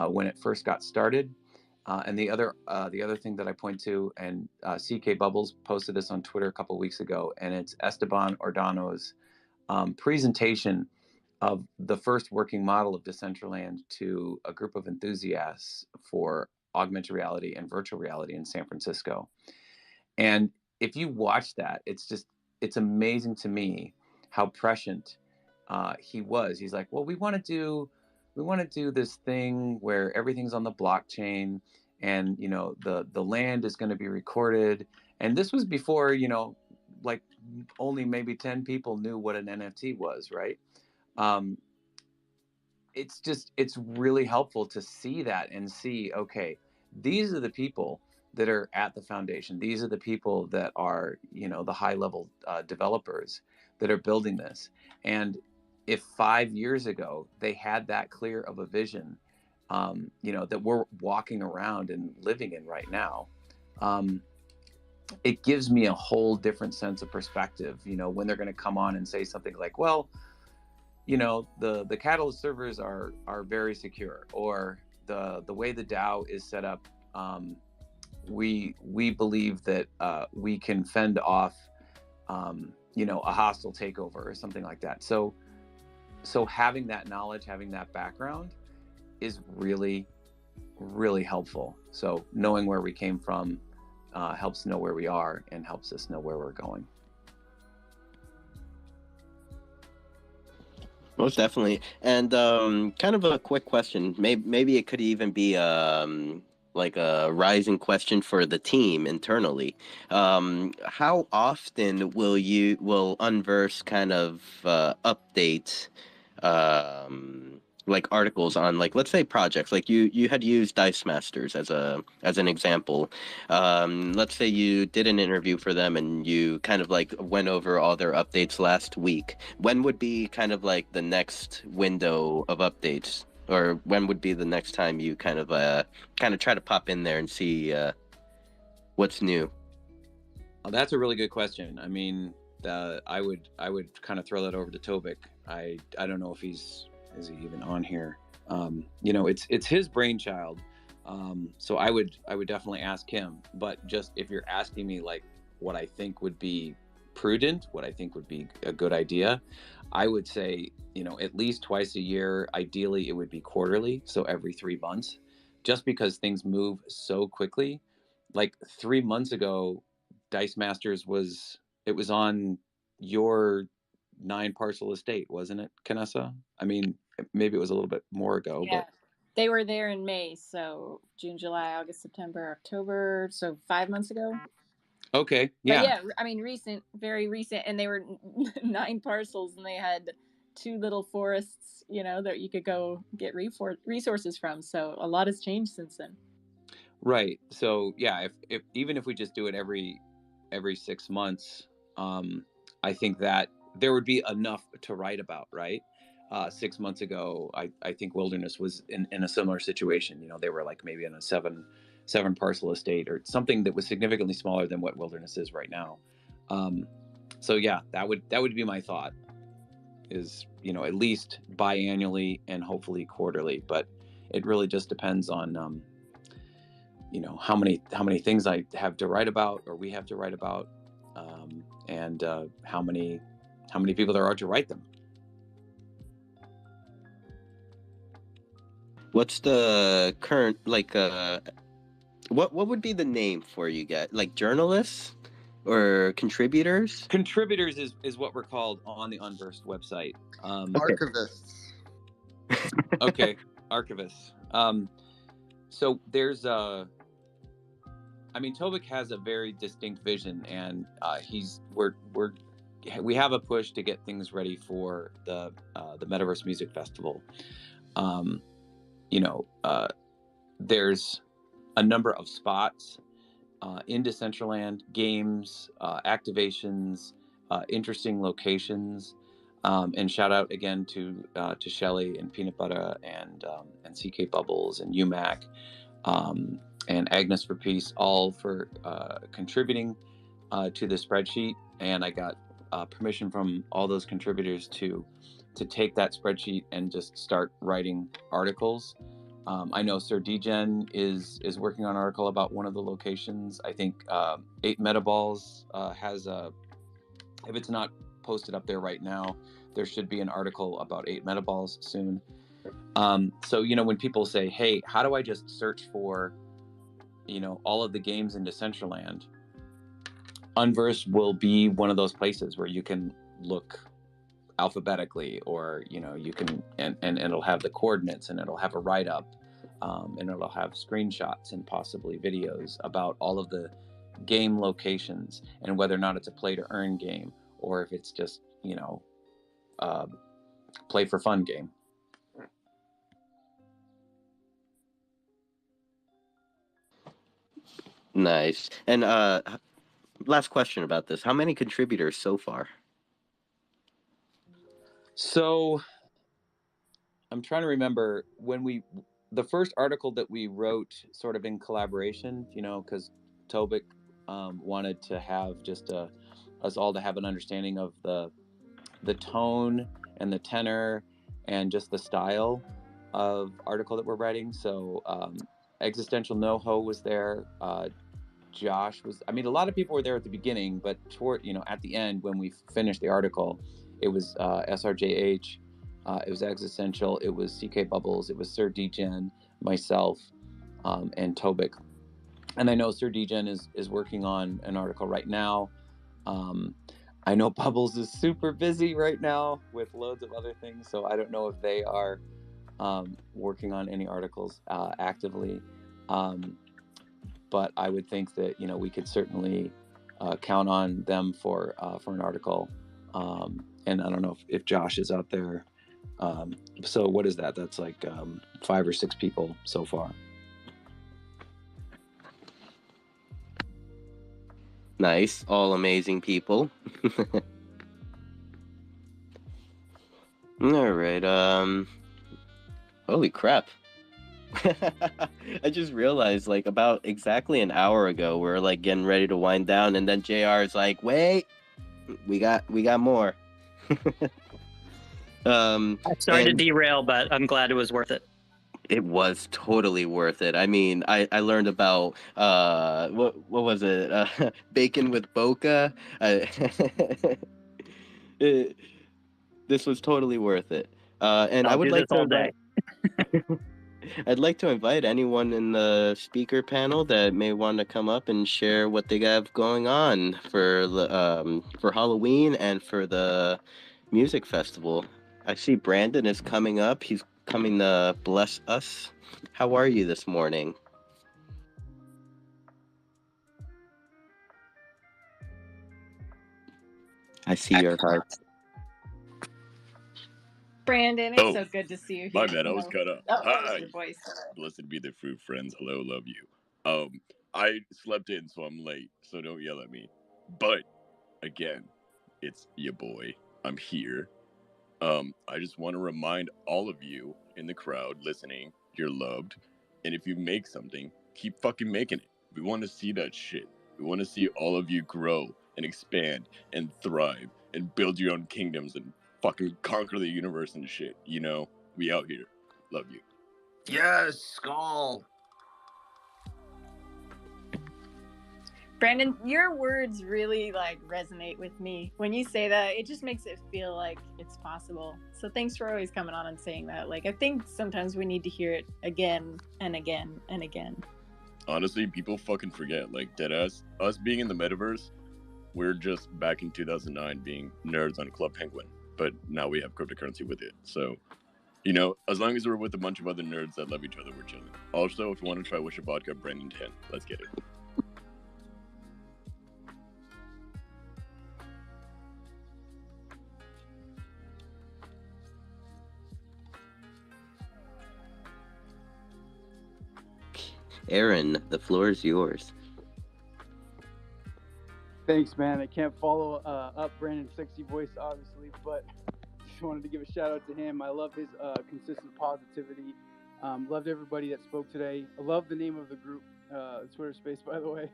when it first got started. And the other thing that I point to, and CK Bubbles posted this on Twitter a couple of weeks ago, and it's Esteban Ordano's presentation of the first working model of Decentraland to a group of enthusiasts for augmented reality and virtual reality in San Francisco. And if you watch that, it's amazing to me how prescient he was. He's like, well, we want to do this thing where everything's on the blockchain, and the land is going to be recorded. And this was before, like only maybe 10 people knew what an NFT was, right? It's really helpful to see that and see, okay, these are the people that are at the foundation. These are the people that are, the high level developers that are building this. And if 5 years ago they had that clear of a vision, that we're walking around and living in right now, it gives me a whole different sense of perspective, when they're going to come on and say something like, well, the Catalyst servers are very secure, or the way the DAO is set up, we believe that we can fend off a hostile takeover or something like that. So having that knowledge, having that background is really, really helpful. So knowing where we came from helps know where we are and helps us know where we're going. Most definitely. And kind of a quick question. Maybe it could even be like a rising question for the team internally. How often will Unverse kind of update like articles on, like, let's say projects, like you had used Dice Masters as an example. Let's say you did an interview for them and you kind of like went over all their updates last week. When would be kind of like the next window of updates, or when would be the next time you kind of try to pop in there and see what's new? Oh, that's a really good question. I mean, I would kind of throw that over to Tobik. I don't know if is he even on here. It's his brainchild. So I would definitely ask him. But just if you're asking me like what I think would be prudent, what I think would be a good idea, I would say, at least twice a year. Ideally, it would be quarterly, so every 3 months, just because things move so quickly. Like 3 months ago, Dice Masters was on your 9 parcel estate, wasn't it, Kanessa? I mean, maybe it was a little bit more ago, Yeah. but They were there in May, so June, July, August, September, October, so 5 months ago. Okay, yeah. But yeah, I mean, recent, very recent, and they were 9 parcels, and they had two little forests, you know, that you could go get resources from. So a lot has changed since then. Right. So yeah, if even if we just do it every 6 months, I think that there would be enough to write about, right? 6 months ago, I think Wilderness was in a similar situation. You know, they were like maybe in a seven parcel estate or something that was significantly smaller than what Wilderness is right now. So yeah, that would be my thought, is, you know, at least biannually and hopefully quarterly. But it really just depends on you know, how many things I have to write about, or we have to write about, and how many people there are to write them. What's the current, like, what would be the name for you guys? Like journalists or contributors? Contributors is what we're called on the Unversed website. Archivists. Okay, archivists. So there's I mean, Tobik has a very distinct vision, and we have a push to get things ready for the Metaverse Music Festival. You know, there's a number of spots in Decentraland, games, activations, interesting locations, and shout out again to Shelly and Peanut Butter and CK Bubbles and UMAC. And Agnes for Peace, all for contributing to the spreadsheet. And I got permission from all those contributors to take that spreadsheet and just start writing articles. I know Sir Degen is working on an article about one of the locations. I think 8 Metaballs has if it's not posted up there right now, there should be an article about 8 Metaballs soon. So, you know, when people say, hey, how do I just search for, you know, all of the games in Decentraland, Unverse will be one of those places where you can look alphabetically, or, you know, you can, and it'll have the coordinates, and it'll have a write-up, and it'll have screenshots and possibly videos about all of the game locations, and whether or not it's a play to earn game, or if it's just, you know, play for fun game. Nice. And last question about this: how many contributors so far? So I'm trying to remember when the first article that we wrote sort of in collaboration, you know, because Tobik wanted to have just us all to have an understanding of the tone and the tenor and just the style of article that we're writing. So Existential NoHo was there. Josh was, I mean, a lot of people were there at the beginning, but toward, you know, at the end, when we finished the article, it was SRJH, it was Existential, it was CK Bubbles, it was Sir Degen, myself, and Tobik. And I know Sir Degen is working on an article right now. I know Bubbles is super busy right now with loads of other things, so I don't know if they are working on any articles actively. But I would think that, you know, we could certainly count on them for an article. And I don't know if Josh is out there. So what is that? That's like 5 or 6 people so far. Nice. All amazing people. All right. Holy crap. I just realized, like, about exactly an hour ago, we're like getting ready to wind down, and then JR is like, wait, we got more. I started to derail, but I'm glad it was worth it. It was totally worth it. I mean, I learned about what was it? Bacon with Boca. This was totally worth it. And I would like to invite I'd like to invite anyone in the speaker panel that may want to come up and share what they have going on for Halloween and for the music festival. I see Brandon is coming up. He's coming to bless us. How are you this morning? I see your heart. Brandon, it's Oh, so good to see you my here. bad. I was cut off. Oh, that was Hi. your voice. Blessed be the fruit, friends. Hello, love you. I slept in, so I'm late. So don't yell at me. But again, it's your boy. I'm here. I just want to remind all of you in the crowd listening, you're loved. And if you make something, keep fucking making it. We want to see that shit. We want to see all of you grow and expand and thrive and build your own kingdoms and fucking conquer the universe and shit. You know, we out here. Love you. Yes, Skull. Brandon, your words really like resonate with me. When you say that, it just makes it feel like it's possible. So thanks for always coming on and saying that. Like, I think sometimes we need to hear it again and again and again. Honestly, people fucking forget. Like, deadass, us being in the metaverse, we're just back in 2009 being nerds on Club Penguin. But now we have cryptocurrency with it. So, you know, as long as we're with a bunch of other nerds that love each other, we're chilling. Also, if you want to try Wish a Vodka, Brandon 10. Let's get it. Aaron, the floor is yours. Thanks, man. I can't follow up Brandon's sexy voice, obviously, but just wanted to give a shout out to him. I love his consistent positivity. Loved everybody that spoke today. I love the name of the group, Twitter Space, by the way.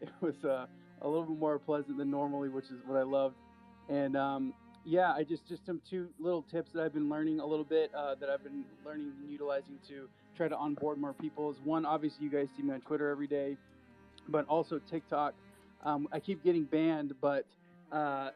It was a little bit more pleasant than normally, which is what I loved. And yeah, I just some two little tips that I've been learning a little bit that I've been learning and utilizing to try to onboard more people is one, obviously you guys see me on Twitter every day, but also TikTok. I keep getting banned, but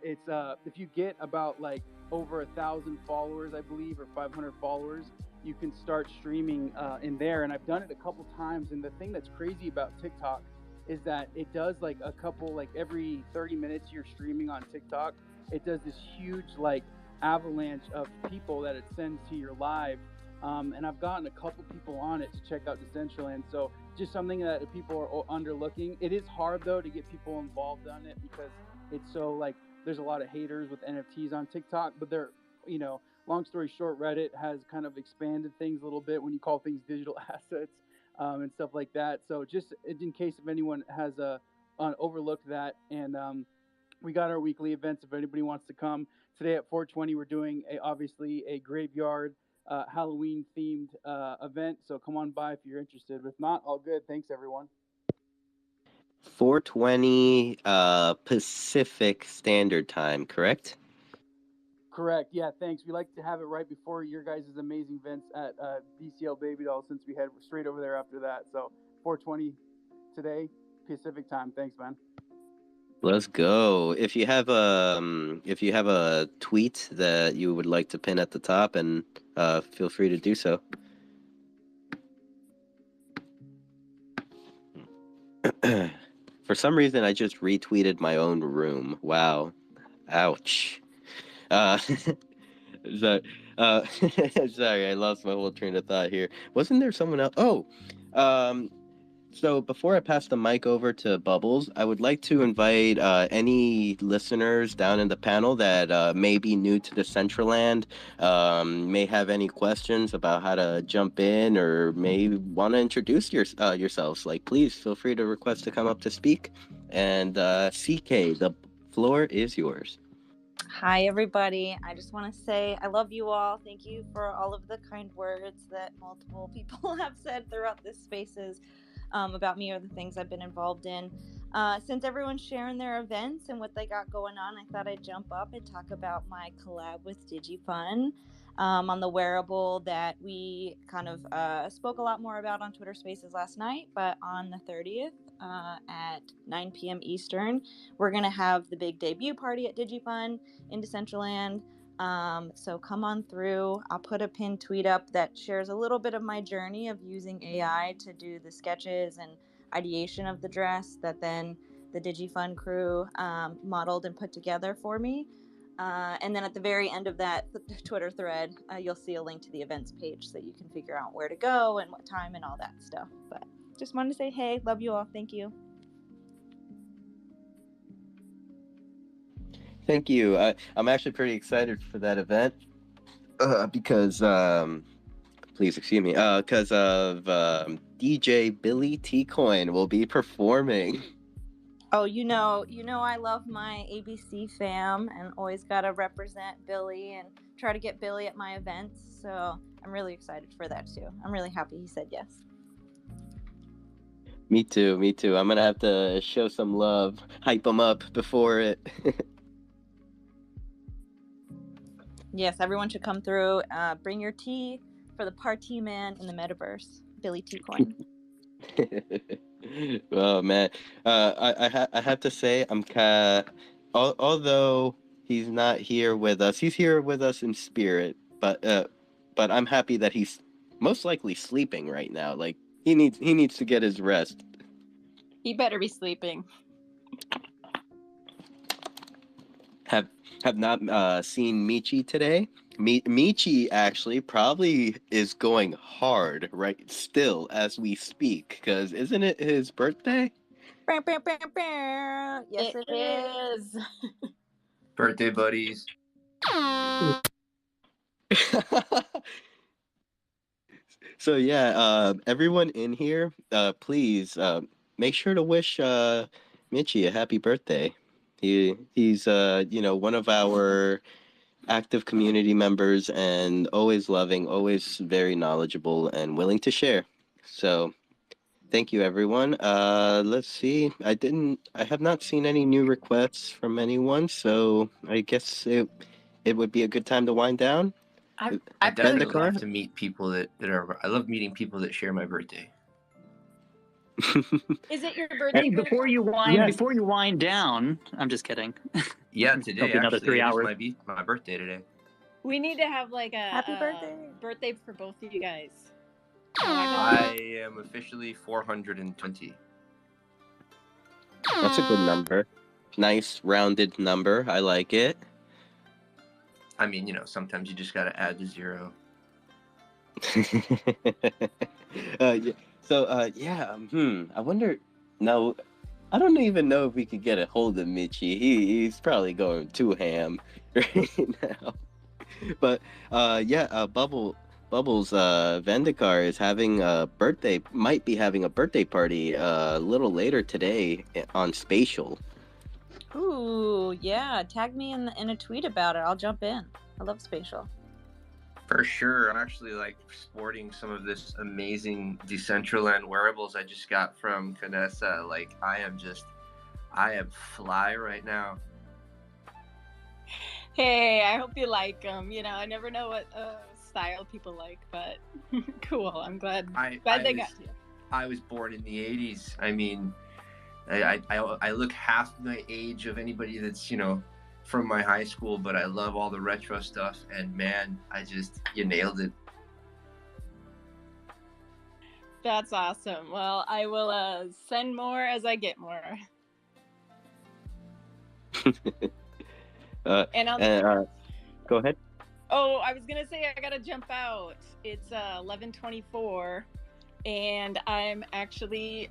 it's if you get about like over 1,000 followers, I believe, or 500 followers, you can start streaming in there. And I've done it a couple times. And the thing that's crazy about TikTok is that it does like a couple, like every 30 minutes you're streaming on TikTok, it does this huge like avalanche of people that it sends to your live. And I've gotten a couple people on it to check out Decentraland. So just something that people are underlooking. It is hard though to get people involved on it because it's so like there's a lot of haters with NFTs on TikTok, but they're, you know, long story short, Reddit has kind of expanded things a little bit when you call things digital assets and stuff like that. So just in case if anyone has overlooked that, and we got our weekly events if anybody wants to come. Today at 420, we're doing obviously a graveyard Halloween themed event. So come on by if you're interested. If not, all good. Thanks, everyone. 4:20 Pacific Standard Time, correct? Correct. Yeah, thanks. We like to have it right before your guys' amazing events at BCL Baby Doll since we head straight over there after that. So 4:20 today, Pacific time. Thanks, man. Let's go. If you have a tweet that you would like to pin at the top, and feel free to do so. For some reason, I just retweeted my own room. Wow. Ouch. So, sorry, I lost my whole train of thought here. Wasn't there someone else? Oh, so before I pass the mic over to Bubbles, I would like to invite any listeners down in the panel that may be new to Decentraland, may have any questions about how to jump in, or may want to introduce yourselves. Like, please feel free to request to come up to speak. And CK, the floor is yours. Hi, everybody. I just want to say I love you all. Thank you for all of the kind words that multiple people have said throughout this spaces about me or the things I've been involved in. Since everyone's sharing their events and what they got going on, I thought I'd jump up and talk about my collab with DigiFun on the wearable that we kind of spoke a lot more about on Twitter Spaces last night. But on the 30th at 9 p.m. Eastern, we're going to have the big debut party at DigiFun in Decentraland. So come on through. I'll put a pinned tweet up that shares a little bit of my journey of using AI to do the sketches and ideation of the dress that then the DigiFun crew modeled and put together for me. And then at the very end of that Twitter thread, you'll see a link to the events page so you can figure out where to go and what time and all that stuff. But just wanted to say, hey, love you all. Thank you. Thank you. I'm actually pretty excited for that event. Because please excuse me. Because of DJ Billy T Coin will be performing. Oh, I love my ABC fam and always gotta represent Billy and try to get Billy at my events. So I'm really excited for that too. I'm really happy he said yes. Me too. Me too. I'm gonna have to show some love, hype him up before it. Yes, everyone should come through. Bring your tea for the party man in the metaverse, Billy T Coin. Oh man, I have to say although he's not here with us, he's here with us in spirit. But I'm happy that he's most likely sleeping right now. Like he needs to get his rest. He better be sleeping. Have not seen Michi today. Michi actually probably is going hard right still as we speak, because isn't it his birthday? Yes, it is. Birthday buddies. So yeah, everyone in here, please make sure to wish Michi a happy birthday. He's one of our active community members and always loving, always very knowledgeable and willing to share. So thank you everyone. Let's see. I have not seen any new requests from anyone, so I guess it would be a good time to wind down. I definitely Bendikar? love to meet people that are. I love meeting people that share my birthday. Is it your birthday? Hey, before you wind down, I'm just kidding. Yeah, It'll today be another actually 3 it hours. is my birthday today. We need to have like a happy birthday for both of you guys. I am officially 420. That's a good number. Nice rounded number. I like it. I mean, sometimes you just got to add the 0. Yeah. So, I wonder. No, I don't even know if we could get a hold of Michi. He's probably going too ham right now. But Bubbles Vendikar is having might be having a birthday party a little later today on Spatial. Ooh, yeah. Tag me in a tweet about it. I'll jump in. I love Spatial. For sure. I'm actually sporting some of this amazing Decentraland wearables I just got from Canessa. I am fly right now. Hey, I hope you like them. I never know what style people like, but cool. I'm glad they got you. I was born in the 80s. I mean, I look half my age of anybody that's, from my high school, but I love all the retro stuff. And man, you nailed it. That's awesome. Well, I will send more as I get more. Go ahead. Oh, I was gonna say I gotta jump out. It's 11:24, and I'm actually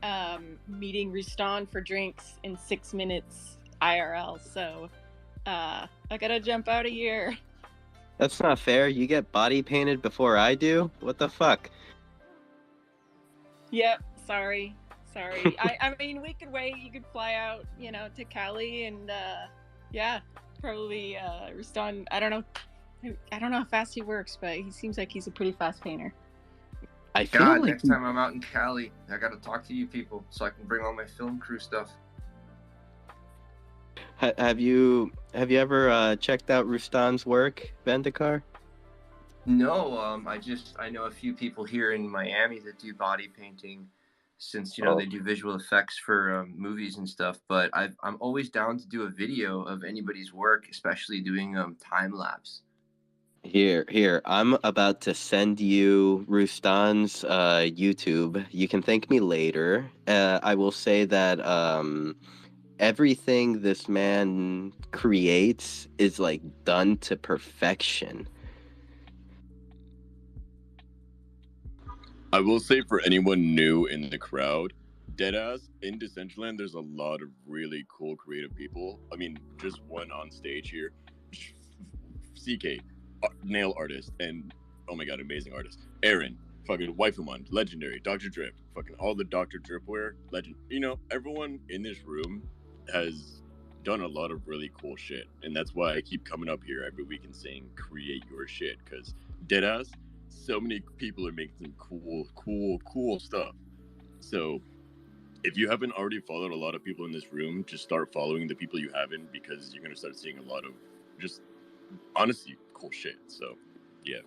meeting Rustan for drinks in 6 minutes IRL. So I gotta jump out of here. That's not fair. You get body painted before I do? What the fuck? Yep. Sorry. I mean, we could wait. You could fly out, to Cali, and probably Rustan. I don't know how fast he works, but he seems like he's a pretty fast painter. Next time I'm out in Cali, I gotta talk to you people so I can bring all my film crew stuff. Have you ever checked out Rustan's work, Vendikar? No, I know a few people here in Miami that do body painting, since they do visual effects for movies and stuff. But I'm always down to do a video of anybody's work, especially doing time lapse. Here, I'm about to send you Rustan's YouTube. You can thank me later. I will say that everything this man creates is done to perfection. I will say for anyone new in the crowd, deadass, in Decentraland, there's a lot of really cool creative people. I mean, just one on stage here. CK, nail artist, and oh my god, amazing artist. Aaron, fucking Waifuman, legendary. Dr. Drip, fucking all the Dr. Drip wear, legend. You know, everyone in this room has done a lot of really cool shit, and that's why I keep coming up here every week and saying create your shit, because deadass, so many people are making some cool stuff. So if you haven't already followed a lot of people in this room, just start following the people you haven't, because you're gonna start seeing a lot of just honestly cool shit. So yeah.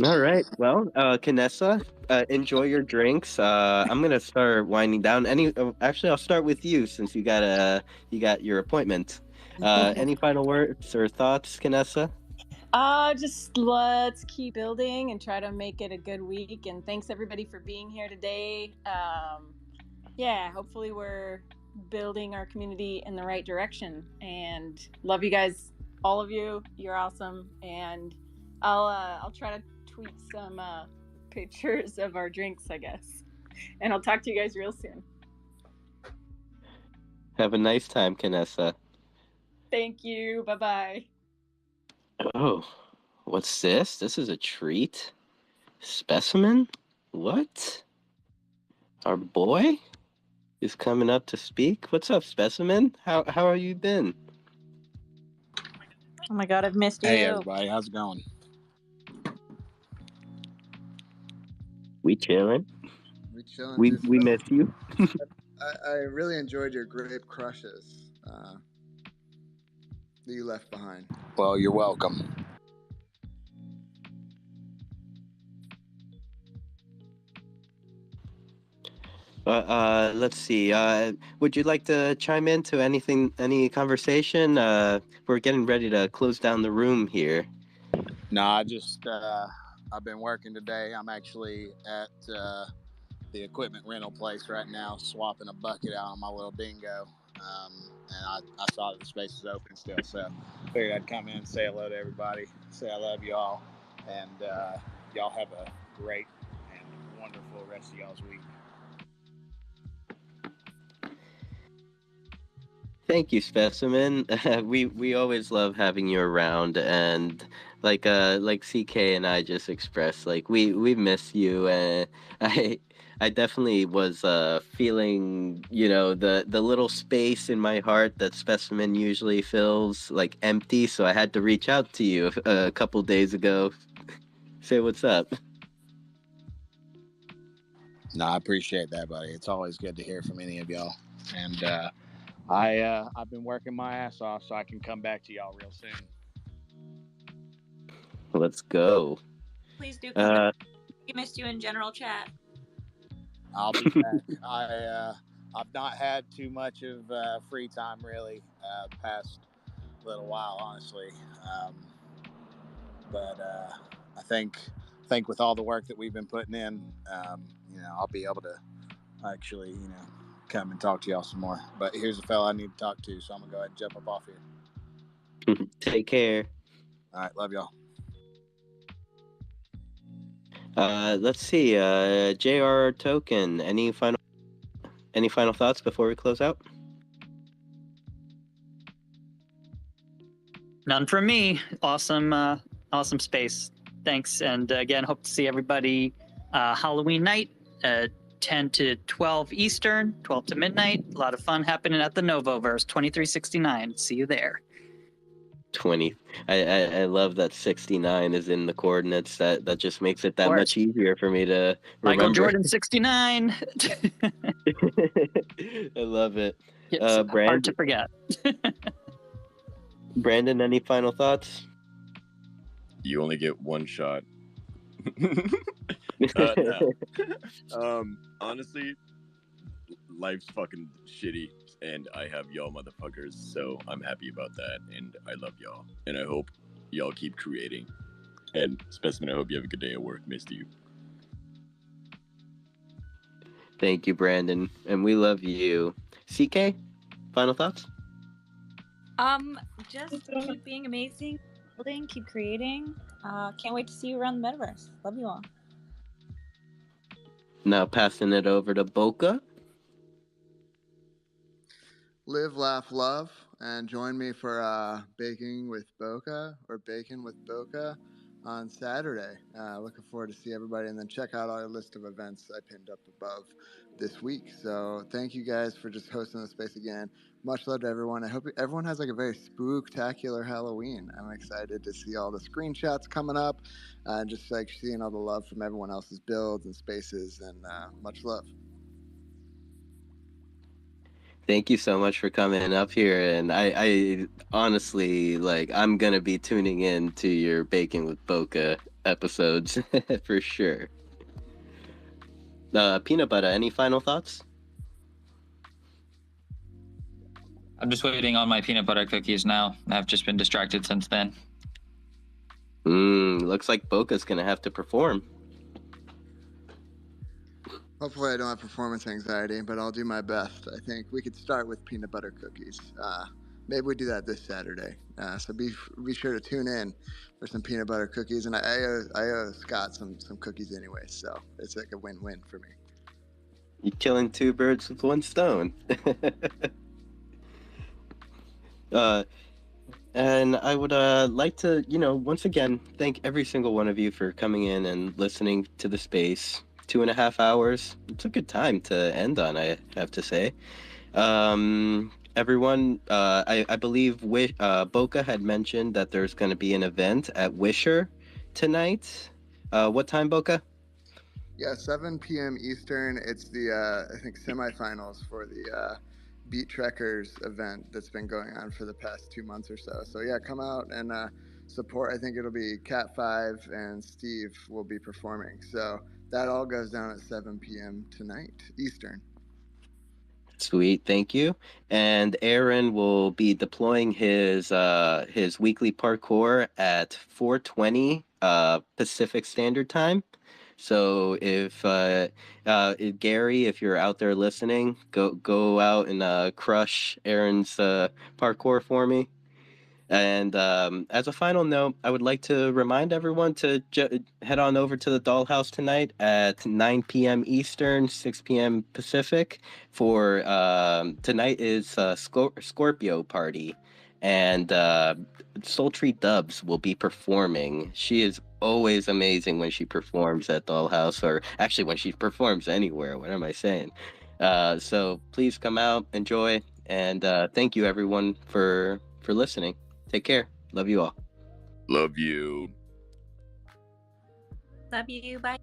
All right. Well, Kanessa, enjoy your drinks. I'm gonna start winding down. Actually, I'll start with you since you got your appointment. Any final words or thoughts, Kanessa? Just let's keep building and try to make it a good week. And thanks everybody for being here today. Yeah, hopefully we're building our community in the right direction. And love you guys, all of you. You're awesome. And I'll try to tweet some pictures of our drinks, I guess. And I'll talk to you guys real soon. Have a nice time, Kanessa. Thank you. Bye-bye. Oh, what's this? This is a treat. Specimen? What? Our boy is coming up to speak. What's up, Specimen? How have you been? Oh my god, I've missed you. Hey everybody, how's it going? We chilling. We chilling. We miss you. I really enjoyed your grape crushes that you left behind. Well, you're welcome. Let's see. Would you like to chime into any conversation? We're getting ready to close down the room here. No, I've been working today. I'm actually at the equipment rental place right now, swapping a bucket out on my little dingo. And I saw that the space is open still, so figured I'd come in and say hello to everybody, say I love you all, and y'all have a great and wonderful rest of y'all's week. Thank you, Specimen. We always love having you around, and like CK and I just expressed, like we miss you, and I definitely was feeling, the little space in my heart that Specimen usually fills, like empty, so I had to reach out to you a couple days ago. Say what's up. No, I appreciate that, buddy. It's always good to hear from any of y'all, and I've been working my ass off so I can come back to y'all real soon. Let's go. Please do come back. We missed you in general chat. I'll be back. I've not had too much of free time really the past little while, honestly. But I think with all the work that we've been putting in, I'll be able to actually, come and talk to y'all some more. But here's a fella I need to talk to, so I'm gonna go ahead and jump up off here. Take care. All right, love y'all. Let's see. JR Token. Any final thoughts before we close out? None from me. Awesome space. Thanks, and again, hope to see everybody Halloween night. 10 to 12 Eastern, 12 to midnight. A lot of fun happening at the Novoverse, 2369. See you there. 20. I love that 69 is in the coordinates. That just makes it that much easier for me to remember. Michael Jordan 69. I love it. It's Brandon, hard to forget. Brandon, any final thoughts? You only get one shot. Honestly, life's fucking shitty, and I have y'all motherfuckers, so I'm happy about that, and I love y'all, and I hope y'all keep creating. And Specimen, I hope you have a good day at work. Missed you. Thank you, Brandon, and we love you. CK, final thoughts? Just keep being amazing, building, keep creating. Can't wait to see you around the metaverse. Love you all. Now passing it over to Boca. Live, laugh, love. and join me for baking with Boca or bacon with Boca on Saturday. Looking forward to see everybody, and then check out our list of events I pinned up above this week. So thank you guys for just hosting the space again. Much love to everyone. I hope everyone has like a very spooktacular Halloween. I'm excited to see all the screenshots coming up, and just like seeing all the love from everyone else's builds and spaces, and much love. Thank you so much for coming up here, and I honestly, like, I'm gonna be tuning in to your Baking with Boca episodes for sure. Peanut butter, any final thoughts? I'm just waiting on my peanut butter cookies now. I've just been distracted since then. Looks like Boca's gonna have to perform. Hopefully I don't have performance anxiety, but I'll do my best. I think we could start with peanut butter cookies. Maybe we do that this Saturday. So be sure to tune in for some peanut butter cookies. And I owe Scott some cookies anyway, so it's like a win-win for me. You're killing two birds with one stone. And I would like to, once again, thank every single one of you for coming in and listening to the space. 2.5 hours. It's a good time to end on, I have to say. Everyone, I believe Boca had mentioned that there's going to be an event at Wisher tonight. What time, Boca? Yeah, 7 p.m. Eastern. It's the I think semifinals for the Beat Trekkers event that's been going on for the past 2 months or so. So yeah, come out and support. I think it'll be Cat 5 and Steve will be performing. So that all goes down at 7 p.m. tonight Eastern. Sweet, thank you. And Aaron will be deploying his weekly parkour at 4:20 Pacific Standard Time. So if Gary, if you're out there listening, go out and crush Aaron's parkour for me. And as a final note, I would like to remind everyone to head on over to the Dollhouse tonight at 9 p.m. Eastern, 6 p.m. Pacific. For tonight is Scorpio Party, and Sultry Dubs will be performing. She is always amazing when she performs at Dollhouse, or actually when she performs anywhere. What am I saying? So please come out, enjoy, and thank you everyone for listening. Take care. Love you all. Love you. Love you. Bye.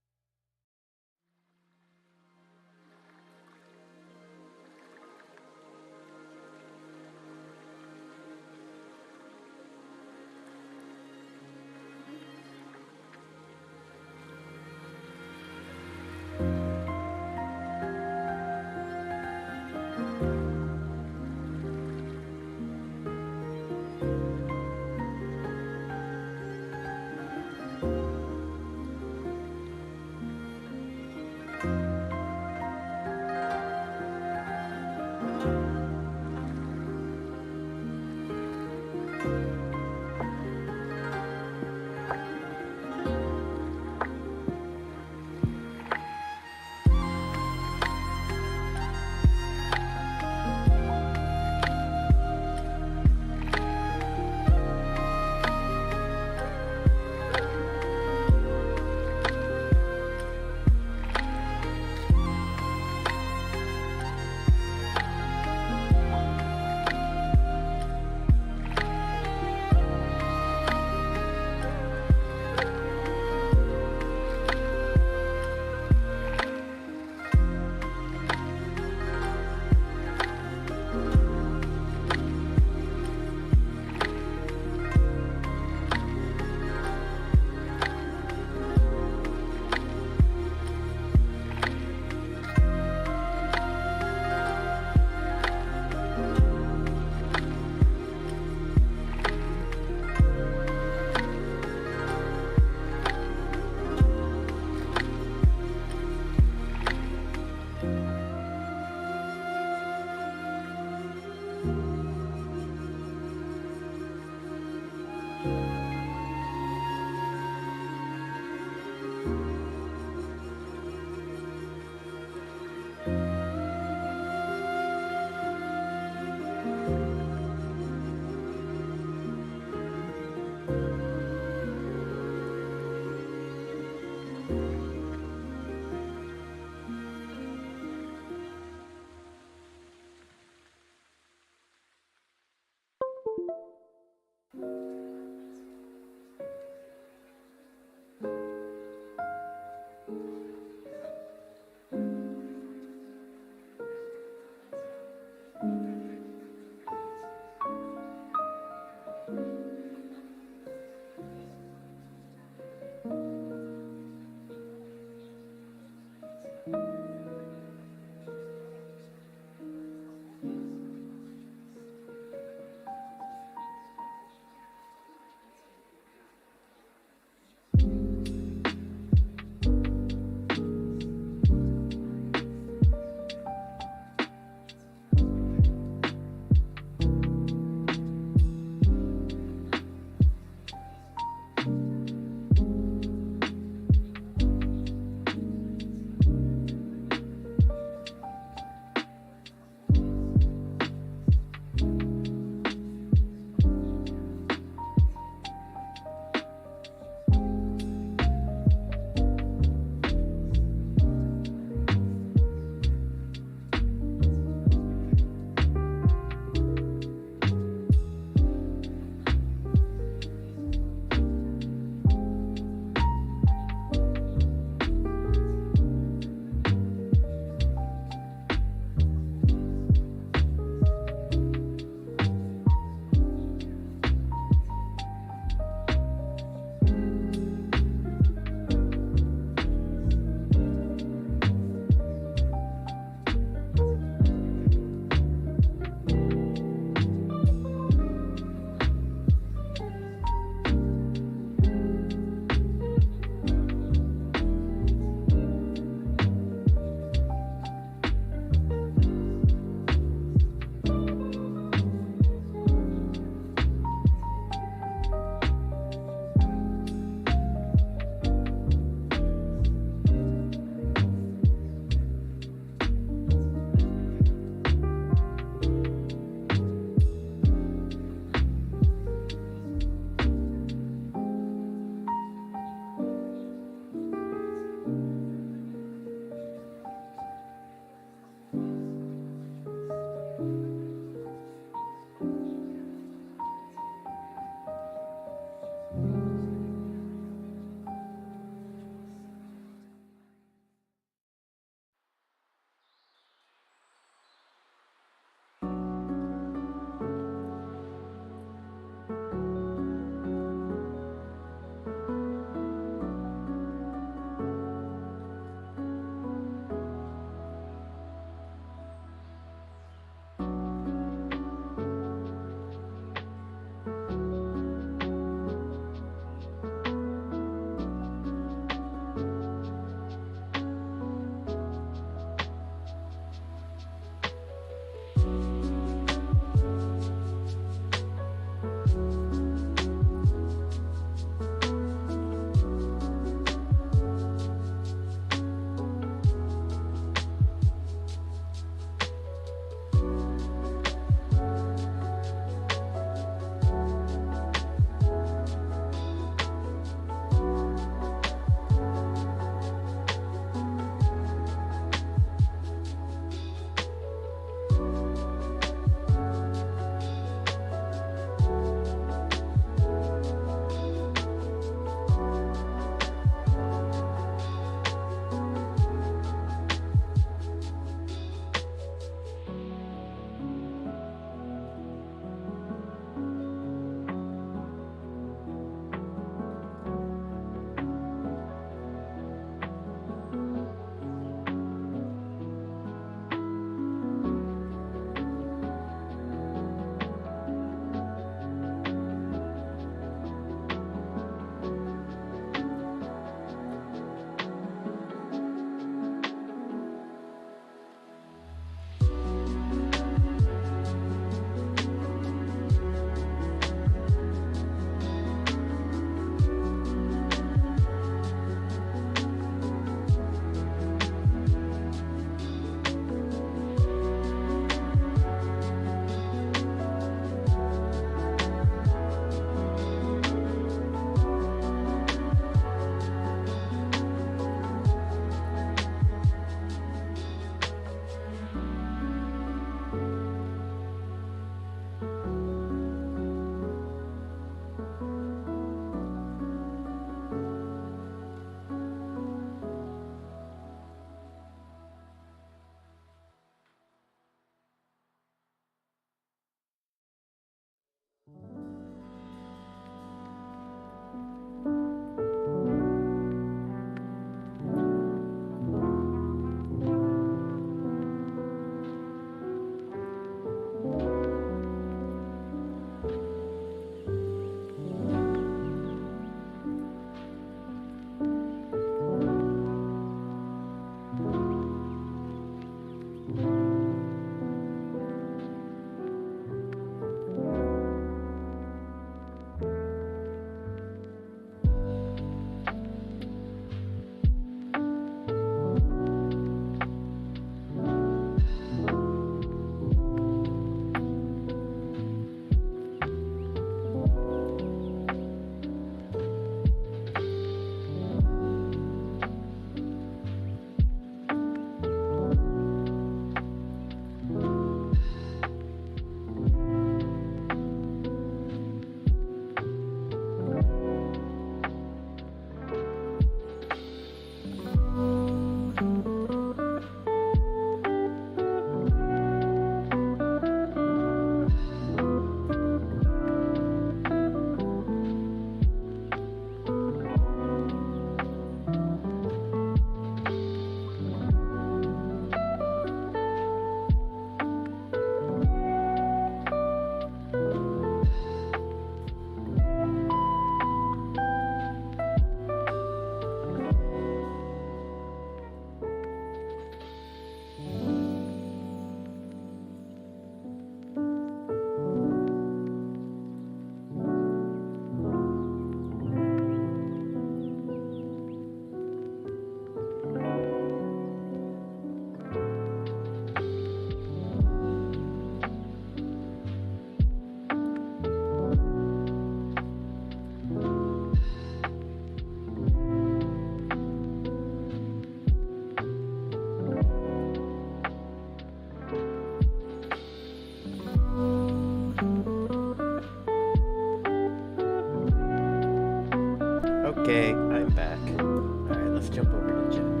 I'm back. Alright, let's jump over to Jen.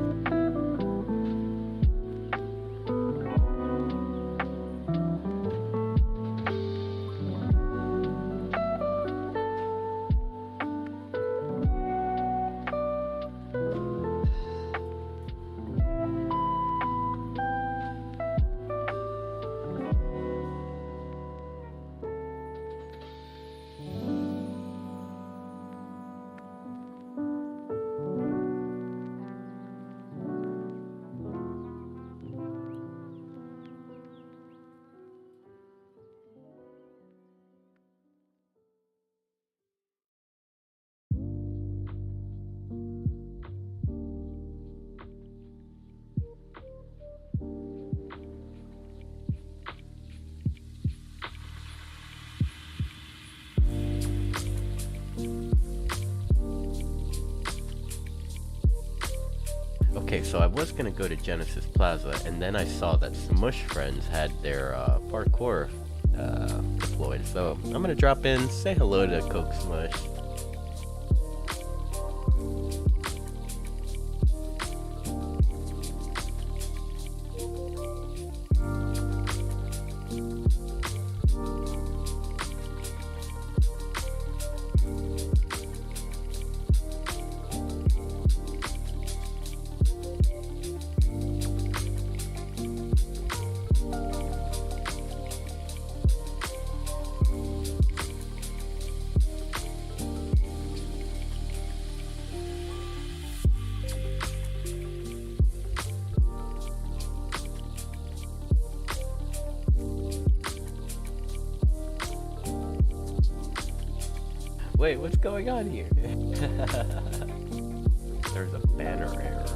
Okay, so I was gonna go to Genesis Plaza, and then I saw that Smush Friends had their parkour deployed. So I'm gonna drop in, say hello to Coke Smush. Wait, what's going on here? There's a banner error.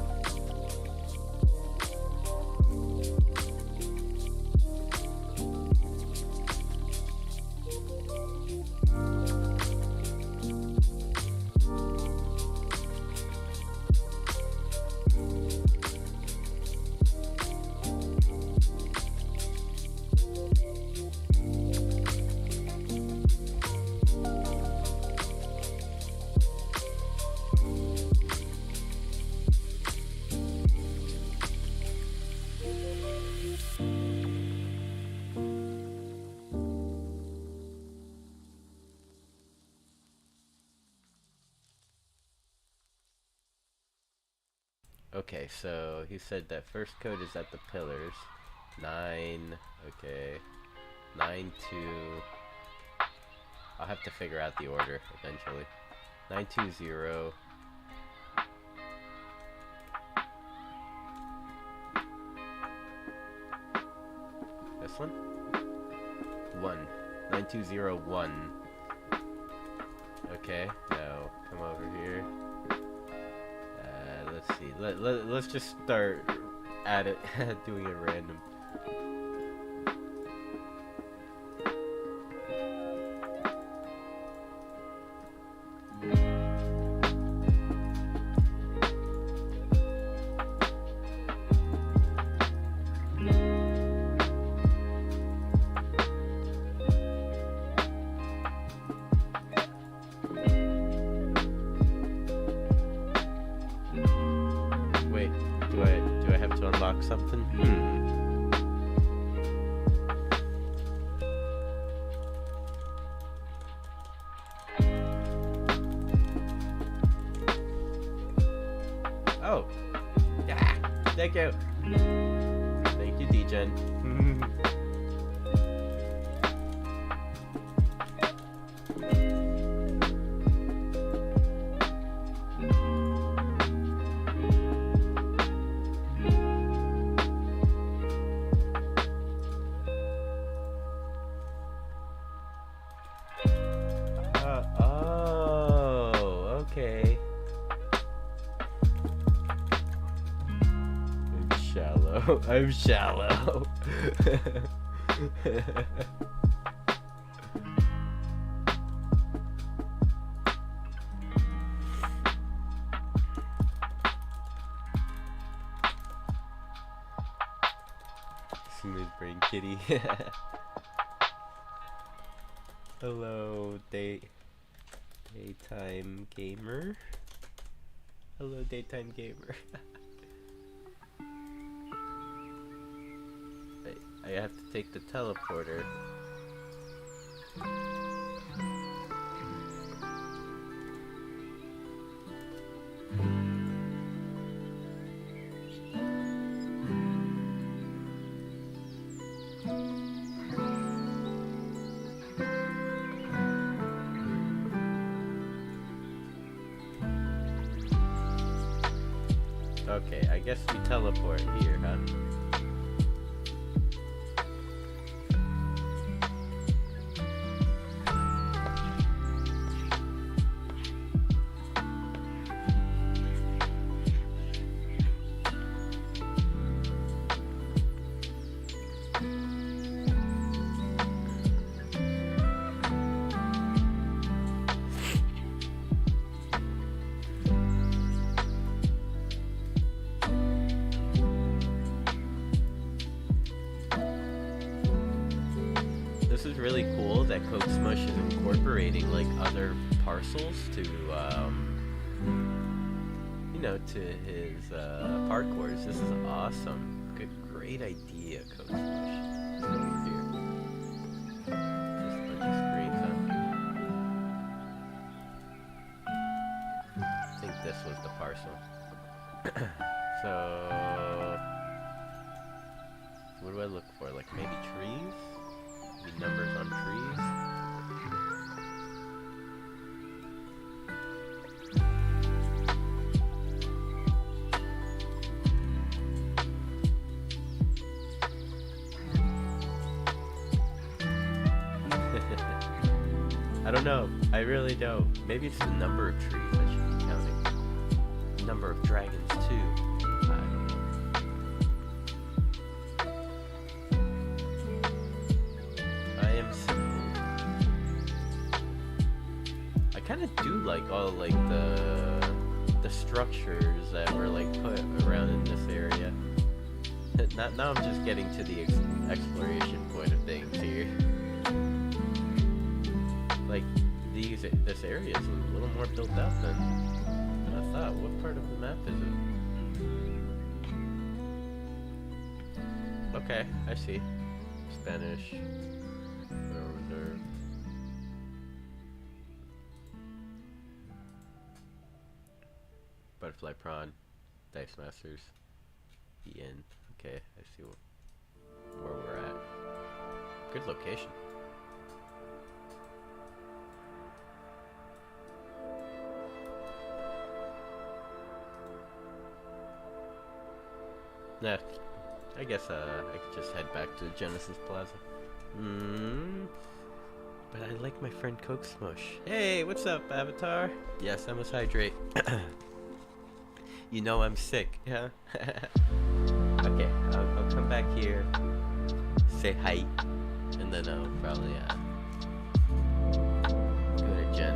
Okay, so he said that first code is at the pillars. 9, okay. 9-2. I'll have to figure out the order eventually. 920. This one? 1. 9201. Okay, now come over here. Let's see. Let's just start at it, doing it random. Wait, do I have to unlock something? Oh. Yeah. Thank you. Thank you, D-Gen. Oh, okay. I'm shallow. I'm shallow. Smooth brain kitty. Hello, daytime gamer. Hello, daytime gamer. I have to take the teleporter. Okay, I guess we teleport here, huh? This is really cool that Coke Smush is incorporating like other parcels to, you know, to his parkours. This is awesome. Good, great idea, Coke Smush. It's over here. Just a bunch of screens, huh? I think this was the parcel. So, what do I look for? Like maybe trees? Numbers on trees. I don't know. I really don't. Maybe it's the number of trees I should be counting. Number of dragons too. I don't know. I kind of do like all like the structures that were like put around in this area. Now I'm just getting to the exploration point of things here. Like this area is a little more built out than I thought. What part of the map is it? Okay, I see. Spanish. Reserved. Butterfly Prawn, Dice Masters, the Inn. Okay, I see where we're at. Good location. Nah, I guess I could just head back to Genesis Plaza. But I like my friend Coke Smush. Hey, what's up, Avatar? Yes, I must hydrate. You know I'm sick, yeah? Okay, I'll come back here, say hi, and then I'll probably go to Jen.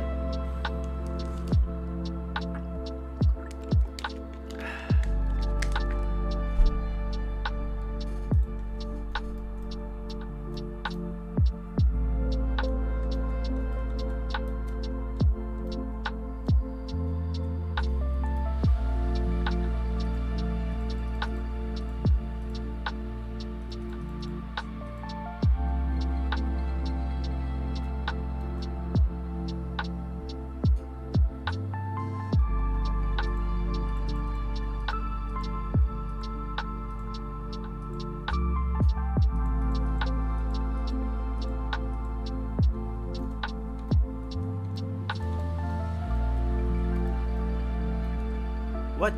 What?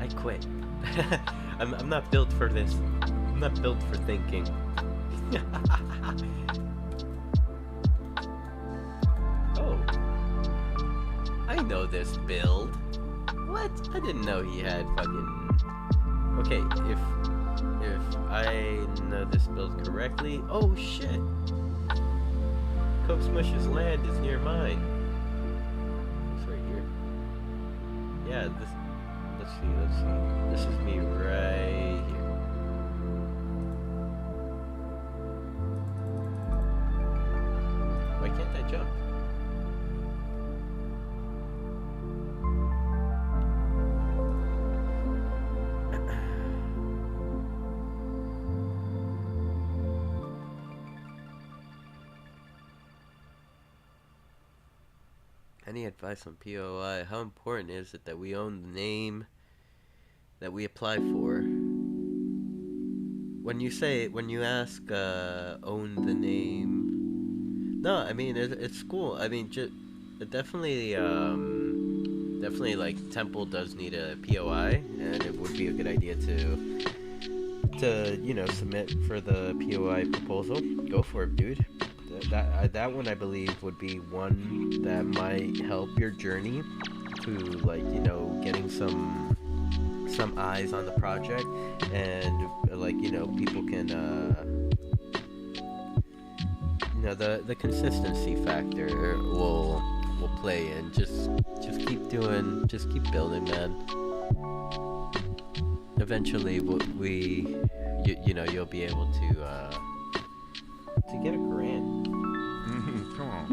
I quit. I'm not built for this. I'm not built for thinking. Oh. I know this build. What? I didn't know he had fucking... Okay, if I know this build correctly... Oh shit! Coke Smush's land is near mine. Yeah, this. Let's see. This is me right here. Why can't I jump? Any advice on POI? How important is it that we own the name that we apply for? When you ask, own the name, no, I mean, it's cool. I mean, definitely, like, Temple does need a POI, and it would be a good idea to submit for the POI proposal. Go for it, dude. That one, I believe, would be one that might help your journey to, like, getting some eyes on the project, and, like, people can, the consistency factor will play in. Just keep building, man. Eventually, you'll be able to get a grant. Come on.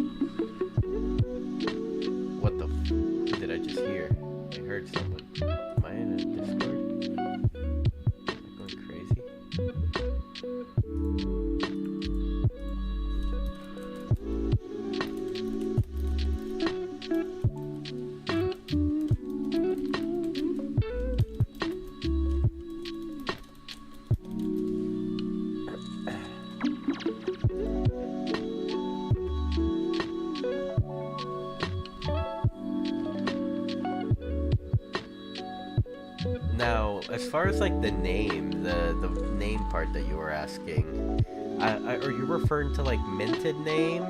What the who did I just hear? I heard someone. Am I in a Discord? Am I going crazy? Now, as far as, like, the name, the name part that you were asking, are you referring to, like, minted name,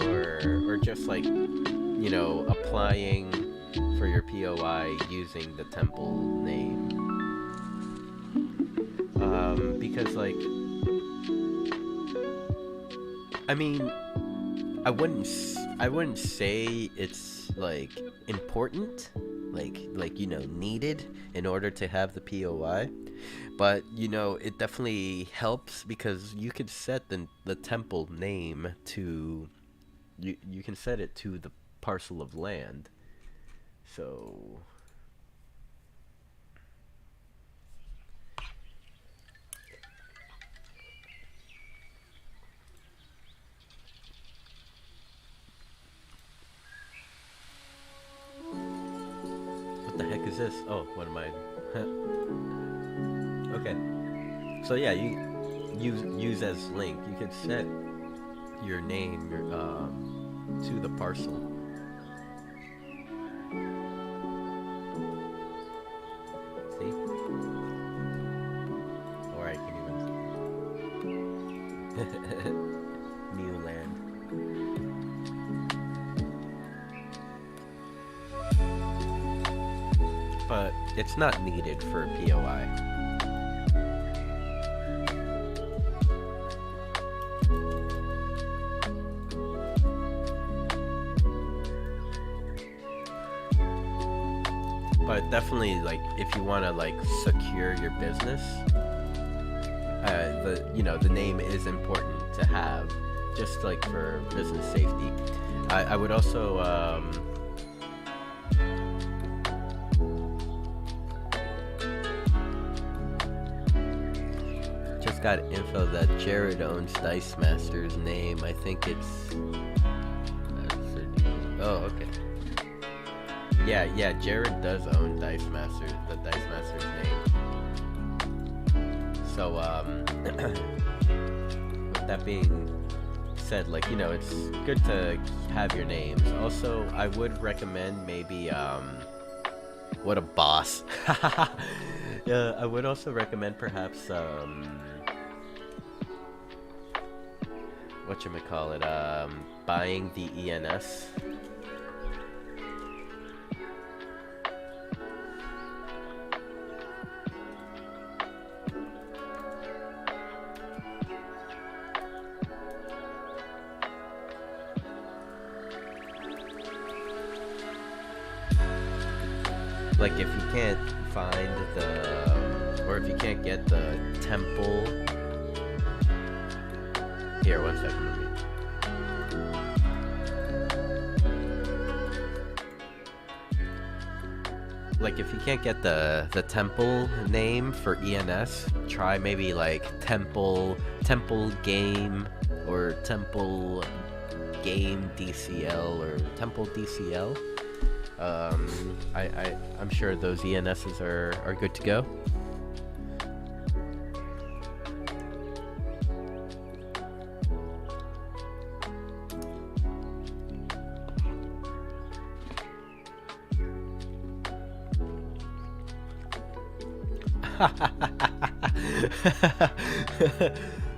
or just, like, applying for your POI using the Temple name? Because, like, I mean, I wouldn't say it's, like, important, like needed in order to have the POI, but it definitely helps, because you could set the Temple name to you can set it to the parcel of land. So what the heck is this? Oh, what am I? Okay. So yeah, you use as link. You could set your name to the parcel. See? Or I can even New land. But it's not needed for POI. But definitely, like, if you want to, like, secure your business, the name is important to have, just, like, for business safety. I would also just got info that Jared owns Dice Master's name. I think it's oh, okay. Yeah, Jared does own the Dice Master's name. So, with that being said, like, it's good to have your names. Also, I would recommend maybe, what a boss. Yeah, I would also recommend perhaps, whatchamacallit, buying the ENS. Like, if you can't find or if you can't get the Temple, here, 1 second, let me. Like, if you can't get the Temple name for ENS, try maybe, like, Temple Game, or Temple game DCL or temple DCL. I'm sure those ENSs are good to go.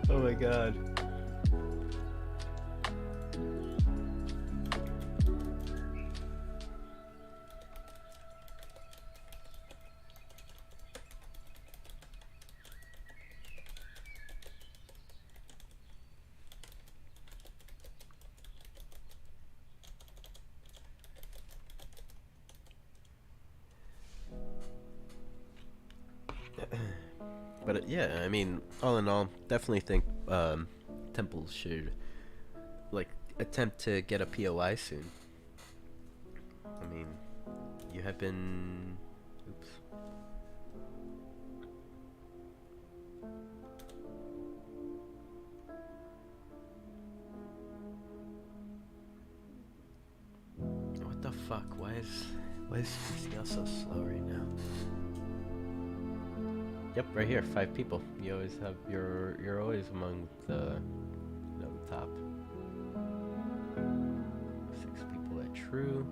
Oh my god. But yeah, I mean, all in all, definitely think temples should like attempt to get a POI soon. I mean, you have been. Oops. What the fuck? Why is CCL so slow right now? Yep, right here, 5 people. You always have you're always among the the top. 6 people at true.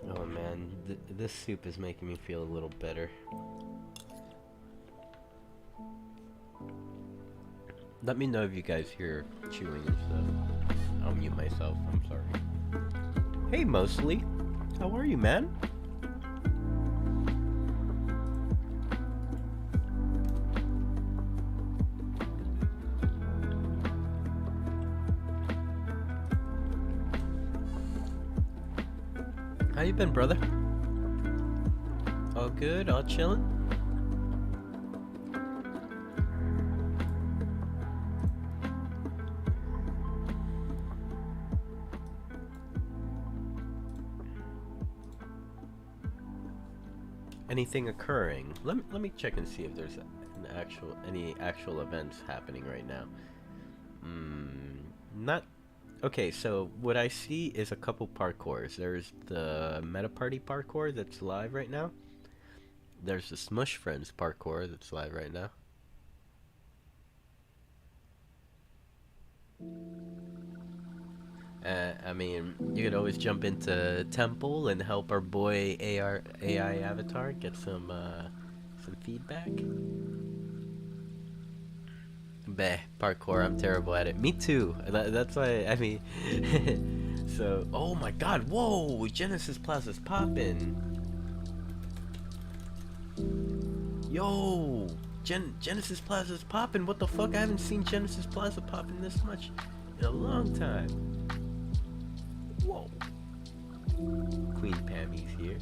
Oh man, this soup is making me feel a little better. Let me know if you guys hear chewing and stuff. I'll mute myself, I'm sorry. Hey Mostly, how are you, man? How you been, brother? All good? All chillin'? Anything occurring? Let me check and see if there's any actual events happening right now. Not. Okay, so what I see is a couple parkours. There's the Meta Party parkour that's live right now. There's the Smush Friends parkour that's live right now. I mean, you could always jump into Temple and help our boy AI Avatar get some feedback. Bleh, parkour, I'm terrible at it. Me too. That's why, I mean, so, oh my god, whoa, Genesis Plaza's poppin'. Yo, Genesis Plaza's poppin', what the fuck, I haven't seen Genesis Plaza poppin' this much in a long time. Whoa. Queen Pammy's here.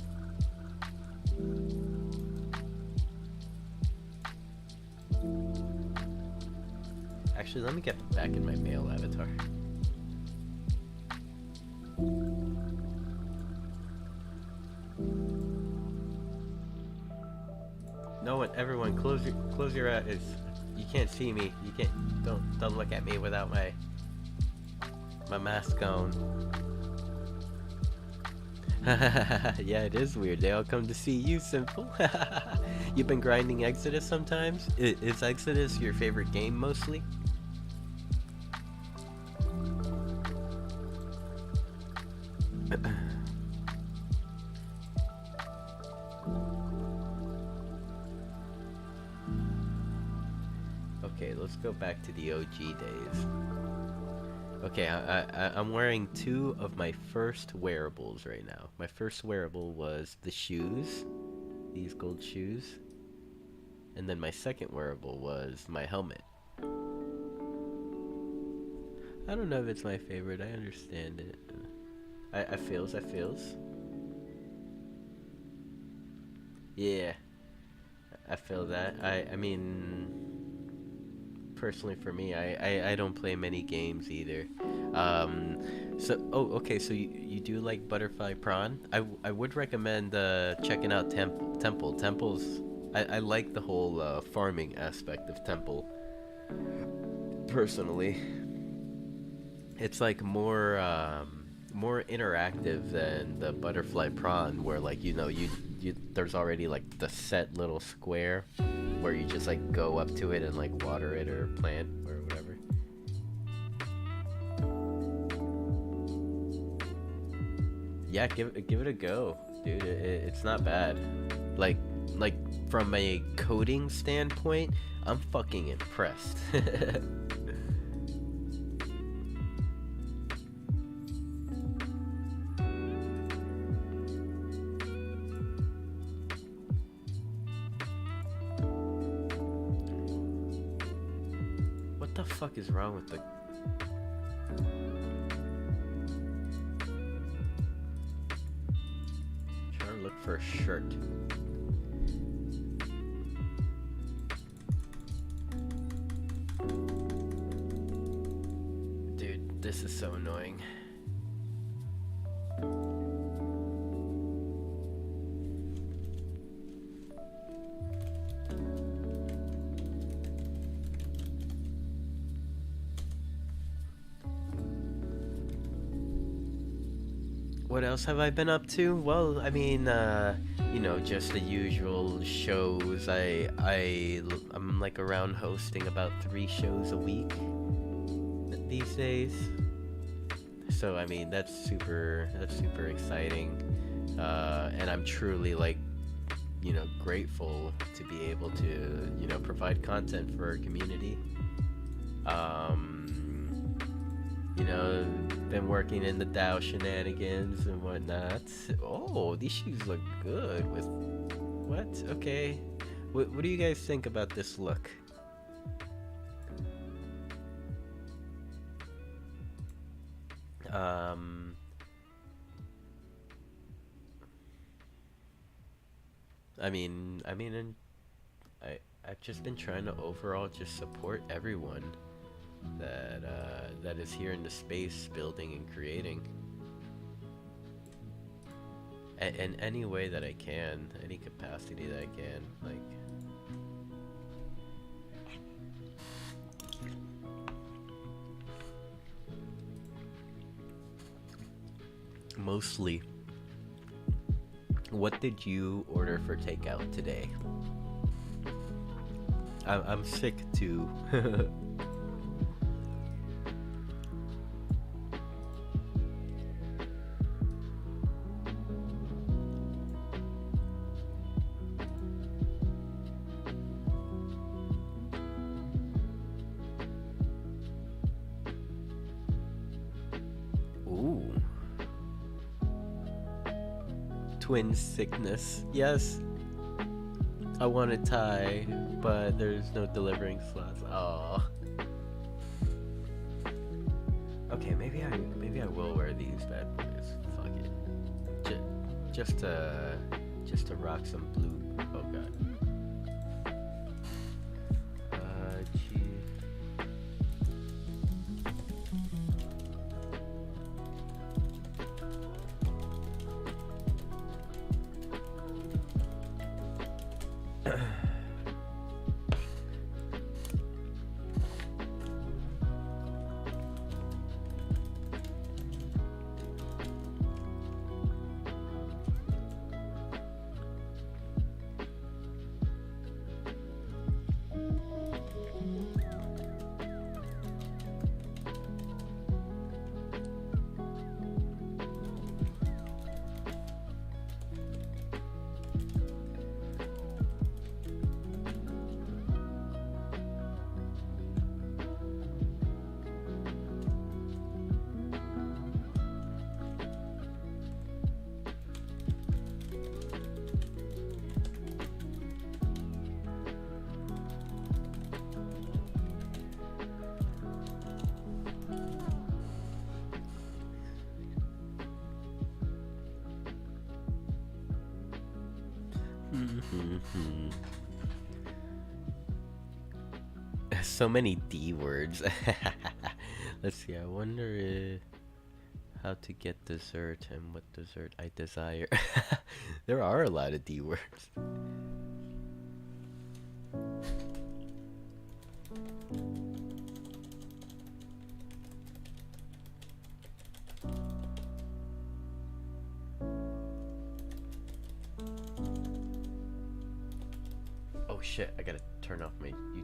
Actually, let me get back in my male avatar. No one, everyone, close your eyes. you can't see me. You can't. Don't look at me without my mask on. Yeah, it is weird. They all come to see you, Simple. You've been grinding Exodus sometimes? Is Exodus your favorite game mostly? Okay, let's go back to the OG days. Okay, I'm wearing two of my first wearables right now. My first wearable was the shoes, these gold shoes. And then my second wearable was my helmet. I don't know if it's my favorite, I understand it. I feels. Yeah, I feel that. I mean, personally for me, I don't play many games either. Okay, so you do like Butterfly Prawn? I would recommend checking out Temple's. I like the whole farming aspect of Temple. Personally, it's like more interactive than the Butterfly Prawn, where like you there's already like the set little square where you just like go up to it and like water it or plant or whatever. Yeah, give it a go, dude. It's not bad. Like from a coding standpoint, I'm fucking impressed. What the fuck is wrong with the... Trying to look for a shirt. Dude, this is so annoying. What else have I been up to? Well, I mean, just the usual shows. I'm like around hosting about 3 shows a week these days. So I mean, that's super exciting. And I'm truly like, grateful to be able to, provide content for our community. Been working in the DAO shenanigans and whatnot. Oh, these shoes look good with... What? Okay. What do you guys think about this look? I've just been trying to overall just support everyone that is here in the space building and creating. In any way that I can, any capacity that I can, like... Mostly, what did you order for takeout today? I'm sick too. Ooh. Twin sickness. Yes. I want a tie, but there's no delivering slots. Oh. Okay, maybe I will wear these bad boys. Fuck it. Just to rock some blue. Oh god. So many D words. Let's see. I wonder how to get dessert and what dessert I desire. There are a lot of D words. Oh shit, I gotta turn off my YouTube.